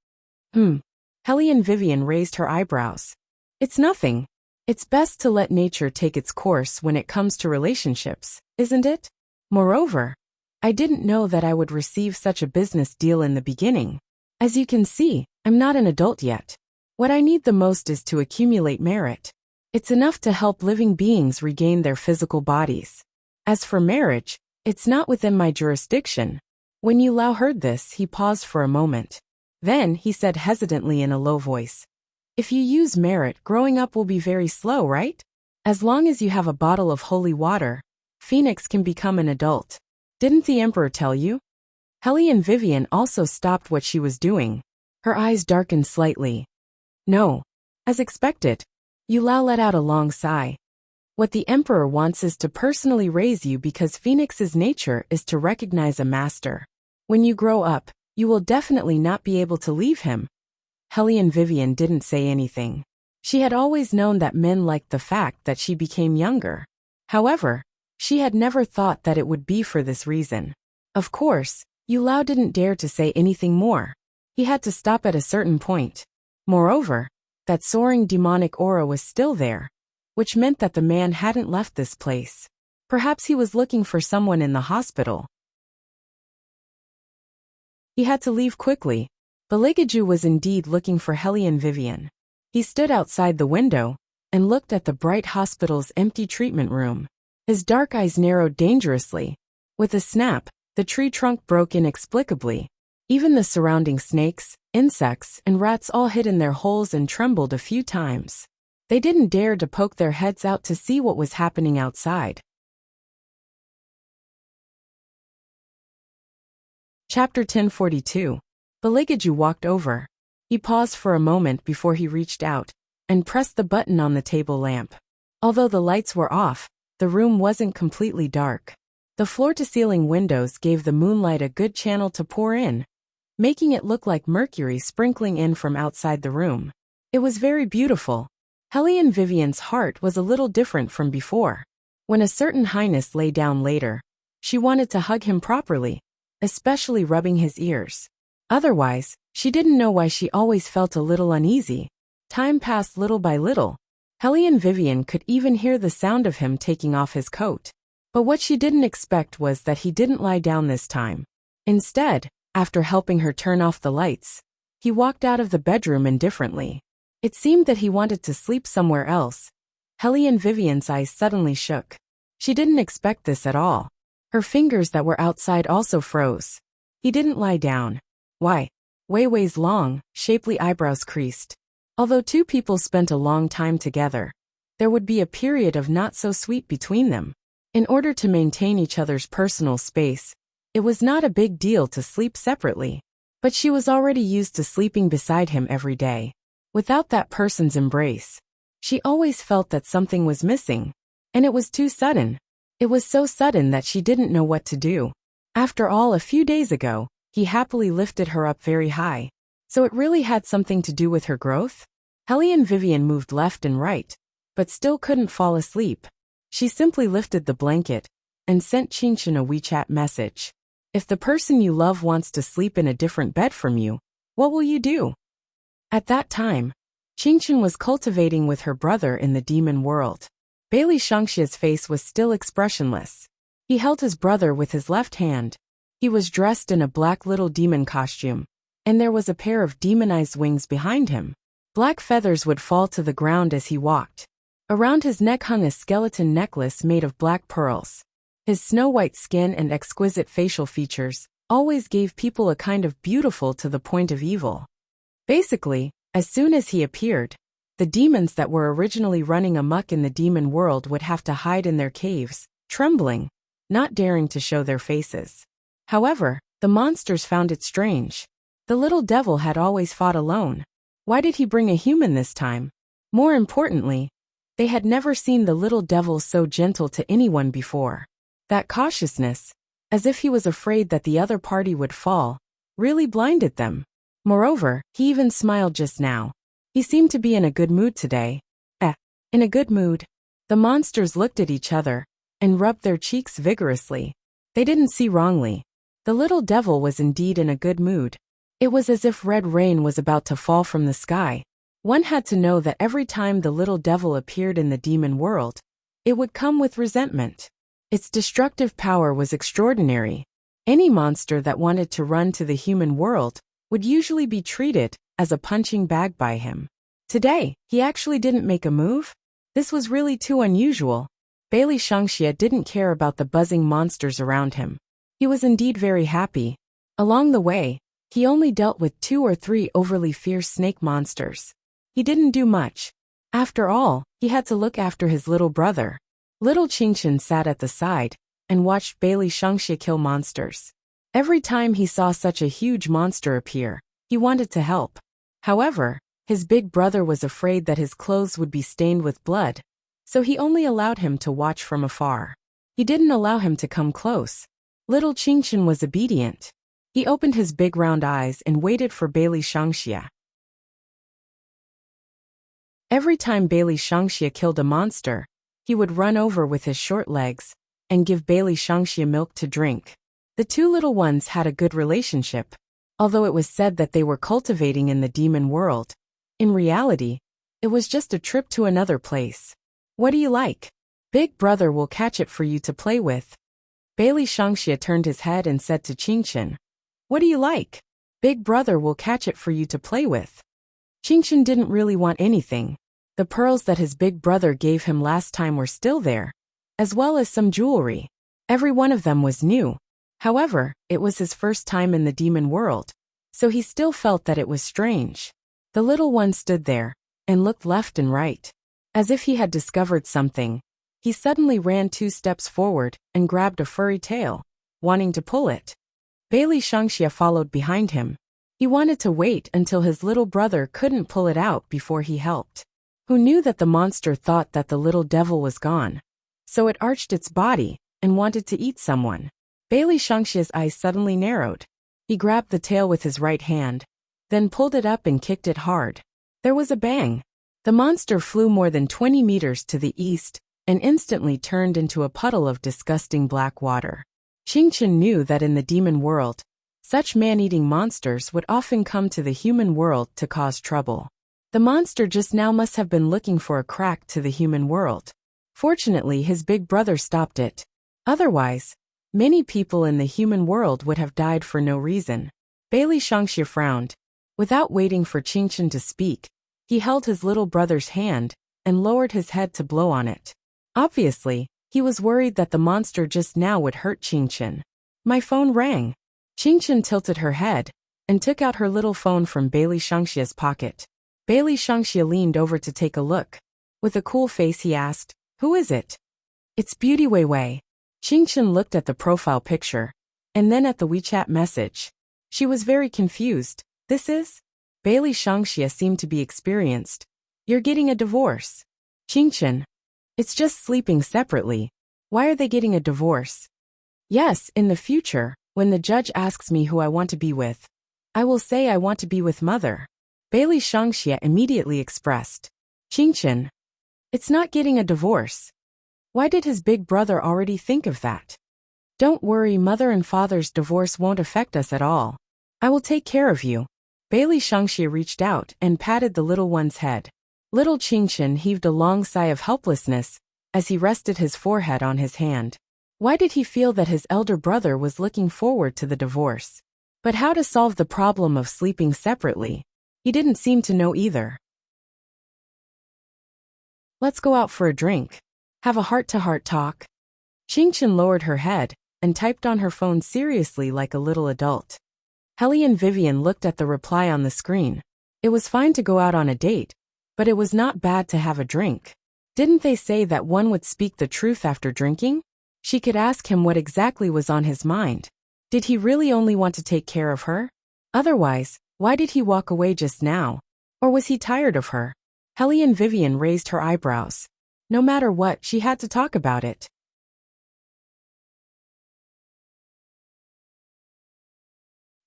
Hellion Vivian raised her eyebrows. It's nothing. It's best to let nature take its course when it comes to relationships, isn't it? Moreover, I didn't know that I would receive such a business deal in the beginning. As you can see, I'm not an adult yet. What I need the most is to accumulate merit. It's enough to help living beings regain their physical bodies. As for marriage, it's not within my jurisdiction. When Yu Lao heard this, he paused for a moment. Then he said hesitantly in a low voice, If you use merit, growing up will be very slow, right? As long as you have a bottle of holy water, Phoenix can become an adult. Didn't the Emperor tell you? Hellion Vivian also stopped what she was doing. Her eyes darkened slightly. No. As expected. Yu Lao let out a long sigh. What the Emperor wants is to personally raise you because Phoenix's nature is to recognize a master. When you grow up, you will definitely not be able to leave him." Hellion Vivian didn't say anything. She had always known that men liked the fact that she became younger. However, she had never thought that it would be for this reason. Of course, Yu Lao didn't dare to say anything more. He had to stop at a certain point. Moreover, that soaring demonic aura was still there, which meant that the man hadn't left this place. Perhaps he was looking for someone in the hospital. He had to leave quickly. Baligaju was indeed looking for Hellion Vivian. He stood outside the window and looked at the bright hospital's empty treatment room. His dark eyes narrowed dangerously. With a snap, the tree trunk broke inexplicably. Even the surrounding snakes, insects, and rats all hid in their holes and trembled a few times. They didn't dare to poke their heads out to see what was happening outside. Chapter 1042. Baligaju walked over. He paused for a moment before he reached out and pressed the button on the table lamp. Although the lights were off, the room wasn't completely dark. The floor-to-ceiling windows gave the moonlight a good channel to pour in, making it look like mercury sprinkling in from outside the room. It was very beautiful. Hellion Vivian's heart was a little different from before. When a certain highness lay down later, she wanted to hug him properly, especially rubbing his ears. Otherwise, she didn't know why she always felt a little uneasy. Time passed little by little. Hellion Vivian could even hear the sound of him taking off his coat. But what she didn't expect was that he didn't lie down this time. Instead, after helping her turn off the lights, he walked out of the bedroom indifferently. It seemed that he wanted to sleep somewhere else. Hellion Vivian's eyes suddenly shook. She didn't expect this at all. Her fingers that were outside also froze. He didn't lie down. Why? Wei Wei's long, shapely eyebrows creased. Although two people spent a long time together, there would be a period of not so sweet between them. In order to maintain each other's personal space, it was not a big deal to sleep separately. But she was already used to sleeping beside him every day. Without that person's embrace, she always felt that something was missing. And it was too sudden. It was so sudden that she didn't know what to do. After all, a few days ago, he happily lifted her up very high. So it really had something to do with her growth? Hellion Vivian moved left and right, but still couldn't fall asleep. She simply lifted the blanket and sent Qingshan a WeChat message. If the person you love wants to sleep in a different bed from you, what will you do? At that time, Qingshan was cultivating with her brother in the demon world. Bailey Shangxia's face was still expressionless. He held his brother with his left hand. He was dressed in a black little demon costume, and there was a pair of demonized wings behind him. Black feathers would fall to the ground as he walked. Around his neck hung a skeleton necklace made of black pearls. His snow-white skin and exquisite facial features always gave people a kind of beautiful to the point of evil. Basically, as soon as he appeared, the demons that were originally running amok in the demon world would have to hide in their caves, trembling, not daring to show their faces. However, the monsters found it strange. The little devil had always fought alone. Why did he bring a human this time? More importantly, they had never seen the little devil so gentle to anyone before. That cautiousness, as if he was afraid that the other party would fall, really blinded them. Moreover, he even smiled just now. He seemed to be in a good mood today. In a good mood. The monsters looked at each other and rubbed their cheeks vigorously. They didn't see wrongly. The little devil was indeed in a good mood. It was as if red rain was about to fall from the sky. One had to know that every time the little devil appeared in the demon world, it would come with resentment. Its destructive power was extraordinary. Any monster that wanted to run to the human world would usually be treated as a punching bag by him. Today, he actually didn't make a move? This was really too unusual. Bailey Shangxia didn't care about the buzzing monsters around him. He was indeed very happy. Along the way, he only dealt with 2 or 3 overly fierce snake monsters. He didn't do much. After all, he had to look after his little brother. Little Qingshan sat at the side and watched Bailey Shangxia kill monsters. Every time he saw such a huge monster appear, he wanted to help. However, his big brother was afraid that his clothes would be stained with blood, so he only allowed him to watch from afar. He didn't allow him to come close. Little Qingchen was obedient. He opened his big round eyes and waited for Bailey Shangxia. Every time Bailey Shangxia killed a monster, he would run over with his short legs and give Bailey Shangxia milk to drink. The two little ones had a good relationship, although it was said that they were cultivating in the demon world. In reality, it was just a trip to another place. What do you like? Big brother will catch it for you to play with. Bailey Shangxia turned his head and said to Qingchen, "What do you like? Big brother will catch it for you to play with." Qingchen didn't really want anything. The pearls that his big brother gave him last time were still there, as well as some jewelry. Every one of them was new. However, it was his first time in the demon world, so he still felt that it was strange. The little one stood there and looked left and right. As if he had discovered something, he suddenly ran 2 steps forward and grabbed a furry tail, wanting to pull it. Bailey Shangxia followed behind him. He wanted to wait until his little brother couldn't pull it out before he helped. Who knew that the monster thought that the little devil was gone? So it arched its body and wanted to eat someone. Bailey Shangxia's eyes suddenly narrowed. He grabbed the tail with his right hand, then pulled it up and kicked it hard. There was a bang. The monster flew more than 20 meters to the east and instantly turned into a puddle of disgusting black water. Qingchen knew that in the demon world, such man-eating monsters would often come to the human world to cause trouble. The monster just now must have been looking for a crack to the human world. Fortunately, his big brother stopped it. Otherwise, many people in the human world would have died for no reason. Bailey Shangxia frowned. Without waiting for Qingchen to speak, he held his little brother's hand and lowered his head to blow on it. Obviously, he was worried that the monster just now would hurt Qingchen. My phone rang. Qingchen tilted her head and took out her little phone from Bailey Shangxia's pocket. Bailey Shangxia leaned over to take a look. With a cool face he asked, "Who is it?" "It's Beauty Wei Wei." Qingchen looked at the profile picture, and then at the WeChat message. She was very confused. "This is?" Bailey Shangxia seemed to be experienced. "You're getting a divorce." Qingchen. "It's just sleeping separately. Why are they getting a divorce?" "Yes, in the future, when the judge asks me who I want to be with, I will say I want to be with mother." Bailey Shangxia immediately expressed. Qingchen. "It's not getting a divorce. Why did his big brother already think of that?" "Don't worry, mother and father's divorce won't affect us at all. I will take care of you." Bailey Shangxia reached out and patted the little one's head. Little Qingchen heaved a long sigh of helplessness as he rested his forehead on his hand. Why did he feel that his elder brother was looking forward to the divorce? But how to solve the problem of sleeping separately? He didn't seem to know either. "Let's go out for a drink. Have a heart-to-heart talk." Qingchen lowered her head and typed on her phone seriously like a little adult. Helly and Vivian looked at the reply on the screen. It was fine to go out on a date, but it was not bad to have a drink. Didn't they say that one would speak the truth after drinking? She could ask him what exactly was on his mind. Did he really only want to take care of her? Otherwise, why did he walk away just now? Or was he tired of her? Helly and Vivian raised her eyebrows. No matter what, she had to talk about it.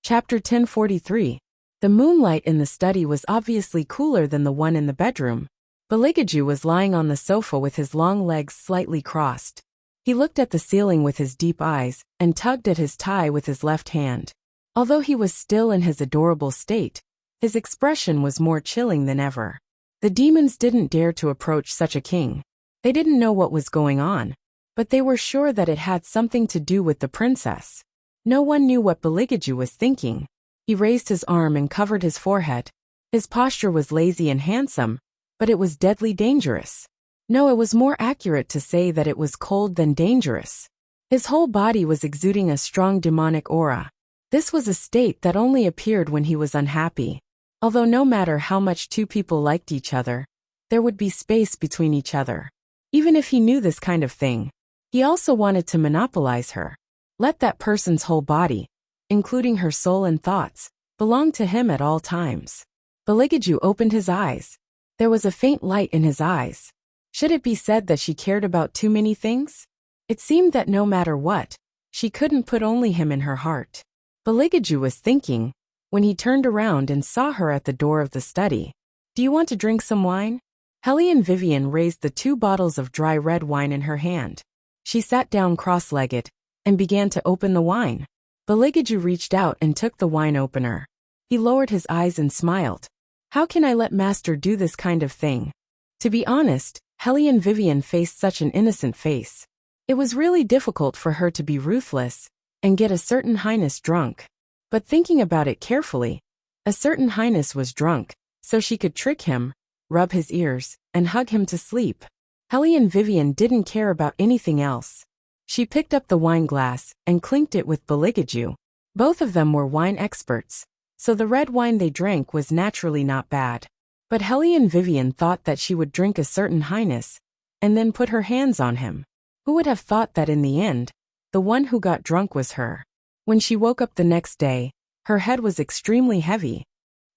Chapter 1043. The moonlight in the study was obviously cooler than the one in the bedroom. Baligaju was lying on the sofa with his long legs slightly crossed. He looked at the ceiling with his deep eyes and tugged at his tie with his left hand. Although he was still in his adorable state, his expression was more chilling than ever. The demons didn't dare to approach such a king. They didn't know what was going on, but they were sure that it had something to do with the princess. No one knew what Baligaju was thinking. He raised his arm and covered his forehead. His posture was lazy and handsome, but it was deadly dangerous. No, it was more accurate to say that it was cold than dangerous. His whole body was exuding a strong demonic aura. This was a state that only appeared when he was unhappy. Although no matter how much two people liked each other, there would be space between each other. Even if he knew this kind of thing, he also wanted to monopolize her. Let that person's whole body, including her soul and thoughts, belong to him at all times. Baligaju opened his eyes. There was a faint light in his eyes. Should it be said that she cared about too many things? It seemed that no matter what, she couldn't put only him in her heart. Baligaju was thinking, when he turned around and saw her at the door of the study. Do you want to drink some wine? Helene Vivian raised the 2 bottles of dry red wine in her hand. She sat down cross-legged and began to open the wine. Baligaju reached out and took the wine opener. He lowered his eyes and smiled. How can I let master do this kind of thing? To be honest, Helene Vivian faced such an innocent face. It was really difficult for her to be ruthless and get a certain highness drunk. But thinking about it carefully, a certain highness was drunk, so she could trick him, rub his ears, and hug him to sleep. Helene Vivian didn't care about anything else. She picked up the wine glass and clinked it with Baligaju. Both of them were wine experts, so the red wine they drank was naturally not bad. But Helene Vivian thought that she would drink a certain highness and then put her hands on him. Who would have thought that in the end, the one who got drunk was her? When she woke up the next day, her head was extremely heavy.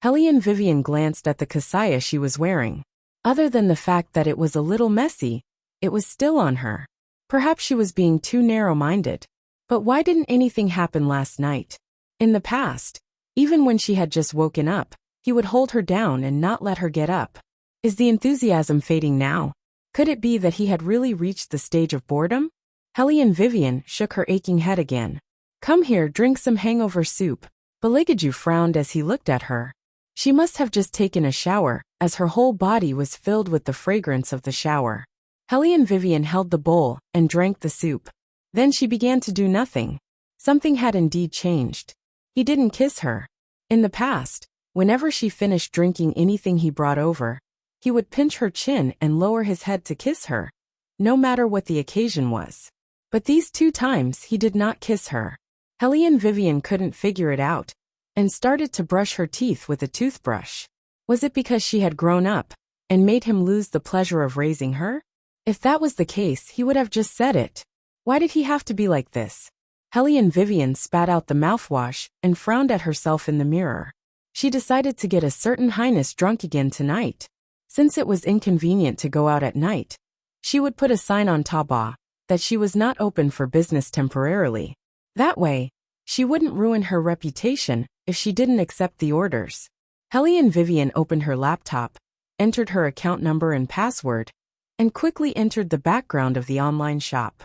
Helene Vivian glanced at the kasaya she was wearing. Other than the fact that it was a little messy, it was still on her. Perhaps she was being too narrow-minded. But why didn't anything happen last night? In the past, even when she had just woken up, he would hold her down and not let her get up. Is the enthusiasm fading now? Could it be that he had really reached the stage of boredom? Helene Vivian shook her aching head again. Come here, drink some hangover soup. Baligaju frowned as he looked at her. She must have just taken a shower, as her whole body was filled with the fragrance of the shower. Helene Vivian held the bowl and drank the soup. Then she began to do nothing. Something had indeed changed. He didn't kiss her. In the past, whenever she finished drinking anything he brought over, he would pinch her chin and lower his head to kiss her, no matter what the occasion was. But these 2 times he did not kiss her. Helene Vivian couldn't figure it out, and started to brush her teeth with a toothbrush. Was it because she had grown up and made him lose the pleasure of raising her? If that was the case, he would have just said it. Why did he have to be like this? Helene Vivian spat out the mouthwash and frowned at herself in the mirror. She decided to get a certain highness drunk again tonight. Since it was inconvenient to go out at night, she would put a sign on Taba that she was not open for business temporarily. That way, she wouldn't ruin her reputation if she didn't accept the orders. Helene Vivian opened her laptop, entered her account number and password, and quickly entered the background of the online shop.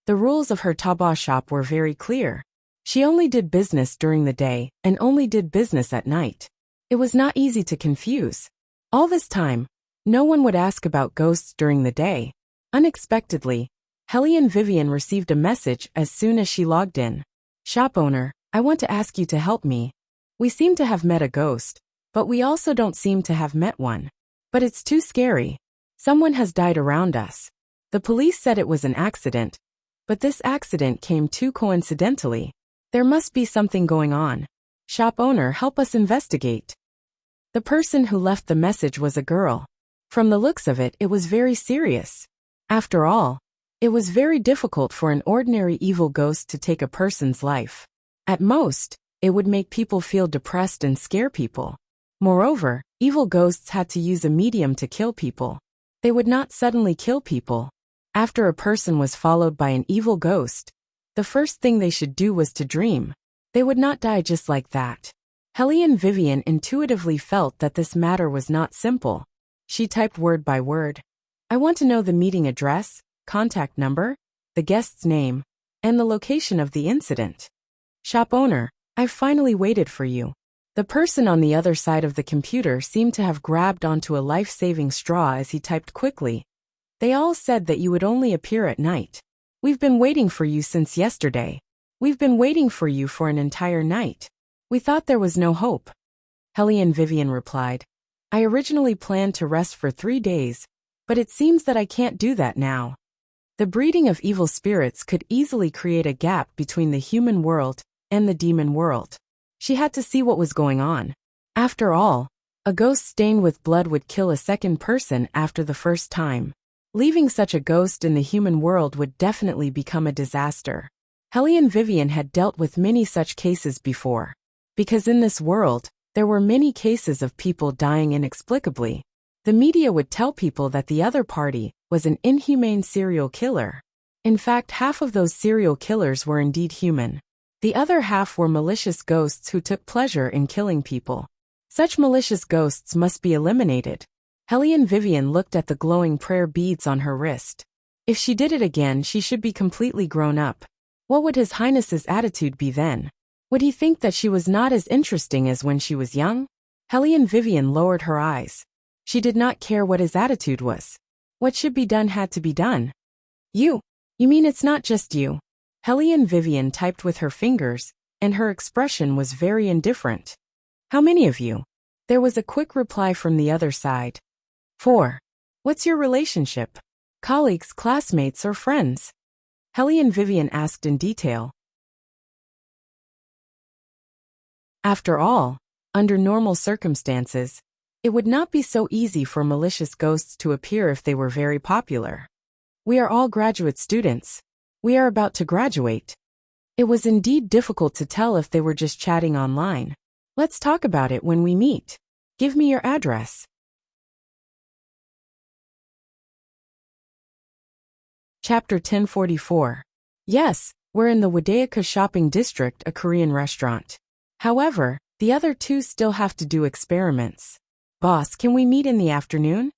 The rules of her Taba shop were very clear. She only did business during the day and only did business at night. It was not easy to confuse. All this time, no one would ask about ghosts during the day. Unexpectedly, Helene Vivian received a message as soon as she logged in. Shop owner, I want to ask you to help me. We seem to have met a ghost, but we also don't seem to have met one. But it's too scary. Someone has died around us. The police said it was an accident, but this accident came too coincidentally. There must be something going on. Shop owner, help us investigate. The person who left the message was a girl. From the looks of it, it was very serious. After all, it was very difficult for an ordinary evil ghost to take a person's life. At most, it would make people feel depressed and scare people. Moreover, evil ghosts had to use a medium to kill people. They would not suddenly kill people. After a person was followed by an evil ghost, the first thing they should do was to dream. They would not die just like that. Helene Vivian intuitively felt that this matter was not simple. She typed word by word. I want to know the meeting address, contact number, the guest's name, and the location of the incident. Shop owner, I've finally waited for you. The person on the other side of the computer seemed to have grabbed onto a life-saving straw as he typed quickly. They all said that you would only appear at night. We've been waiting for you since yesterday. We've been waiting for you for an entire night. We thought there was no hope. Helene Vivian replied. I originally planned to rest for 3 days, but it seems that I can't do that now. The breeding of evil spirits could easily create a gap between the human world and the demon world. She had to see what was going on. After all, a ghost stained with blood would kill a second person after the first time. Leaving such a ghost in the human world would definitely become a disaster. Helene Vivian had dealt with many such cases before. Because in this world, there were many cases of people dying inexplicably. The media would tell people that the other party was an inhumane serial killer. In fact, half of those serial killers were indeed human. The other half were malicious ghosts who took pleasure in killing people. Such malicious ghosts must be eliminated. Hellion Vivian looked at the glowing prayer beads on her wrist. If she did it again, she should be completely grown up. What would His Highness's attitude be then? Would he think that she was not as interesting as when she was young? Hellion Vivian lowered her eyes. She did not care what his attitude was. What should be done had to be done. You mean it's not just you? Hellion Vivian typed with her fingers, and her expression was very indifferent. How many of you? There was a quick reply from the other side. 4. What's your relationship? Colleagues, classmates, or friends? Hellion Vivian asked in detail. After all, under normal circumstances, it would not be so easy for malicious ghosts to appear if they were very popular. We are all graduate students. We are about to graduate. It was indeed difficult to tell if they were just chatting online. Let's talk about it when we meet. Give me your address. Chapter 1044. Yes, we're in the Wadeyaka shopping district, a Korean restaurant. However, the other two still have to do experiments. Boss, can we meet in the afternoon?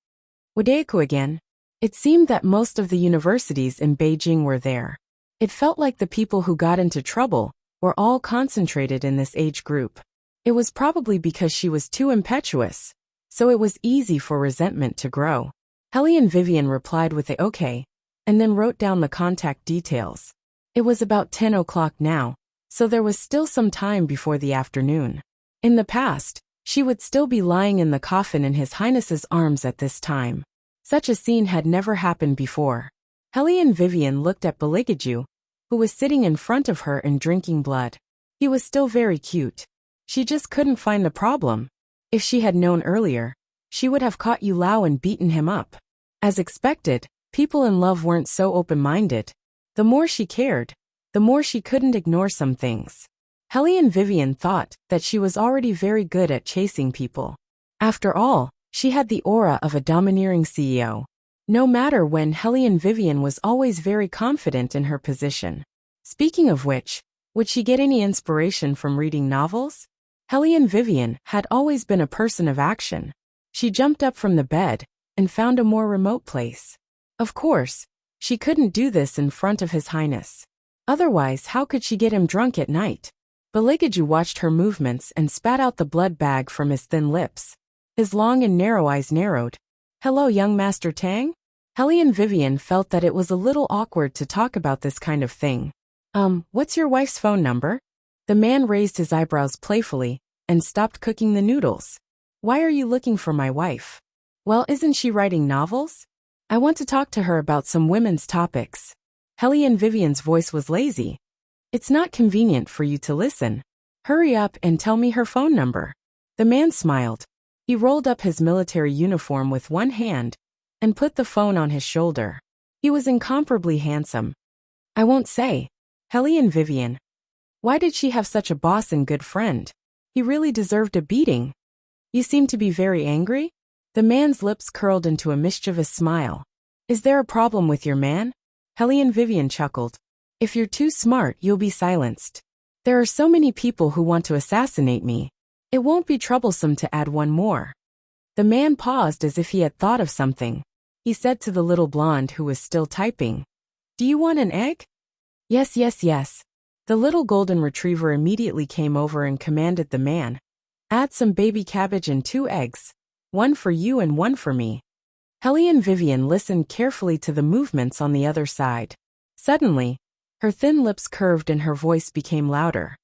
Wadeyaka again. It seemed that most of the universities in Beijing were there. It felt like the people who got into trouble were all concentrated in this age group. It was probably because she was too impetuous, so it was easy for resentment to grow. Hellion Vivian replied with a okay, and then wrote down the contact details. It was about 10 o'clock now, so there was still some time before the afternoon. In the past, she would still be lying in the coffin in His Highness's arms at this time. Such a scene had never happened before. Hellion Vivian looked at Beligaju, who was sitting in front of her and drinking blood. He was still very cute. She just couldn't find the problem. If she had known earlier, she would have caught Yu Lao and beaten him up. As expected, people in love weren't so open-minded. The more she cared, the more she couldn't ignore some things. Hellion Vivian thought that she was already very good at chasing people. After all, she had the aura of a domineering CEO. No matter when, Hellion Vivian was always very confident in her position. Speaking of which, would she get any inspiration from reading novels? Hellion Vivian had always been a person of action. She jumped up from the bed and found a more remote place. Of course, she couldn't do this in front of His Highness. Otherwise, how could she get him drunk at night? Beligaju watched her movements and spat out the blood bag from his thin lips. His long and narrow eyes narrowed. Hello, young Master Tang? Hellion Vivian felt that it was a little awkward to talk about this kind of thing. What's your wife's phone number? The man raised his eyebrows playfully and stopped cooking the noodles. Why are you looking for my wife? Well, isn't she writing novels? I want to talk to her about some women's topics. Hellion Vivian's voice was lazy. It's not convenient for you to listen. Hurry up and tell me her phone number. The man smiled. He rolled up his military uniform with one hand and put the phone on his shoulder. He was incomparably handsome. I won't say. Hellion Vivian. Why did she have such a boss and good friend? He really deserved a beating. You seem to be very angry? The man's lips curled into a mischievous smile. Is there a problem with your man? Hellion Vivian chuckled. If you're too smart, you'll be silenced. There are so many people who want to assassinate me. It won't be troublesome to add one more. The man paused as if he had thought of something. He said to the little blonde who was still typing, Do you want an egg? Yes, yes, yes. The little golden retriever immediately came over and commanded the man, Add some baby cabbage and 2 eggs. 1 for you and 1 for me. Hellion Vivian listened carefully to the movements on the other side. Suddenly, her thin lips curved and her voice became louder.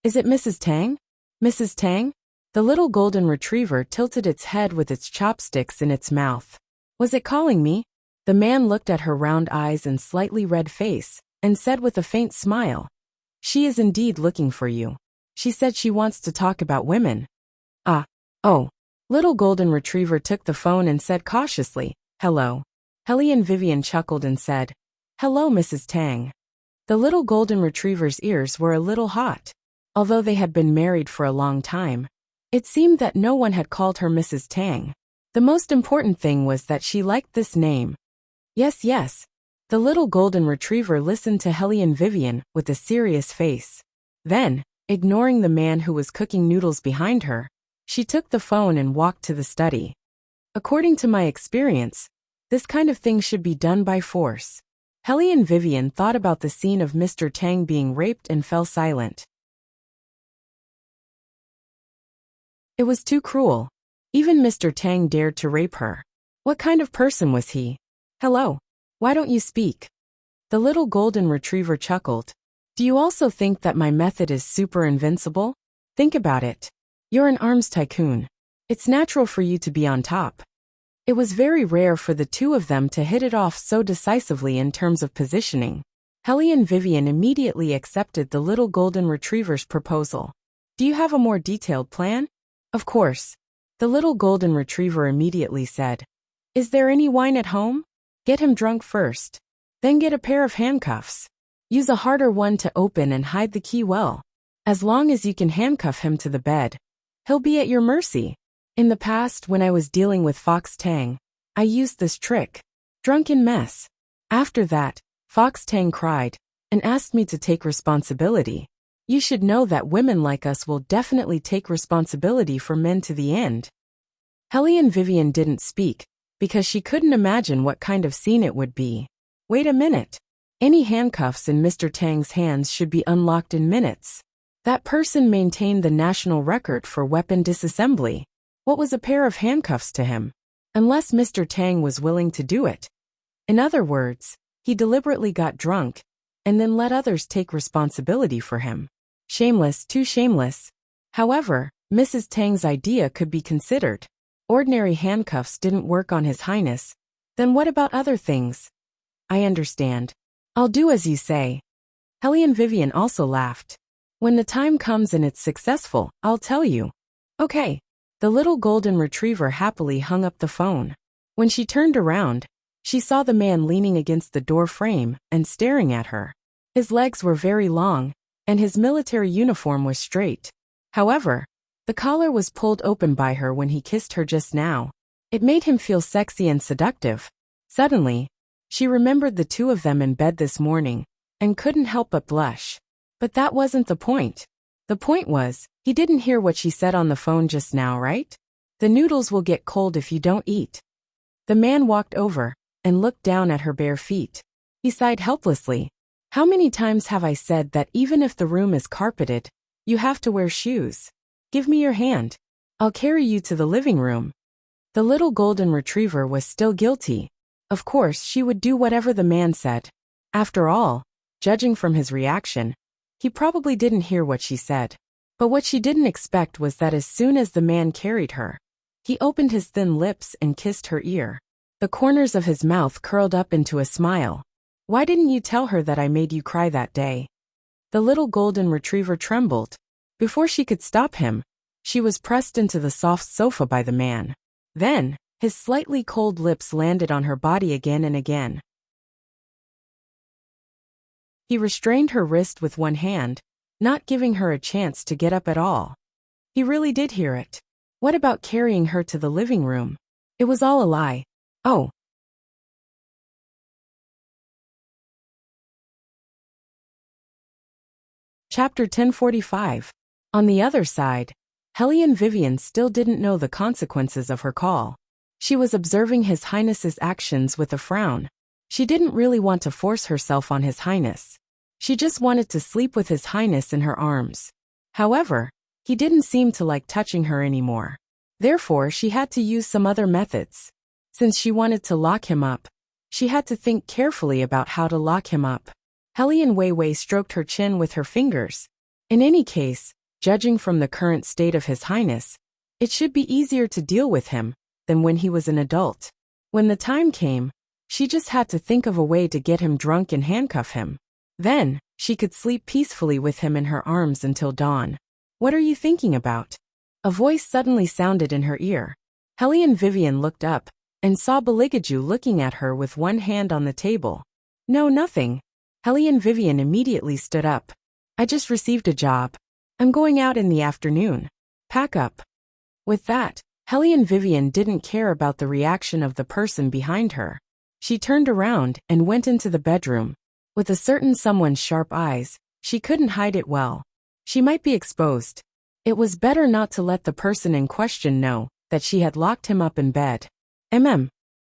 Is it Mrs. Tang? Mrs. Tang? The little golden retriever tilted its head with its chopsticks in its mouth. Was it calling me? The man looked at her round eyes and slightly red face, and said with a faint smile, She is indeed looking for you. She said she wants to talk about women. Oh. Little golden retriever took the phone and said cautiously, Hello. Hellion Vivian chuckled and said, Hello, Mrs. Tang. The little golden retriever's ears were a little hot. Although they had been married for a long time, it seemed that no one had called her Mrs. Tang. The most important thing was that she liked this name. Yes, yes. The little golden retriever listened to Helene Vivian with a serious face. Then, ignoring the man who was cooking noodles behind her, she took the phone and walked to the study. According to my experience, this kind of thing should be done by force. Helene Vivian thought about the scene of Mr. Tang being raped and fell silent. It was too cruel. Even Mr. Tang dared to rape her. What kind of person was he? Hello. Why don't you speak? The little golden retriever chuckled. Do you also think that my method is super invincible? Think about it. You're an arms tycoon. It's natural for you to be on top. It was very rare for the two of them to hit it off so decisively in terms of positioning. Helene Vivian immediately accepted the little golden retriever's proposal. Do you have a more detailed plan? Of course. The little golden retriever immediately said. Is there any wine at home? Get him drunk first. Then get a pair of handcuffs. Use a harder one to open and hide the key well. As long as you can handcuff him to the bed, he'll be at your mercy. In the past, when I was dealing with Fox Tang, I used this trick. Drunken mess. After that, Fox Tang cried and asked me to take responsibility. You should know that women like us will definitely take responsibility for men to the end. Helene Vivian didn't speak, because she couldn't imagine what kind of scene it would be. Wait a minute. Any handcuffs in Mr. Tang's hands should be unlocked in minutes. That person maintained the national record for weapon disassembly. What was a pair of handcuffs to him? Unless Mr. Tang was willing to do it. In other words, he deliberately got drunk, and then let others take responsibility for him. Shameless, too shameless. However, Mrs. Tang's idea could be considered. Ordinary handcuffs didn't work on His Highness. Then what about other things? I understand. I'll do as you say. Helene Vivian also laughed. When the time comes and it's successful, I'll tell you. Okay. The little golden retriever happily hung up the phone. When she turned around, she saw the man leaning against the door frame and staring at her. His legs were very long, and his military uniform was straight. However, the collar was pulled open by her when he kissed her just now. It made him feel sexy and seductive. Suddenly, she remembered the two of them in bed this morning, and couldn't help but blush. But that wasn't the point. The point was, he didn't hear what she said on the phone just now, right? The noodles will get cold if you don't eat. The man walked over and looked down at her bare feet. He sighed helplessly. How many times have I said that even if the room is carpeted, you have to wear shoes? Give me your hand. I'll carry you to the living room. The little golden retriever was still guilty. Of course, she would do whatever the man said. After all, judging from his reaction, he probably didn't hear what she said. But what she didn't expect was that as soon as the man carried her, he opened his thin lips and kissed her ear. The corners of his mouth curled up into a smile. Why didn't you tell her that I made you cry that day? The little golden retriever trembled. Before she could stop him, she was pressed into the soft sofa by the man. Then, his slightly cold lips landed on her body again and again. He restrained her wrist with one hand, not giving her a chance to get up at all. He really did hear it. What about carrying her to the living room? It was all a lie. Oh. Chapter 1045. On the other side, Helene Vivian still didn't know the consequences of her call. She was observing His Highness's actions with a frown. She didn't really want to force herself on His Highness. She just wanted to sleep with His Highness in her arms. However, he didn't seem to like touching her anymore. Therefore, she had to use some other methods. Since she wanted to lock him up, she had to think carefully about how to lock him up. Helene Weiwei stroked her chin with her fingers. In any case, judging from the current state of His Highness, it should be easier to deal with him than when he was an adult. When the time came, she just had to think of a way to get him drunk and handcuff him. Then, she could sleep peacefully with him in her arms until dawn. What are you thinking about? A voice suddenly sounded in her ear. Helene Vivian looked up and saw Beligaju looking at her with one hand on the table. No, nothing. Helene Vivian immediately stood up. I just received a job. I'm going out in the afternoon. Pack up. With that, Helene Vivian didn't care about the reaction of the person behind her. She turned around and went into the bedroom. With a certain someone's sharp eyes, she couldn't hide it well. She might be exposed. It was better not to let the person in question know that she had locked him up in bed.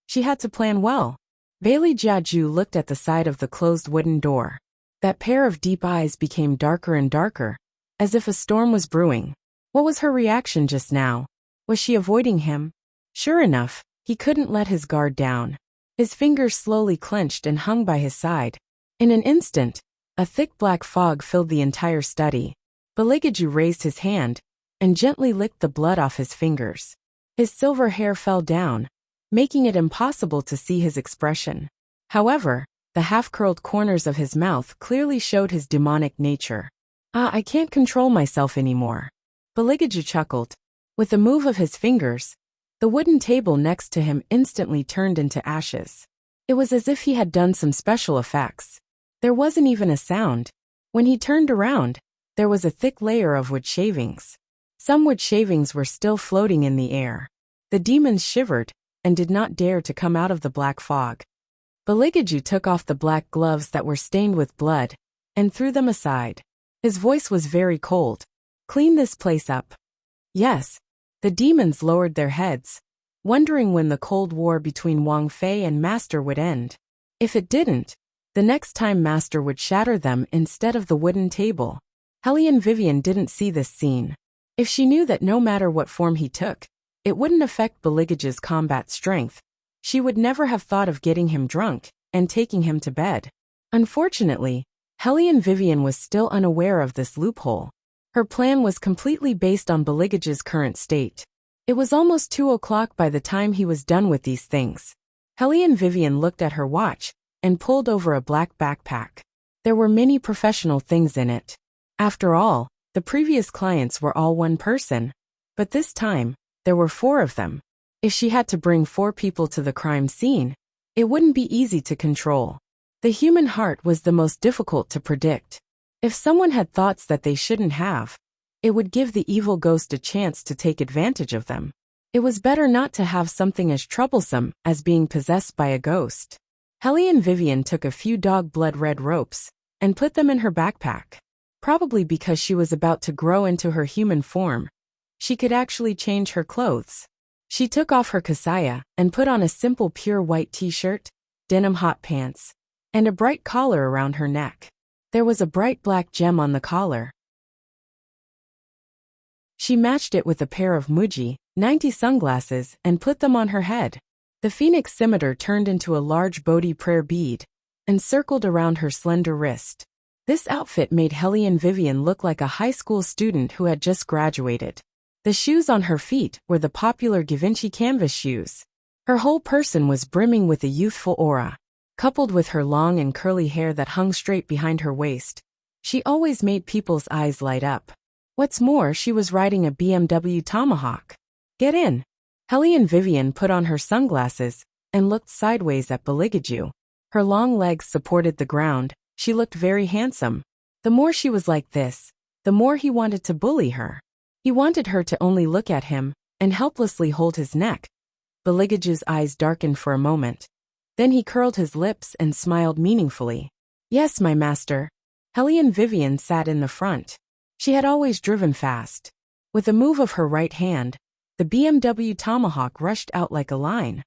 She had to plan well. Bailey Jiaju looked at the side of the closed wooden door. That pair of deep eyes became darker and darker, as if a storm was brewing. What was her reaction just now? Was she avoiding him? Sure enough, he couldn't let his guard down. His fingers slowly clenched and hung by his side. In an instant, a thick black fog filled the entire study. Baligaju raised his hand and gently licked the blood off his fingers. His silver hair fell down, making it impossible to see his expression. However, the half-curled corners of his mouth clearly showed his demonic nature. I can't control myself anymore. Baligaju chuckled. With a move of his fingers, the wooden table next to him instantly turned into ashes. It was as if he had done some special effects. There wasn't even a sound. When he turned around, there was a thick layer of wood shavings. Some wood shavings were still floating in the air. The demons shivered and did not dare to come out of the black fog. Baligaju took off the black gloves that were stained with blood and threw them aside. His voice was very cold. Clean this place up. Yes. The demons lowered their heads, wondering when the Cold War between Wang Fei and Master would end. If it didn't, the next time Master would shatter them instead of the wooden table. Helene Vivian didn't see this scene. If she knew that no matter what form he took, it wouldn't affect Baligaju's combat strength, she would never have thought of getting him drunk and taking him to bed. Unfortunately, Helene Vivian was still unaware of this loophole. Her plan was completely based on Baligaju's current state. It was almost 2 o'clock by the time he was done with these things. Helene Vivian looked at her watch and pulled over a black backpack. There were many professional things in it. After all, the previous clients were all one person, but this time, there were 4 of them. If she had to bring 4 people to the crime scene, it wouldn't be easy to control. The human heart was the most difficult to predict. If someone had thoughts that they shouldn't have, it would give the evil ghost a chance to take advantage of them. It was better not to have something as troublesome as being possessed by a ghost. Helene Vivian took a few dog blood red ropes and put them in her backpack. Probably because she was about to grow into her human form, she could actually change her clothes. She took off her kasaya and put on a simple pure white t-shirt, denim hot pants, and a bright collar around her neck. There was a bright black gem on the collar. She matched it with a pair of Muji 90 sunglasses and put them on her head. The phoenix scimitar turned into a large Bodhi prayer bead and circled around her slender wrist. This outfit made Helene Vivian look like a high school student who had just graduated. The shoes on her feet were the popular Givenchy canvas shoes. Her whole person was brimming with a youthful aura. Coupled with her long and curly hair that hung straight behind her waist, she always made people's eyes light up. What's more, she was riding a BMW Tomahawk. Get in. Helene Vivian put on her sunglasses and looked sideways at Baligaju. Her long legs supported the ground. She looked very handsome. The more she was like this, the more he wanted to bully her. He wanted her to only look at him and helplessly hold his neck. Baligaju's eyes darkened for a moment. Then he curled his lips and smiled meaningfully. Yes, my master. Helene Vivian sat in the front. She had always driven fast. With a move of her right hand, the BMW Tomahawk rushed out like a line.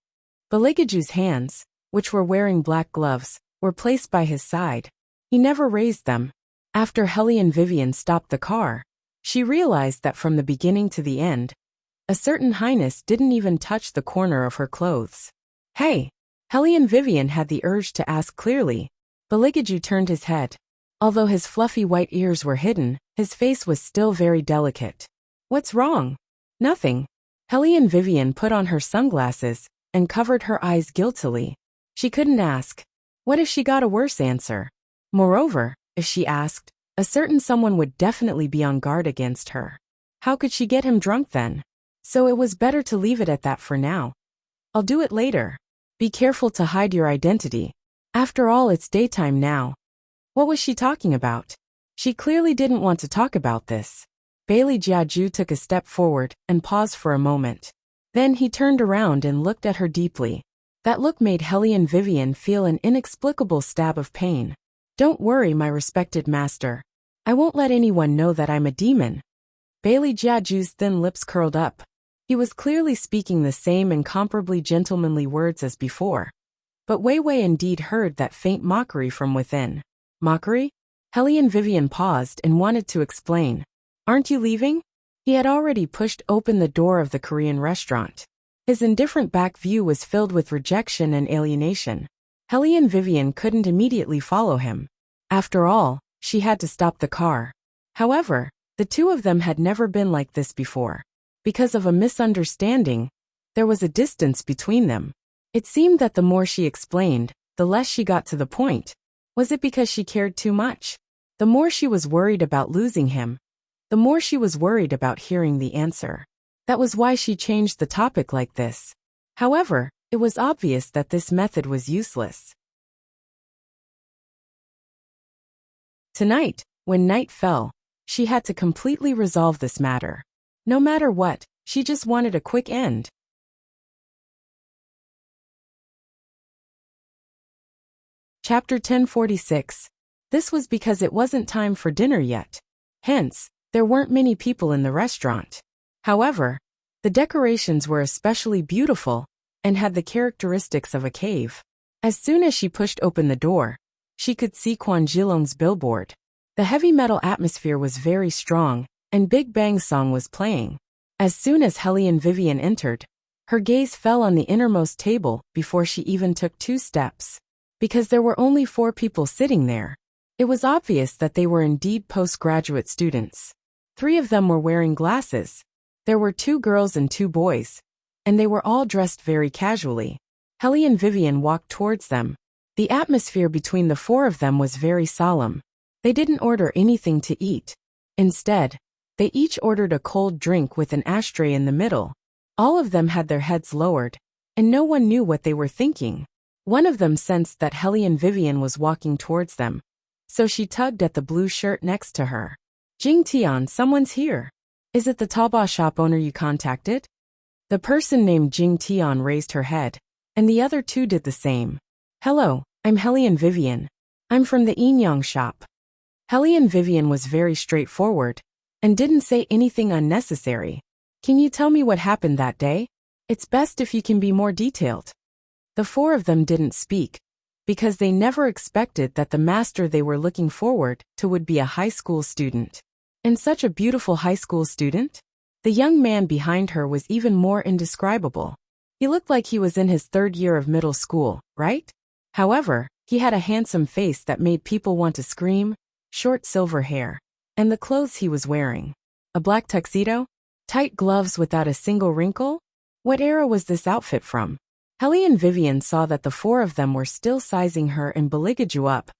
Baligaju's hands, which were wearing black gloves, were placed by his side. He never raised them. After Helene Vivian stopped the car, she realized that from the beginning to the end, a certain highness didn't even touch the corner of her clothes. Hey! Helene Vivian had the urge to ask clearly. Baligaju turned his head. Although his fluffy white ears were hidden, his face was still very delicate. What's wrong? Nothing. Helene Vivian put on her sunglasses and covered her eyes guiltily. She couldn't ask. What if she got a worse answer? Moreover, if she asked, a certain someone would definitely be on guard against her. How could she get him drunk then? So it was better to leave it at that for now. I'll do it later. Be careful to hide your identity. After all, it's daytime now. What was she talking about? She clearly didn't want to talk about this. Bailey Jiaju took a step forward and paused for a moment. Then he turned around and looked at her deeply. That look made Hellion Vivian feel an inexplicable stab of pain. "Don't worry, my respected master. I won't let anyone know that I'm a demon." Bailey Jiaju's thin lips curled up. He was clearly speaking the same incomparably gentlemanly words as before. But Wei Wei indeed heard that faint mockery from within. Mockery? Hellion Vivian paused and wanted to explain. "Aren't you leaving?" He had already pushed open the door of the Korean restaurant. His indifferent back view was filled with rejection and alienation. Hellion Vivian couldn't immediately follow him. After all, she had to stop the car. However, the two of them had never been like this before. Because of a misunderstanding, there was a distance between them. It seemed that the more she explained, the less she got to the point. Was it because she cared too much? The more she was worried about losing him, the more she was worried about hearing the answer. That was why she changed the topic like this. However, it was obvious that this method was useless. Tonight, when night fell, she had to completely resolve this matter. No matter what, she just wanted a quick end. Chapter 1046. This was because it wasn't time for dinner yet. Hence, there weren't many people in the restaurant. However, the decorations were especially beautiful and had the characteristics of a cave. As soon as she pushed open the door, she could see Quan Jilong's billboard. The heavy metal atmosphere was very strong, and Big Bang song was playing. As soon as Hellion Vivian entered, her gaze fell on the innermost table before she even took 2 steps. Because there were only 4 people sitting there, it was obvious that they were indeed postgraduate students. 3 of them were wearing glasses. There were 2 girls and 2 boys, and they were all dressed very casually. Hellion Vivian walked towards them. The atmosphere between the 4 of them was very solemn. They didn't order anything to eat. Instead, they each ordered a cold drink with an ashtray in the middle. All of them had their heads lowered, and no one knew what they were thinking. One of them sensed that Hellion Vivian was walking towards them, so she tugged at the blue shirt next to her. "Jing Tian, someone's here. Is it the Taobao shop owner you contacted?" The person named Jing Tian raised her head, and the other 2 did the same. "Hello, I'm Hellion Vivian. I'm from the Enyang shop." Hellion Vivian was very straightforward, and didn't say anything unnecessary. "Can you tell me what happened that day? It's best if you can be more detailed." The 4 of them didn't speak, because they never expected that the master they were looking forward to would be a high school student. And such a beautiful high school student? The young man behind her was even more indescribable. He looked like he was in his 3rd year of middle school, right? However, he had a handsome face that made people want to scream, short silver hair, and the clothes he was wearing. A black tuxedo? Tight gloves without a single wrinkle? What era was this outfit from? Hellion Vivian saw that the 4 of them were still sizing her and Baligaju up,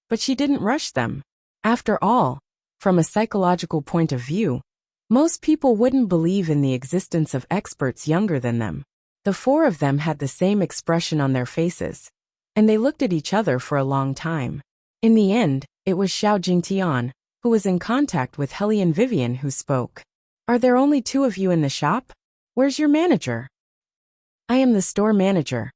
but she didn't rush them. After all, from a psychological point of view, most people wouldn't believe in the existence of experts younger than them. The 4 of them had the same expression on their faces, and they looked at each other for a long time. In the end, it was Xiao Jingtian, who was in contact with Hellion Vivian, who spoke. "Are there only 2 of you in the shop? Where's your manager?" "I am the store manager."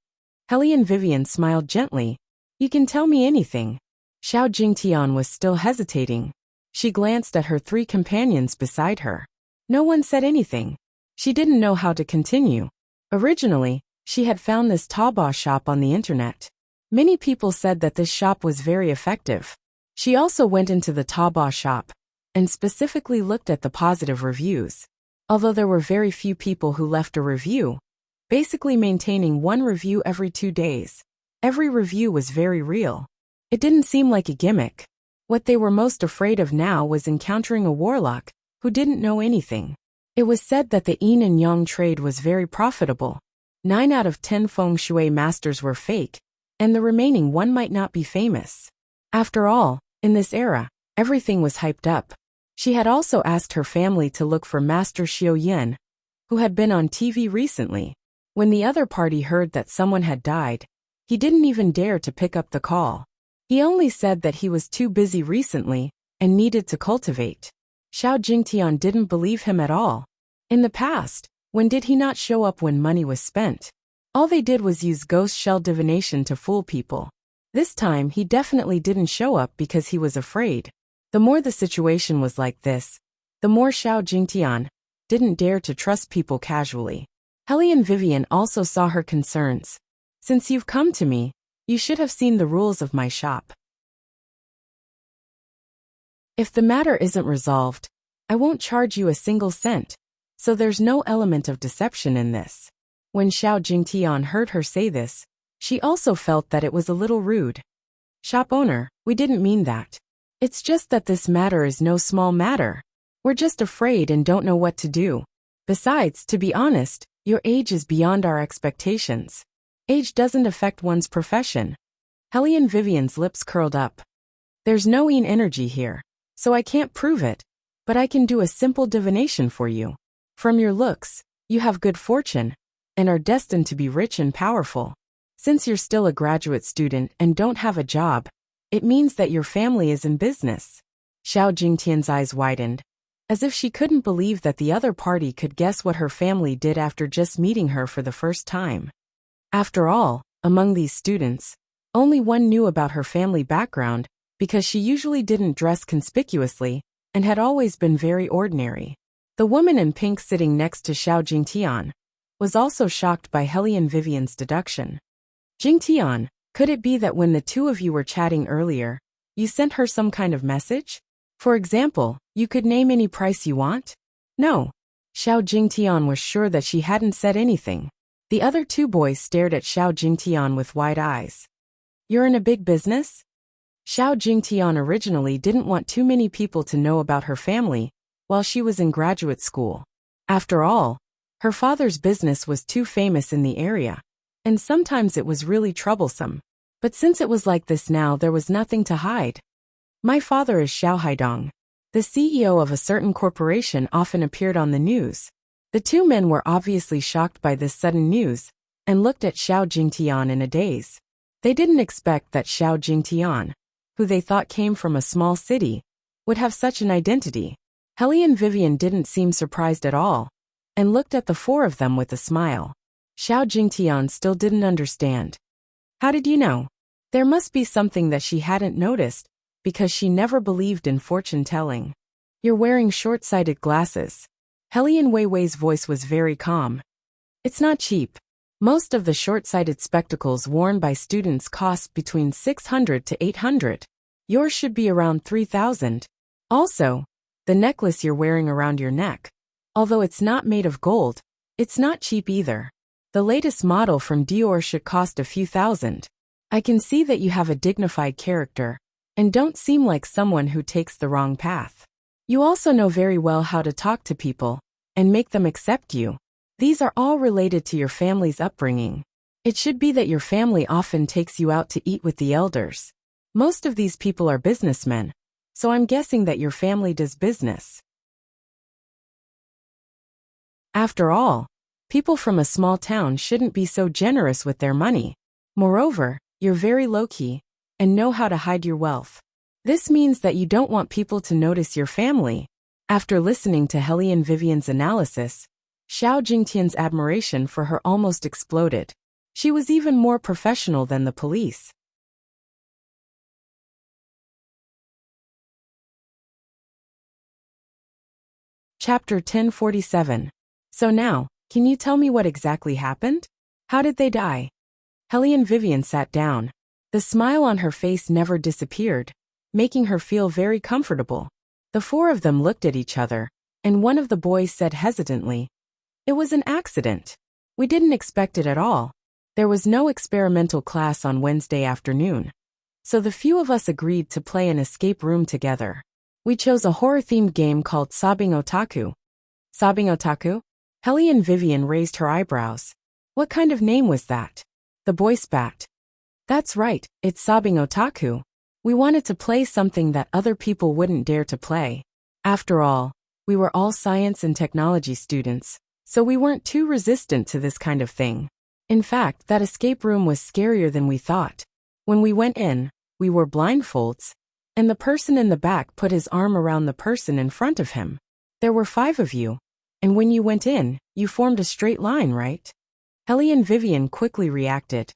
Hellion Vivian smiled gently. "You can tell me anything." Xiao Jingtian was still hesitating. She glanced at her 3 companions beside her. No one said anything. She didn't know how to continue. Originally, she had found this Taobao shop on the internet. Many people said that this shop was very effective. She also went into the Taobao shop and specifically looked at the positive reviews. Although there were very few people who left a review, basically maintaining 1 review every 2 days. Every review was very real. It didn't seem like a gimmick. What they were most afraid of now was encountering a warlock who didn't know anything. It was said that the yin and yang trade was very profitable. 9 out of 10 feng shui masters were fake, and the remaining 1 might not be famous. After all, in this era, everything was hyped up. She had also asked her family to look for Master Xiao Yin, who had been on TV recently. When the other party heard that someone had died, he didn't even dare to pick up the call. He only said that he was too busy recently and needed to cultivate. Xiao Jingtian didn't believe him at all. In the past, When did he not show up when money was spent? All they did was use ghost shell divination to fool people. This time he definitely didn't show up because he was afraid. The more the situation was like this, the more Xiao Jingtian didn't dare to trust people casually. Hellion Vivian also saw her concerns. Since you've come to me, you should have seen the rules of my shop. If the matter isn't resolved, I won't charge you a single cent, so there's no element of deception in this. When Xiao Jingtian heard her say this, she also felt that it was a little rude. Shop owner, we didn't mean that. It's just that this matter is no small matter. We're just afraid and don't know what to do. Besides, to be honest, your age is beyond our expectations. Age doesn't affect one's profession. Hellion Vivian's lips curled up. There's no Yin energy here, so I can't prove it, but I can do a simple divination for you. From your looks, you have good fortune, and are destined to be rich and powerful. Since you're still a graduate student and don't have a job, it means that your family is in business. Xiao Jingtian's eyes widened, as if she couldn't believe that the other party could guess what her family did after just meeting her for the first time. After all, among these students, only one knew about her family background, because she usually didn't dress conspicuously and had always been very ordinary. The woman in pink sitting next to Xiao Jingtian was also shocked by Hellion Vivian's deduction. Jingtian, could it be that when the two of you were chatting earlier, you sent her some kind of message? For example, you could name any price you want? No. Xiao Jingtian was sure that she hadn't said anything. The other two boys stared at Xiao Jingtian with wide eyes. You're in a big business? Xiao Jingtian originally didn't want too many people to know about her family while she was in graduate school. After all, her father's business was too famous in the area, and sometimes it was really troublesome. But since it was like this now, there was nothing to hide. My father is Xiao Haidong. The CEO of a certain corporation often appeared on the news. The two men were obviously shocked by this sudden news and looked at Xiao Jingtian in a daze. They didn't expect that Xiao Jingtian, who they thought came from a small city, would have such an identity. Hellion Vivian didn't seem surprised at all, and looked at the four of them with a smile. Xiao Jingtian still didn't understand. How did you know? There must be something that she hadn't noticed, because she never believed in fortune-telling. You're wearing short-sighted glasses. Hellion Weiwei's voice was very calm. It's not cheap. Most of the short-sighted spectacles worn by students cost between 600 to 800. Yours should be around 3,000. Also, the necklace you're wearing around your neck, although it's not made of gold, it's not cheap either. The latest model from Dior should cost a few thousand. I can see that you have a dignified character, and don't seem like someone who takes the wrong path. You also know very well how to talk to people, and make them accept you. These are all related to your family's upbringing. It should be that your family often takes you out to eat with the elders. Most of these people are businessmen, so I'm guessing that your family does business. After all, people from a small town shouldn't be so generous with their money. Moreover, you're very low-key, and know how to hide your wealth. This means that you don't want people to notice your family. After listening to Hellion Vivian's analysis, Xiao Jingtian's admiration for her almost exploded. She was even more professional than the police. Chapter 1047. So now, can you tell me what exactly happened? How did they die? Hellion Vivian sat down. The smile on her face never disappeared, making her feel very comfortable. The four of them looked at each other, and one of the boys said hesitantly, "It was an accident. We didn't expect it at all. There was no experimental class on Wednesday afternoon, so the few of us agreed to play an escape room together. We chose a horror-themed game called Sobbing Otaku." Sobbing Otaku? Hellion Vivian raised her eyebrows. What kind of name was that? The boy spat. That's right, it's Sobbing Otaku. We wanted to play something that other people wouldn't dare to play. After all, we were all science and technology students, so we weren't too resistant to this kind of thing. In fact, that escape room was scarier than we thought. When we went in, we wore blindfolds, and the person in the back put his arm around the person in front of him. There were 5 of you, And when you went in, you formed a straight line, right? Helly and Vivian quickly reacted.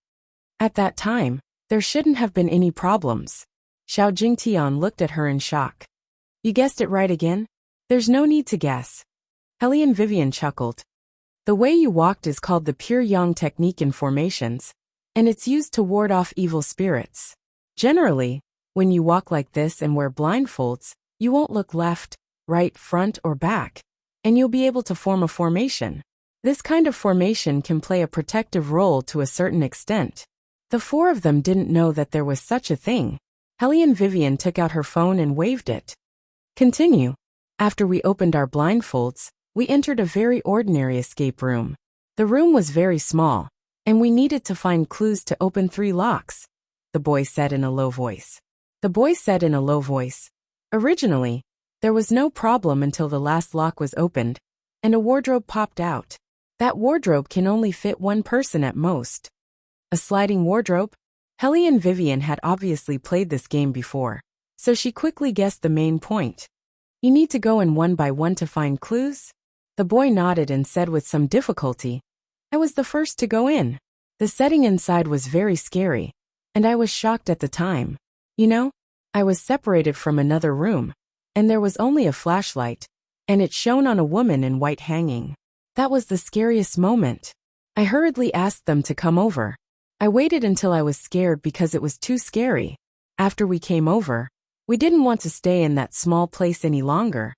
At that time, there shouldn't have been any problems. Xiao Jingtian looked at her in shock. You guessed it right again? There's no need to guess. Helly and Vivian chuckled. The way you walked is called the pure yang technique in formations, and it's used to ward off evil spirits. Generally, when you walk like this and wear blindfolds, you won't look left, right, front, or back, and you'll be able to form a formation. This kind of formation can play a protective role to a certain extent. The four of them didn't know that there was such a thing. Helly and Vivian took out her phone and waved it. Continue. After we opened our blindfolds, we entered a very ordinary escape room. The room was very small, and we needed to find clues to open 3 locks, the boy said in a low voice. Originally, there was no problem until the last lock was opened, and a wardrobe popped out. That wardrobe can only fit 1 person at most. A sliding wardrobe? Helly and Vivian had obviously played this game before, so she quickly guessed the main point. You need to go in one by one to find clues? The boy nodded and said with some difficulty, I was the first to go in. The setting inside was very scary, and I was shocked at the time. You know, I was separated from another room, and there was only a flashlight, and it shone on a woman in white hanging. That was the scariest moment. I hurriedly asked them to come over. I waited until I was scared because it was too scary. After we came over, we didn't want to stay in that small place any longer,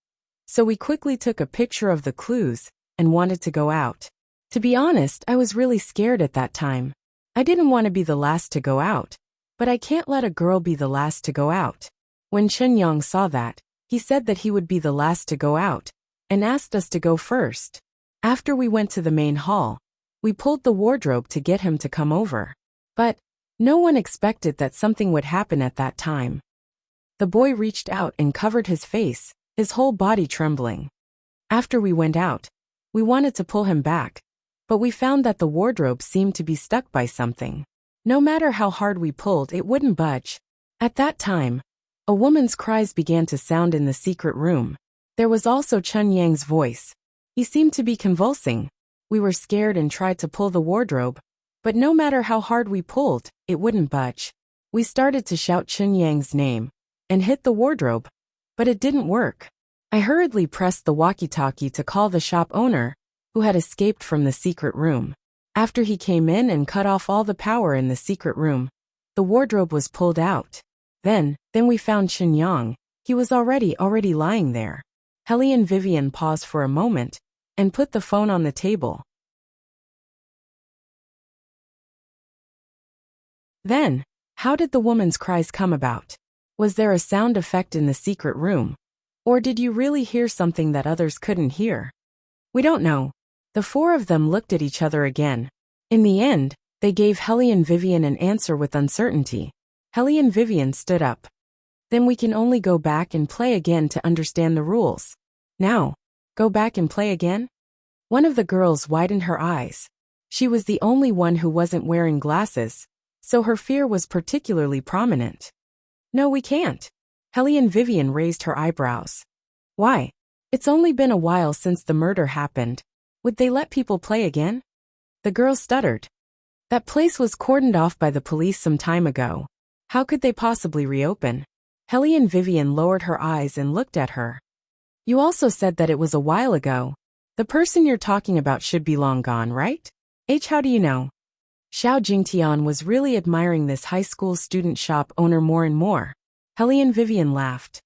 so we quickly took a picture of the clues and wanted to go out. To be honest, I was really scared at that time. I didn't want to be the last to go out, but I can't let a girl be the last to go out. When Chen Yang saw that, he said that he would be the last to go out, and asked us to go first. After we went to the main hall, we pulled the wardrobe to get him to come over. But no one expected that something would happen at that time. The boy reached out and covered his face, his whole body trembling. After we went out, we wanted to pull him back, but we found that the wardrobe seemed to be stuck by something. No matter how hard we pulled, it wouldn't budge. At that time, a woman's cries began to sound in the secret room. There was also Chun Yang's voice. He seemed to be convulsing. We were scared and tried to pull the wardrobe, but no matter how hard we pulled, it wouldn't budge. We started to shout Chun Yang's name and hit the wardrobe, but it didn't work. I hurriedly pressed the walkie-talkie to call the shop owner, who had escaped from the secret room. After he came in and cut off all the power in the secret room, the wardrobe was pulled out. Then we found Chen Yang. He was already lying there. Helly and Vivian paused for a moment and put the phone on the table. Then, how did the woman's cries come about? Was there a sound effect in the secret room? Or did you really hear something that others couldn't hear? We don't know. The four of them looked at each other again. In the end, they gave Helly and Vivian an answer with uncertainty. Helly and Vivian stood up. Then we can only go back and play again to understand the rules. Now, go back and play again? One of the girls widened her eyes. She was the only one who wasn't wearing glasses, so her fear was particularly prominent. No, we can't. Helly and Vivian raised her eyebrows. Why? It's only been a while since the murder happened. Would they let people play again? The girl stuttered. That place was cordoned off by the police some time ago. How could they possibly reopen? Helly and Vivian lowered her eyes and looked at her. You also said that it was a while ago. The person you're talking about should be long gone, right? How do you know? Xiao Jingtian was really admiring this high school student shop owner more and more. Helly and Vivian laughed.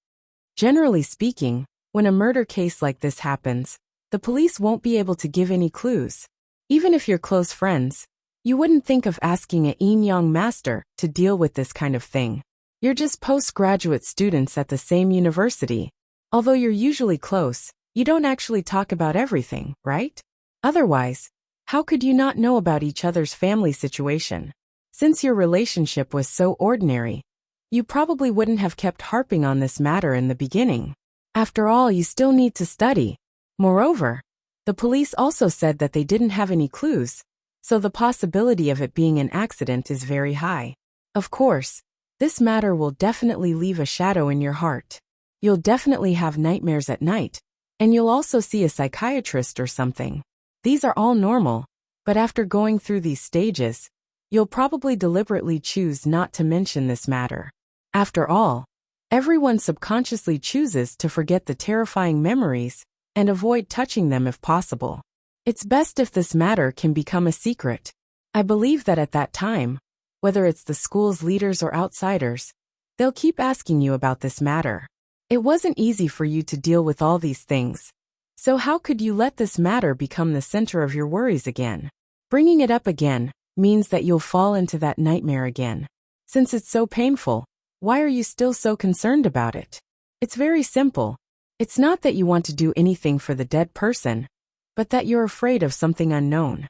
Generally speaking, when a murder case like this happens, the police won't be able to give any clues. Even if you're close friends, you wouldn't think of asking a yin-yang master to deal with this kind of thing. You're just postgraduate students at the same university. Although you're usually close, you don't actually talk about everything, right? Otherwise, how could you not know about each other's family situation? Since your relationship was so ordinary, you probably wouldn't have kept harping on this matter in the beginning. After all, you still need to study. Moreover, the police also said that they didn't have any clues, so the possibility of it being an accident is very high. Of course, this matter will definitely leave a shadow in your heart. You'll definitely have nightmares at night, And you'll also see a psychiatrist or something. These are all normal, but after going through these stages, you'll probably deliberately choose not to mention this matter. After all, everyone subconsciously chooses to forget the terrifying memories and avoid touching them if possible. It's best if this matter can become a secret. I believe that at that time, whether it's the school's leaders or outsiders, they'll keep asking you about this matter. It wasn't easy for you to deal with all these things, so how could you let this matter become the center of your worries again? Bringing it up again means that you'll fall into that nightmare again. Since it's so painful, why are you still so concerned about it? It's very simple. It's not that you want to do anything for the dead person, but that you're afraid of something unknown.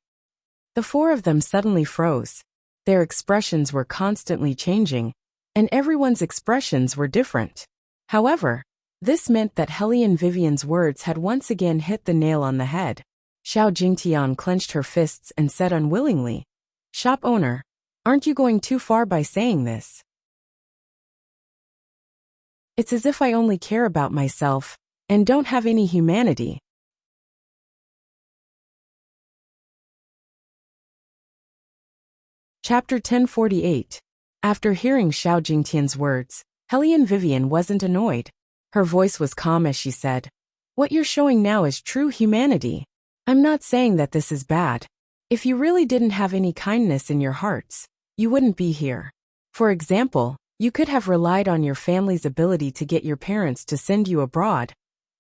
The four of them suddenly froze. Their expressions were constantly changing, and everyone's expressions were different. However, this meant that Helene Vivian's words had once again hit the nail on the head. Xiao Jingtian clenched her fists and said unwillingly, "Shop owner, aren't you going too far by saying this? It's as if I only care about myself and don't have any humanity." Chapter 1048. After hearing Xiao Jingtian's words, Helene Vivian wasn't annoyed. Her voice was calm as she said, "What you're showing now is true humanity. I'm not saying that this is bad. If you really didn't have any kindness in your hearts, you wouldn't be here. For example, you could have relied on your family's ability to get your parents to send you abroad,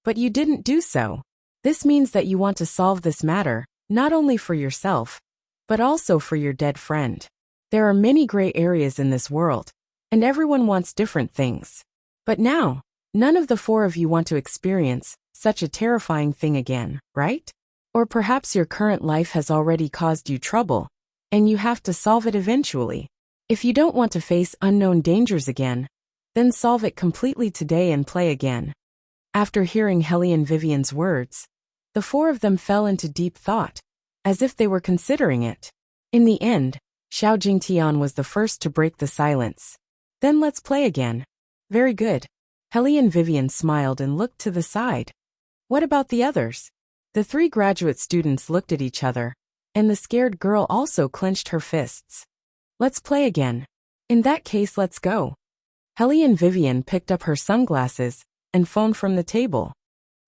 but you didn't do so. This means that you want to solve this matter, not only for yourself, but also for your dead friend. There are many gray areas in this world, and everyone wants different things. But now, none of the four of you want to experience such a terrifying thing again, right? Or perhaps your current life has already caused you trouble, and you have to solve it eventually. If you don't want to face unknown dangers again, then solve it completely today and play again." After hearing Helene Vivian's words, the four of them fell into deep thought, as if they were considering it. In the end, Xiao Jingtian was the first to break the silence. "Then let's play again." "Very good." Helene Vivian smiled and looked to the side. "What about the others?" The three graduate students looked at each other, and the scared girl also clenched her fists. "Let's play again." "In that case, let's go." Helene Vivian picked up her sunglasses and phone from the table.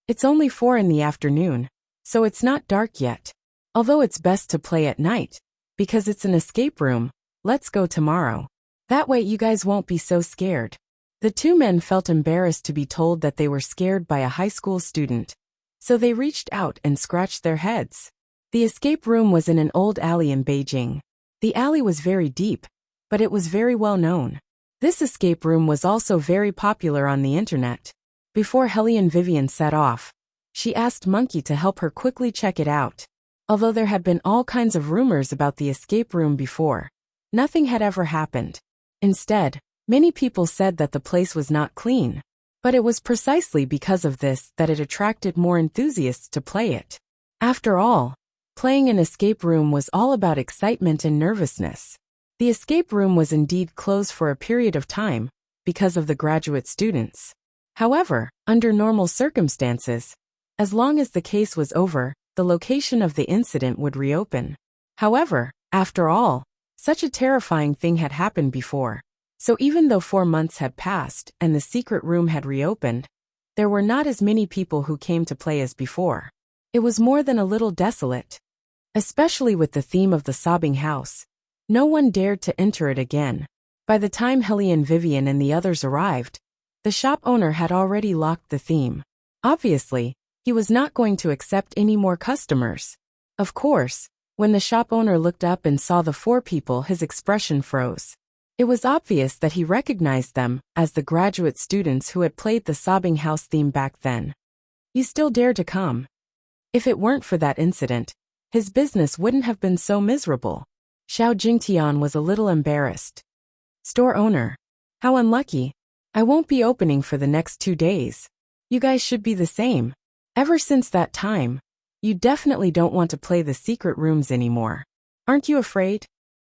"It's only 4 in the afternoon, so it's not dark yet. Although it's best to play at night, because it's an escape room, let's go tomorrow. That way you guys won't be so scared." The two men felt embarrassed to be told that they were scared by a high school student, so they reached out and scratched their heads. The escape room was in an old alley in Beijing. The alley was very deep, but it was very well known. This escape room was also very popular on the internet. Before Helene Vivian set off, she asked Monkey to help her quickly check it out. Although there had been all kinds of rumors about the escape room before, nothing had ever happened. Instead, many people said that the place was not clean. But it was precisely because of this that it attracted more enthusiasts to play it. After all, playing an escape room was all about excitement and nervousness. The escape room was indeed closed for a period of time, because of the graduate students. However, under normal circumstances, as long as the case was over, the location of the incident would reopen. However, after all, such a terrifying thing had happened before. So even though 4 months had passed and the secret room had reopened, there were not as many people who came to play as before. It was more than a little desolate. Especially with the theme of the sobbing house. No one dared to enter it again. By the time Helene Vivian and the others arrived, the shop owner had already locked the theme. Obviously, he was not going to accept any more customers. Of course, when the shop owner looked up and saw the 4 people, his expression froze. It was obvious that he recognized them as the graduate students who had played the sobbing house theme back then. "You still dare to come?" If it weren't for that incident, his business wouldn't have been so miserable. Xiao Jingtian was a little embarrassed. "Store owner, how unlucky. I won't be opening for the next 2 days. You guys should be the same. Ever since that time, you definitely don't want to play the secret rooms anymore. Aren't you afraid?"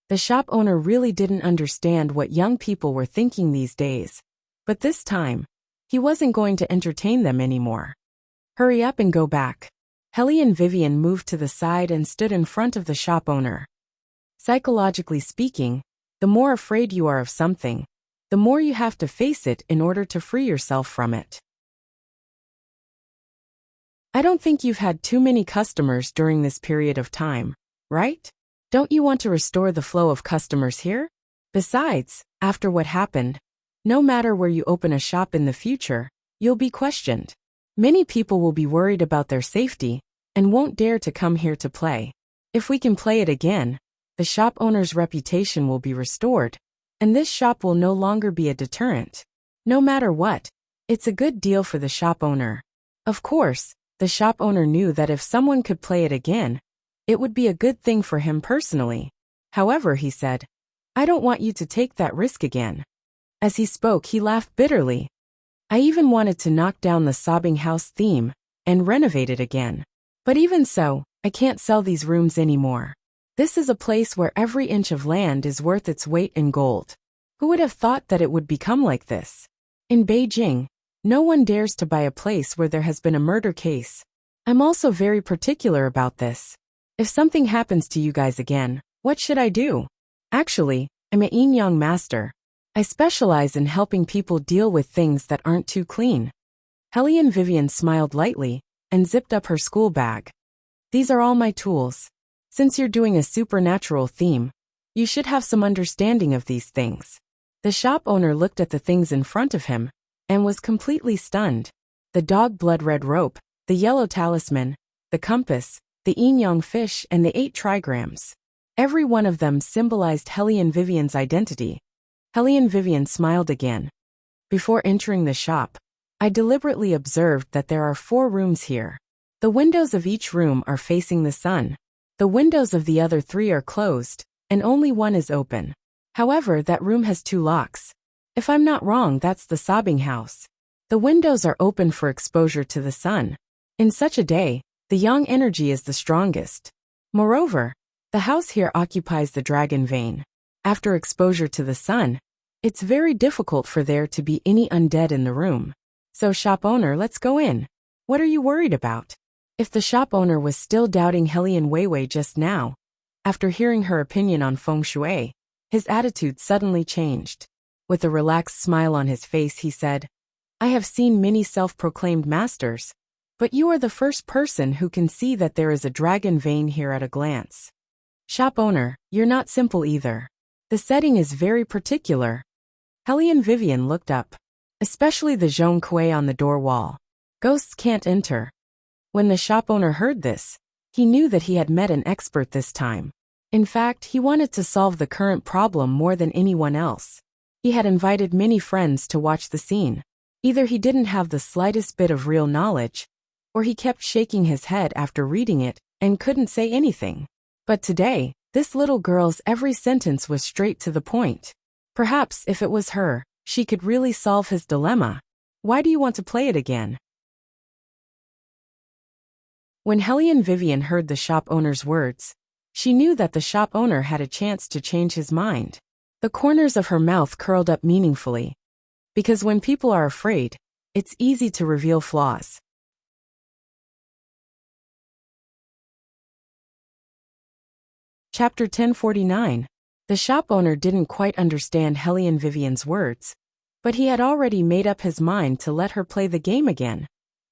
The shop owner really didn't understand what young people were thinking these days, but this time, he wasn't going to entertain them anymore. Hurry up and go back. Helly and Vivian moved to the side and stood in front of the shop owner. Psychologically speaking, the more afraid you are of something, the more you have to face it in order to free yourself from it. I don't think you've had too many customers during this period of time, right? Don't you want to restore the flow of customers here? Besides, after what happened, no matter where you open a shop in the future, you'll be questioned. Many people will be worried about their safety and won't dare to come here to play. If we can play it again, the shop owner's reputation will be restored, and this shop will no longer be a deterrent. No matter what, it's a good deal for the shop owner. Of course, the shop owner knew that if someone could play it again, it would be a good thing for him personally. However, he said, I don't want you to take that risk again. As he spoke, he laughed bitterly. I even wanted to knock down the sobbing house theme and renovate it again. But even so, I can't sell these rooms anymore. This is a place where every inch of land is worth its weight in gold. Who would have thought that it would become like this? In Beijing, no one dares to buy a place where there has been a murder case. I'm also very particular about this. If something happens to you guys again, what should I do? Actually, I'm a yin yang master. I specialize in helping people deal with things that aren't too clean. Helly and Vivian smiled lightly and zipped up her school bag. These are all my tools. Since you're doing a supernatural theme, you should have some understanding of these things. The shop owner looked at the things in front of him and was completely stunned. The dog blood red rope, the yellow talisman, the compass, the yin-yang fish, and the 8 trigrams. Every one of them symbolized Helly and Vivian's identity. Helly and Vivian smiled again. Before entering the shop, I deliberately observed that there are 4 rooms here. The windows of each room are facing the sun. The windows of the other 3 are closed, and only one is open. However, that room has 2 locks. If I'm not wrong, that's the sobbing house. The windows are open for exposure to the sun. In such a day, the yang energy is the strongest. Moreover, the house here occupies the dragon vein. After exposure to the sun, it's very difficult for there to be any undead in the room. So shop owner, let's go in. What are you worried about? If the shop owner was still doubting Helly and Weiwei just now, after hearing her opinion on feng shui, his attitude suddenly changed. With a relaxed smile on his face, he said, I have seen many self-proclaimed masters, but you are the first person who can see that there is a dragon vein here at a glance. Shop owner, you're not simple either. The setting is very particular. Helly and Vivian looked up, especially the zhong kuei on the door wall. Ghosts can't enter. When the shop owner heard this, he knew that he had met an expert this time. In fact, he wanted to solve the current problem more than anyone else. He had invited many friends to watch the scene. Either he didn't have the slightest bit of real knowledge, or he kept shaking his head after reading it and couldn't say anything. But today, this little girl's every sentence was straight to the point. Perhaps if it was her, she could really solve his dilemma. Why do you want to play it again? When Helly and Vivian heard the shop owner's words, she knew that the shop owner had a chance to change his mind. The corners of her mouth curled up meaningfully. Because when people are afraid, it's easy to reveal flaws. Chapter 1049. The shop owner didn't quite understand Helly and Vivian's words, but he had already made up his mind to let her play the game again.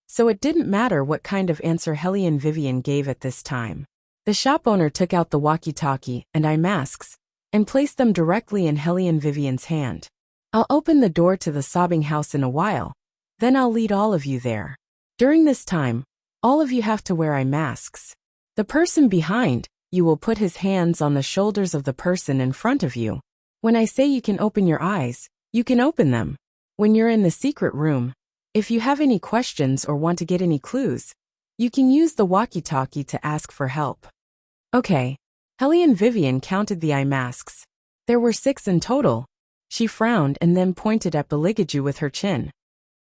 So it didn't matter what kind of answer Helly and Vivian gave at this time. The shop owner took out the walkie-talkie and eye masks and placed them directly in Helly and Vivian's hand. I'll open the door to the sobbing house in a while, then I'll lead all of you there. During this time, all of you have to wear eye masks. The person behind you will put his hands on the shoulders of the person in front of you. When I say you can open your eyes, you can open them. When you're in the secret room, if you have any questions or want to get any clues, you can use the walkie-talkie to ask for help. Okay. Helly and Vivian counted the eye masks. There were 6 in total. She frowned and then pointed at Beligaju with her chin.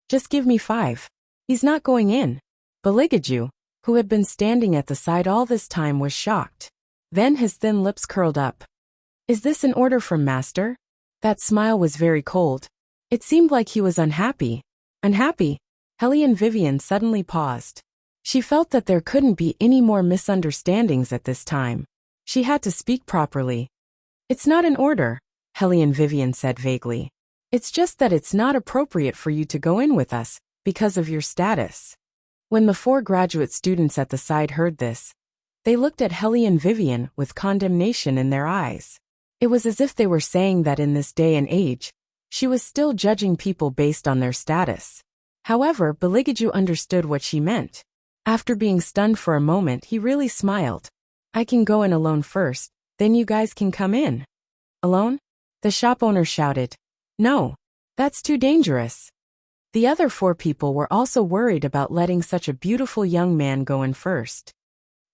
Just give me 5. He's not going in. Beligaju, who had been standing at the side all this time, was shocked. Then his thin lips curled up. Is this an order from master? That smile was very cold. It seemed like he was unhappy. Unhappy? Helly and Vivian suddenly paused. She felt that there couldn't be any more misunderstandings at this time. She had to speak properly. It's not an order, Helene Vivian said vaguely. It's just that it's not appropriate for you to go in with us, because of your status. When the 4 graduate students at the side heard this, they looked at Helene Vivian with condemnation in their eyes. It was as if they were saying that in this day and age, she was still judging people based on their status. However, Beligaju understood what she meant. After being stunned for a moment, he really smiled. I can go in alone first, then you guys can come in. Alone? The shop owner shouted. No, that's too dangerous. The other 4 people were also worried about letting such a beautiful young man go in first.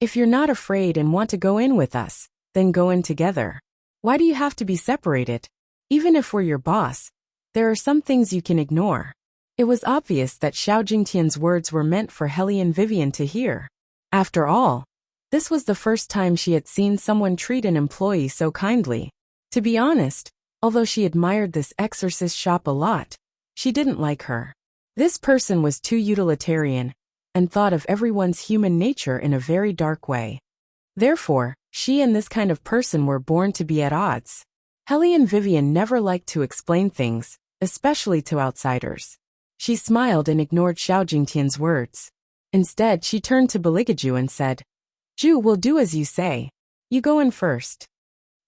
If you're not afraid and want to go in with us, then go in together. Why do you have to be separated? Even if we're your boss, there are some things you can ignore. It was obvious that Xiao Jingtian's words were meant for Helene Vivian to hear. After all, this was the first time she had seen someone treat an employee so kindly. To be honest, although she admired this exorcist shop a lot, she didn't like her. This person was too utilitarian, and thought of everyone's human nature in a very dark way. Therefore, she and this kind of person were born to be at odds. Helene Vivian never liked to explain things, especially to outsiders. She smiled and ignored Xiao Jingtian's words. Instead, she turned to Beligaju and said, Ju will do as you say. You go in first.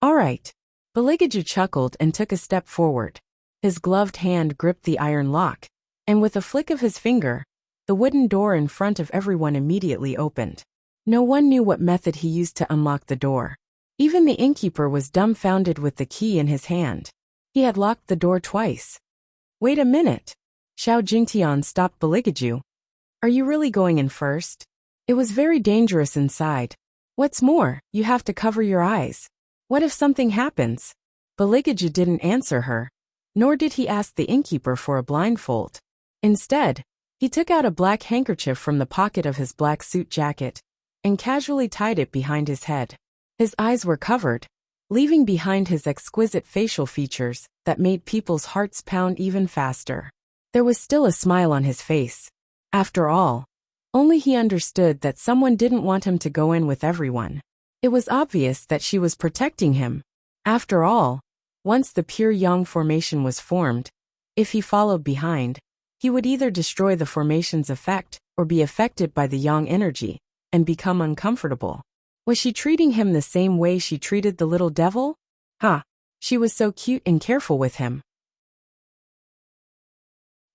All right. Beligaju chuckled and took a step forward. His gloved hand gripped the iron lock, and with a flick of his finger, the wooden door in front of everyone immediately opened. No one knew what method he used to unlock the door. Even the innkeeper was dumbfounded with the key in his hand. He had locked the door twice. Wait a minute. Xiao Jingtian stopped Beligaju. Are you really going in first? It was very dangerous inside. What's more, you have to cover your eyes. What if something happens? Beligaju didn't answer her, nor did he ask the innkeeper for a blindfold. Instead, he took out a black handkerchief from the pocket of his black suit jacket and casually tied it behind his head. His eyes were covered, leaving behind his exquisite facial features that made people's hearts pound even faster. There was still a smile on his face. After all, only he understood that someone didn't want him to go in with everyone. It was obvious that she was protecting him. After all, once the pure yang formation was formed, if he followed behind, he would either destroy the formation's effect or be affected by the yang energy and become uncomfortable. Was she treating him the same way she treated the little devil? She was so cute and careful with him.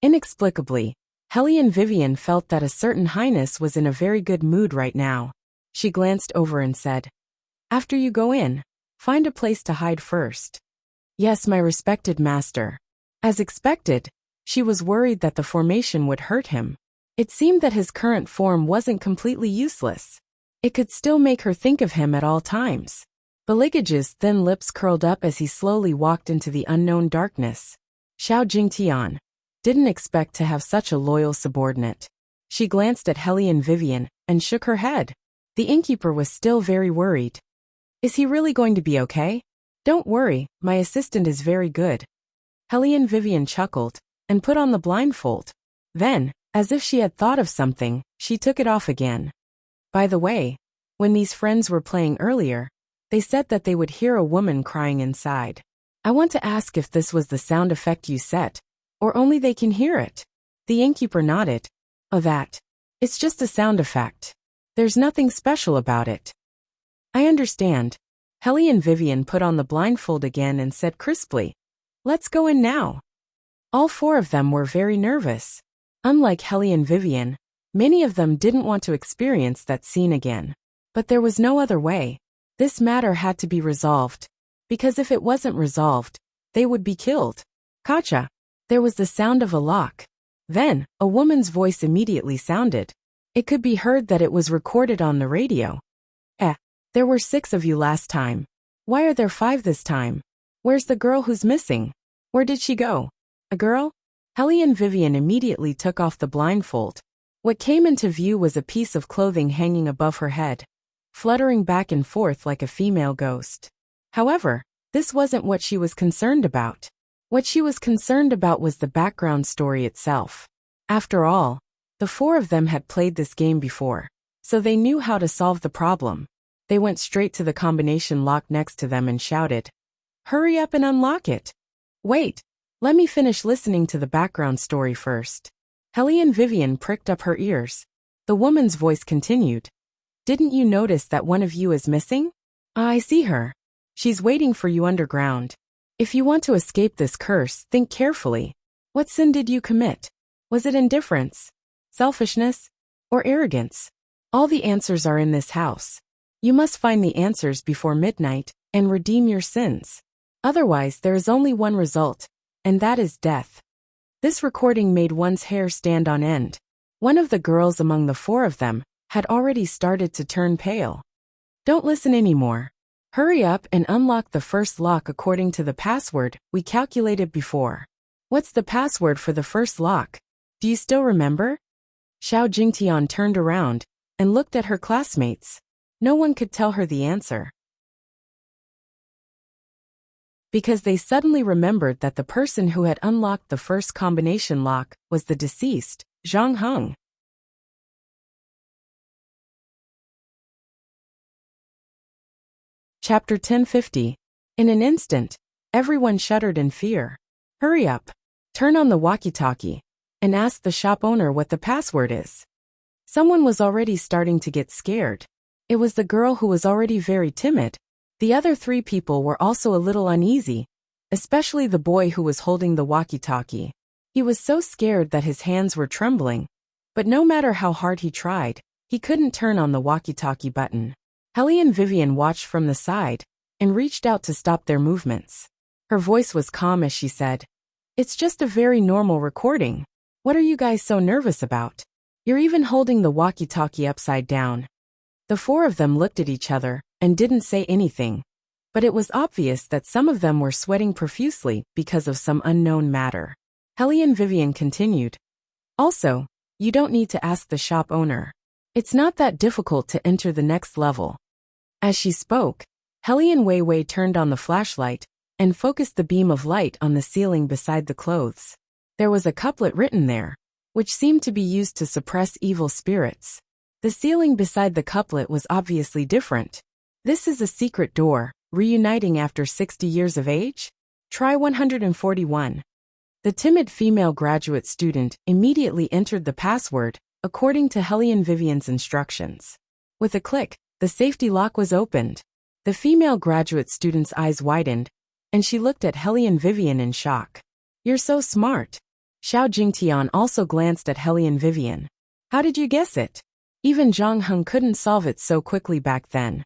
Inexplicably, Helene Vivian felt that a certain highness was in a very good mood right now. She glanced over and said, After you go in, find a place to hide first. Yes, my respected master. As expected, she was worried that the formation would hurt him. It seemed that his current form wasn't completely useless. It could still make her think of him at all times. Beligage's thin lips curled up as he slowly walked into the unknown darkness. Xiao Jingtian didn't expect to have such a loyal subordinate. She glanced at Helene Vivian and shook her head. The innkeeper was still very worried. Is he really going to be okay? Don't worry, my assistant is very good. Helene Vivian chuckled and put on the blindfold. Then, as if she had thought of something, she took it off again. By the way, when these friends were playing earlier, they said that they would hear a woman crying inside. I want to ask if this was the sound effect you set, or only they can hear it. The innkeeper nodded. Oh, that. It's just a sound effect. There's nothing special about it. I understand. Helene Vivian put on the blindfold again and said crisply, Let's go in now. All 4 of them were very nervous. Unlike Helene Vivian, many of them didn't want to experience that scene again. But there was no other way. This matter had to be resolved. Because if it wasn't resolved, they would be killed. Kacha. There was the sound of a lock. Then, a woman's voice immediately sounded. It could be heard that it was recorded on the radio. There were 6 of you last time. Why are there 5 this time? Where's the girl who's missing? Where did she go? A girl? Helene Vivian immediately took off the blindfold. What came into view was a piece of clothing hanging above her head, fluttering back and forth like a female ghost. However, this wasn't what she was concerned about. What she was concerned about was the background story itself. After all, The four of them had played this game before, so they knew how to solve the problem. They went straight to the combination lock next to them and shouted, "Hurry up and unlock it!" "Wait, let me finish listening to the background story first." Helene Vivian pricked up her ears. The woman's voice continued, "Didn't you notice that one of you is missing? I see her. She's waiting for you underground. If you want to escape this curse, think carefully. What sin did you commit? Was it indifference, selfishness, or arrogance? All the answers are in this house. You must find the answers before midnight and redeem your sins. Otherwise, there is only one result, and that is death." This recording made one's hair stand on end. One of the girls among the four of them had already started to turn pale. "Don't listen anymore. Hurry up and unlock the first lock according to the password we calculated before." "What's the password for the first lock? Do you still remember?" Xiao Jingtian turned around and looked at her classmates. No one could tell her the answer, because they suddenly remembered that the person who had unlocked the first combination lock was the deceased, Zhang Heng. Chapter 1050. In an instant, everyone shuddered in fear. "Hurry up, turn on the walkie-talkie, and ask the shop owner what the password is." Someone was already starting to get scared. It was the girl who was already very timid. The other three people were also a little uneasy, especially the boy who was holding the walkie-talkie. He was so scared that his hands were trembling, but no matter how hard he tried, he couldn't turn on the walkie-talkie button. Helene Vivian watched from the side and reached out to stop their movements. Her voice was calm as she said, "It's just a very normal recording. What are you guys so nervous about? You're even holding the walkie-talkie upside down." The four of them looked at each other and didn't say anything, but it was obvious that some of them were sweating profusely because of some unknown matter. Helene Vivian continued, "Also, you don't need to ask the shop owner. It's not that difficult to enter the next level." As she spoke, Helene Weiwei turned on the flashlight and focused the beam of light on the ceiling beside the clothes. There was a couplet written there, which seemed to be used to suppress evil spirits. The ceiling beside the couplet was obviously different. "This is a secret door, reuniting after 60 years of age? Try 141. The timid female graduate student immediately entered the password, according to Helene Vivian's instructions. With a click, the safety lock was opened. The female graduate student's eyes widened, and she looked at Helene Vivian in shock. "You're so smart." Xiao Jingtian also glanced at Helene Vivian. "How did you guess it? Even Zhang Heng couldn't solve it so quickly back then."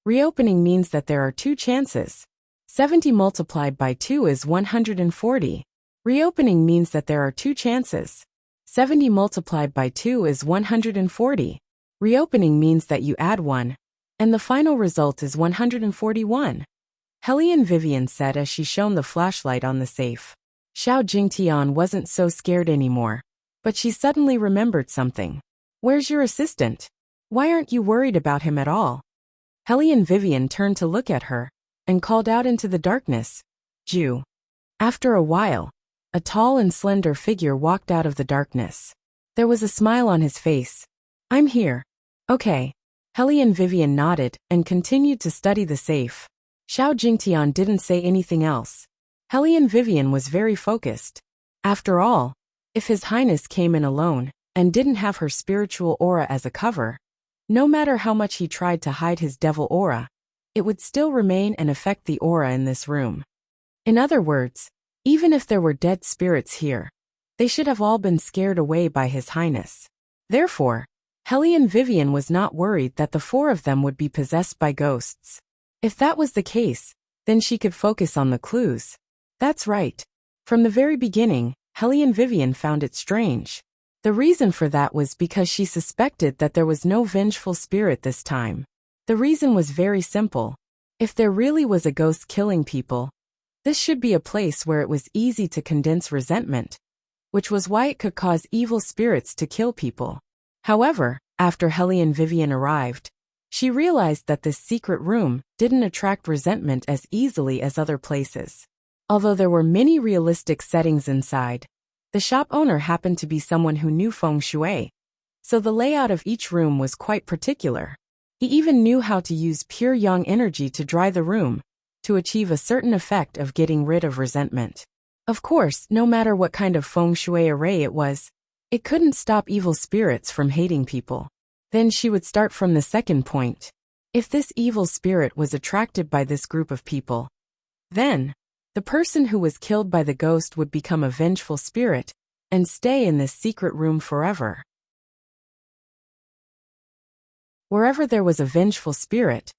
Reopening means that there are two chances. 70 multiplied by 2 is 140. Reopening means that there are two chances. 70 multiplied by 2 is 140. Reopening means that you add 1, and the final result is 141. Helene Vivian said as she shone the flashlight on the safe. Xiao Jingtian wasn't so scared anymore, but she suddenly remembered something. "Where's your assistant? Why aren't you worried about him at all?" Helene Vivian turned to look at her and called out into the darkness, "Ju." After a while, a tall and slender figure walked out of the darkness. There was a smile on his face. "I'm here." "Okay." Helene Vivian nodded and continued to study the safe. Xiao Jingtian didn't say anything else. Helene Vivian was very focused. After all, if His Highness came in alone and didn't have her spiritual aura as a cover, no matter how much he tried to hide his devil aura, it would still remain and affect the aura in this room. In other words, even if there were dead spirits here, they should have all been scared away by His Highness. Therefore, Helene Vivian was not worried that the four of them would be possessed by ghosts. If that was the case, then she could focus on the clues. That's right. From the very beginning, Helene Vivian found it strange. The reason for that was because she suspected that there was no vengeful spirit this time. The reason was very simple. If there really was a ghost killing people, this should be a place where it was easy to condense resentment, which was why it could cause evil spirits to kill people. However, after Helene Vivian arrived, she realized that this secret room didn't attract resentment as easily as other places. Although there were many realistic settings inside, The shop owner happened to be someone who knew feng shui, so the layout of each room was quite particular. He even knew how to use pure yang energy to dry the room, to achieve a certain effect of getting rid of resentment. Of course, no matter what kind of feng shui array it was, it couldn't stop evil spirits from hating people. Then she would start from the second point. If this evil spirit was attracted by this group of people, then the person who was killed by the ghost would become a vengeful spirit and stay in this secret room forever. Wherever there was a vengeful spirit,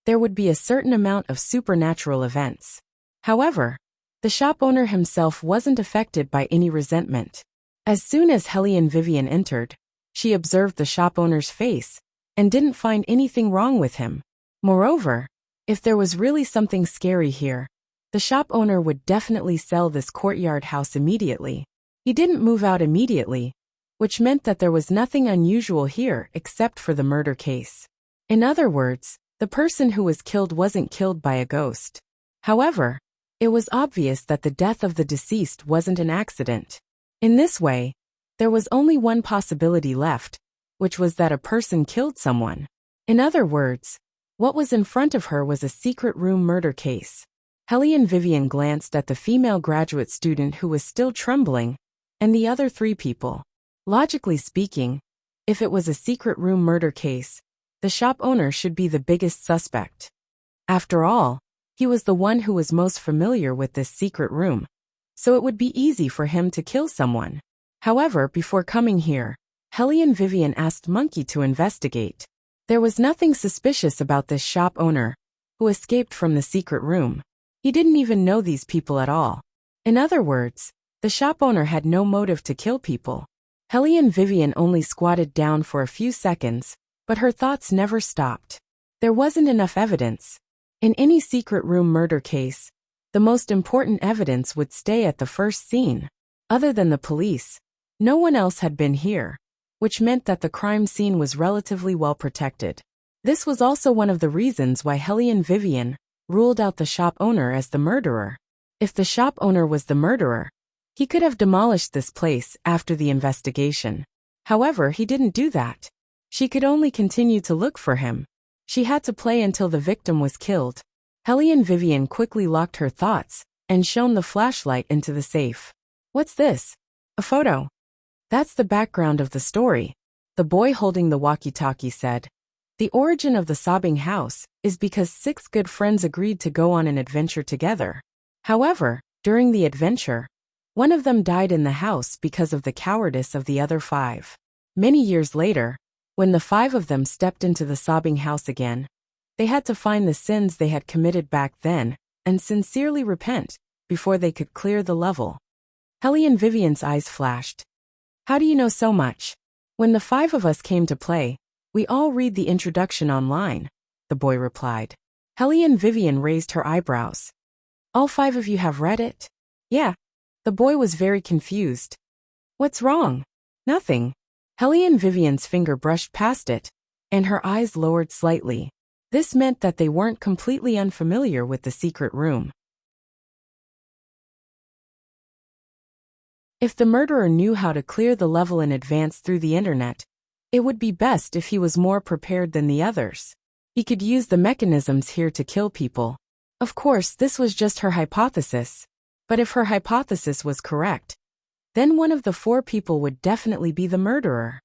there would be a certain amount of supernatural events. However, the shop owner himself wasn't affected by any resentment. As soon as Hellion Vivian entered, she observed the shop owner's face and didn't find anything wrong with him. Moreover, if there was really something scary here, the shop owner would definitely sell this courtyard house immediately. He didn't move out immediately, which meant that there was nothing unusual here except for the murder case. In other words, the person who was killed wasn't killed by a ghost. However, it was obvious that the death of the deceased wasn't an accident. In this way, there was only one possibility left, which was that a person killed someone. In other words, what was in front of her was a secret room murder case. Hellion Vivian glanced at the female graduate student who was still trembling, and the other three people. Logically speaking, if it was a secret room murder case, the shop owner should be the biggest suspect. After all, he was the one who was most familiar with this secret room, so it would be easy for him to kill someone. However, before coming here, Hellion Vivian asked Monkey to investigate. There was nothing suspicious about this shop owner, who escaped from the secret room. He didn't even know these people at all. In other words, the shop owner had no motive to kill people. Hellion Vivian only squatted down for a few seconds, but her thoughts never stopped. There wasn't enough evidence. In any secret room murder case, the most important evidence would stay at the first scene. Other than the police, no one else had been here, which meant that the crime scene was relatively well protected. This was also one of the reasons why Hellion Vivian ruled out the shop owner as the murderer. If the shop owner was the murderer, he could have demolished this place after the investigation. However, he didn't do that. She could only continue to look for him. She had to play until the victim was killed. Hellion Vivian quickly locked her thoughts and shone the flashlight into the safe. What's this? A photo. That's the background of the story, the boy holding the walkie-talkie said. The origin of the sobbing house is because 6 good friends agreed to go on an adventure together. However, during the adventure, one of them died in the house because of the cowardice of the other 5. Many years later, when the 5 of them stepped into the sobbing house again, they had to find the sins they had committed back then and sincerely repent before they could clear the level. Hellion Vivian's eyes flashed. How do you know so much? When the 5 of us came to play, we all read the introduction online, the boy replied. Hellion Vivian raised her eyebrows. All 5 of you have read it? Yeah. The boy was very confused. What's wrong? Nothing. Hellion Vivian's finger brushed past it, and her eyes lowered slightly. This meant that they weren't completely unfamiliar with the secret room. If the murderer knew how to clear the level in advance through the internet, it would be best if he was more prepared than the others. He could use the mechanisms here to kill people. Of course, this was just her hypothesis, but if her hypothesis was correct, then one of the 4 people would definitely be the murderer.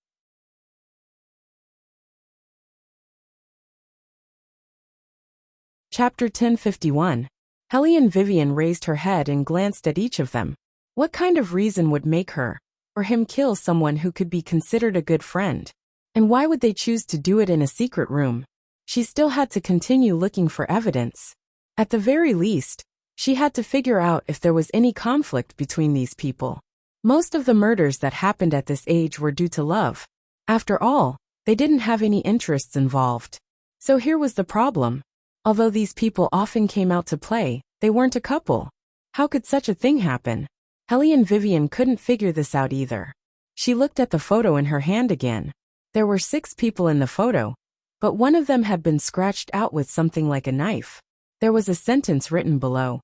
Chapter 1051. Hellion Vivian raised her head and glanced at each of them. What kind of reason would make her or him kill someone who could be considered a good friend? And why would they choose to do it in a secret room? She still had to continue looking for evidence. At the very least, she had to figure out if there was any conflict between these people. Most of the murders that happened at this age were due to love. After all, they didn't have any interests involved. So here was the problem. Although these people often came out to play, they weren't a couple. How could such a thing happen? Hellion Vivian couldn't figure this out either. She looked at the photo in her hand again. There were 6 people in the photo, but one of them had been scratched out with something like a knife. There was a sentence written below.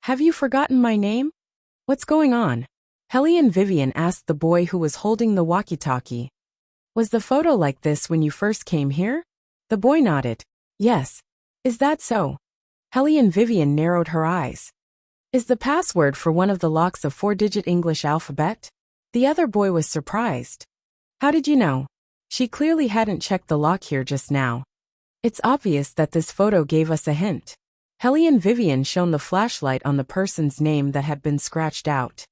Have you forgotten my name? What's going on? Helly and Vivian asked the boy who was holding the walkie-talkie. Was the photo like this when you first came here? The boy nodded. Yes. Is that so? Helly and Vivian narrowed her eyes. Is the password for one of the locks a 4-digit English alphabet? The other boy was surprised. How did you know? She clearly hadn't checked the lock here just now. It's obvious that this photo gave us a hint. Helly and Vivian shone the flashlight on the person's name that had been scratched out.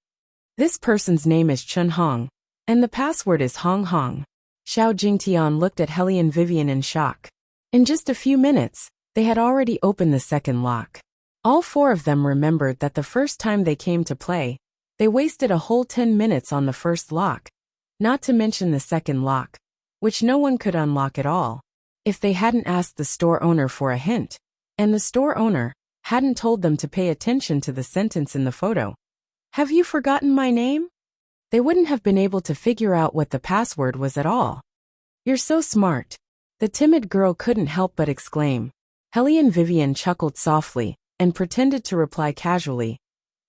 This person's name is Chun Hong, and the password is Hong Hong. Xiao Jingtian looked at Helly and Vivian in shock. In just a few minutes, they had already opened the second lock. All four of them remembered that the first time they came to play, they wasted a whole 10 minutes on the first lock, not to mention the second lock, which no one could unlock at all, if they hadn't asked the store owner for a hint, and the store owner hadn't told them to pay attention to the sentence in the photo. Have you forgotten my name? They wouldn't have been able to figure out what the password was at all. You're so smart. The timid girl couldn't help but exclaim. Helly and Vivian chuckled softly and pretended to reply casually.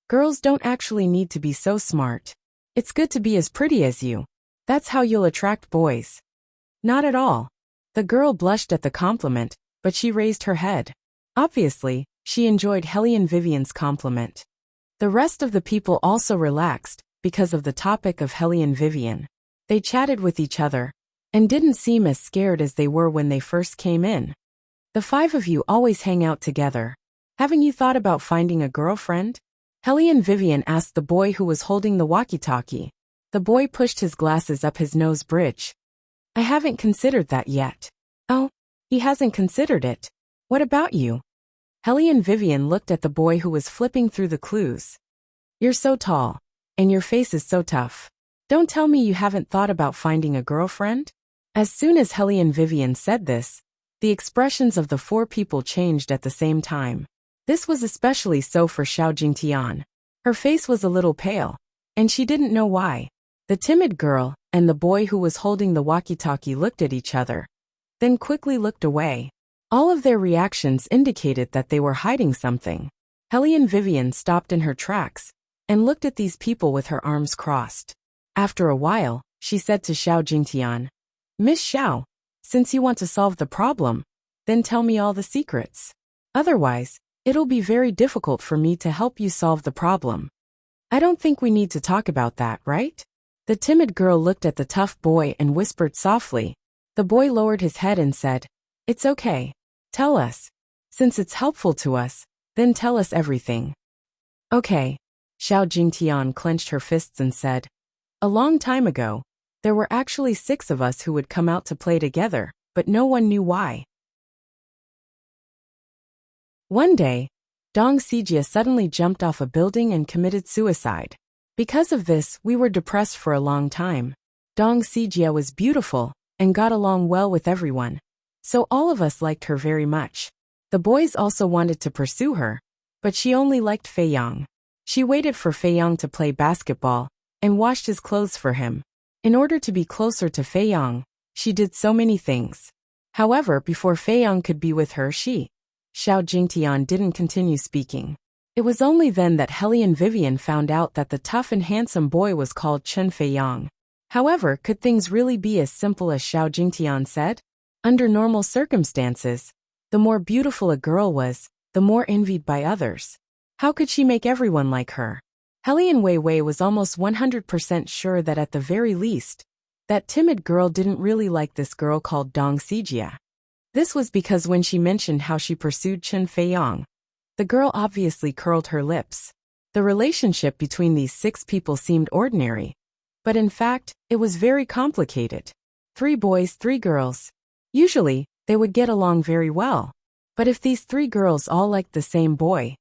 Girls don't actually need to be so smart. It's good to be as pretty as you. That's how you'll attract boys. Not at all. The girl blushed at the compliment, but she raised her head. Obviously, she enjoyed Helly and Vivian's compliment. The rest of the people also relaxed because of the topic of Helly and Vivian. They chatted with each other and didn't seem as scared as they were when they first came in. The five of you always hang out together. Haven't you thought about finding a girlfriend? Helly and Vivian asked the boy who was holding the walkie-talkie. The boy pushed his glasses up his nose bridge. I haven't considered that yet. Oh, he hasn't considered it. What about you? Helly and Vivian looked at the boy who was flipping through the clues. You're so tall, and your face is so tough. Don't tell me you haven't thought about finding a girlfriend? As soon as Helly and Vivian said this, the expressions of the four people changed at the same time. This was especially so for Xiao Jingtian. Her face was a little pale, and she didn't know why. The timid girl and the boy who was holding the walkie-talkie looked at each other, then quickly looked away. All of their reactions indicated that they were hiding something. Helly and Vivian stopped in her tracks and looked at these people with her arms crossed. After a while, she said to Xiao Jingtian, Miss Xiao, since you want to solve the problem, then tell me all the secrets. Otherwise, it'll be very difficult for me to help you solve the problem. I don't think we need to talk about that, right? The timid girl looked at the tough boy and whispered softly. The boy lowered his head and said, It's okay. Tell us. Since it's helpful to us, then tell us everything. Okay. Xiao Jingtian clenched her fists and said, A long time ago, there were actually 6 of us who would come out to play together, but no one knew why. One day, Dong Sijia suddenly jumped off a building and committed suicide. Because of this, we were depressed for a long time. Dong Sijia was beautiful and got along well with everyone, so all of us liked her very much. The boys also wanted to pursue her, but she only liked Fei Yang. She waited for Fei Yang to play basketball and washed his clothes for him. In order to be closer to Fei Yang, she did so many things. However, before Fei Yang could be with her, Xiao Jingtian didn't continue speaking. It was only then that Helly and Vivian found out that the tough and handsome boy was called Chen Fei Yang. However, could things really be as simple as Xiao Jingtian said? Under normal circumstances, the more beautiful a girl was, the more envied by others. How could she make everyone like her? Helly and Wei Wei was almost 100% sure that at the very least, that timid girl didn't really like this girl called Dong Sijia. This was because when she mentioned how she pursued Chen Fei Yang, the girl obviously curled her lips. The relationship between these 6 people seemed ordinary, but in fact, it was very complicated. 3 boys, 3 girls. Usually, they would get along very well. But if these 3 girls all liked the same boy,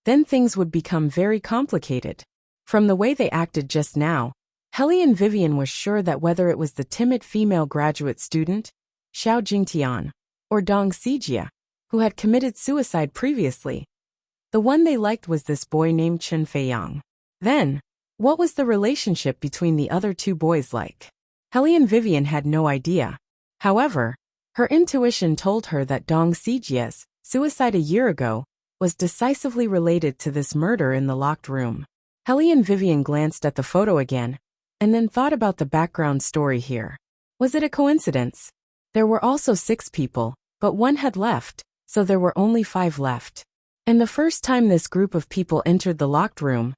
then things would become very complicated. From the way they acted just now, Helly and Vivian were sure that whether it was the timid female graduate student, Xiao Jingtian, or Dong Sijia, who had committed suicide previously, the one they liked was this boy named Chen Fei Yang. Then, what was the relationship between the other 2 boys like? Helly and Vivian had no idea. However, her intuition told her that Dong Sijia's suicide a year ago was decisively related to this murder in the locked room. Helly and Vivian glanced at the photo again, and then thought about the background story here. Was it a coincidence? There were also 6 people, but one had left, so there were only 5 left. And the first time this group of people entered the locked room,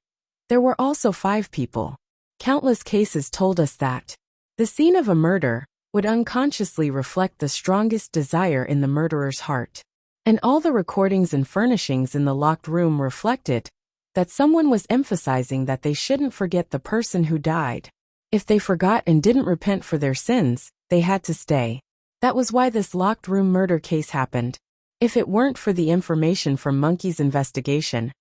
there were also 5 people. Countless cases told us that the scene of a murder would unconsciously reflect the strongest desire in the murderer's heart. And all the recordings and furnishings in the locked room reflected that someone was emphasizing that they shouldn't forget the person who died. If they forgot and didn't repent for their sins, they had to stay. That was why this locked room murder case happened. If it weren't for the information from Monkey's investigation,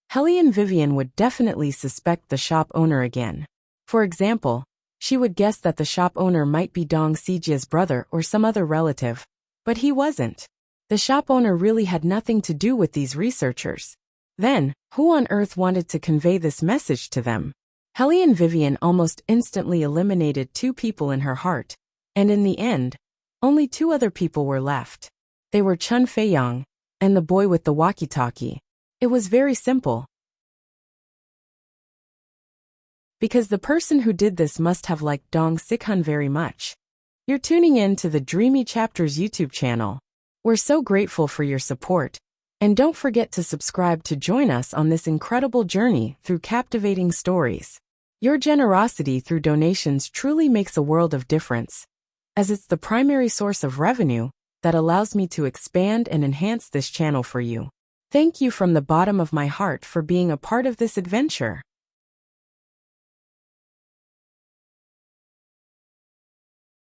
Helly and Vivian would definitely suspect the shop owner again. For example, she would guess that the shop owner might be Dong Sijia's brother or some other relative. But he wasn't. The shop owner really had nothing to do with these researchers. Then, who on earth wanted to convey this message to them? Helly and Vivian almost instantly eliminated 2 people in her heart, and in the end, only 2 other people were left. They were Chun Feiyang and the boy with the walkie-talkie. It was very simple. Because the person who did this must have liked Dong Sikhun very much. You're tuning in to the Dreamy Chapters YouTube channel. We're so grateful for your support. And don't forget to subscribe to join us on this incredible journey through captivating stories. Your generosity through donations truly makes a world of difference, as it's the primary source of revenue that allows me to expand and enhance this channel for you. Thank you from the bottom of my heart for being a part of this adventure.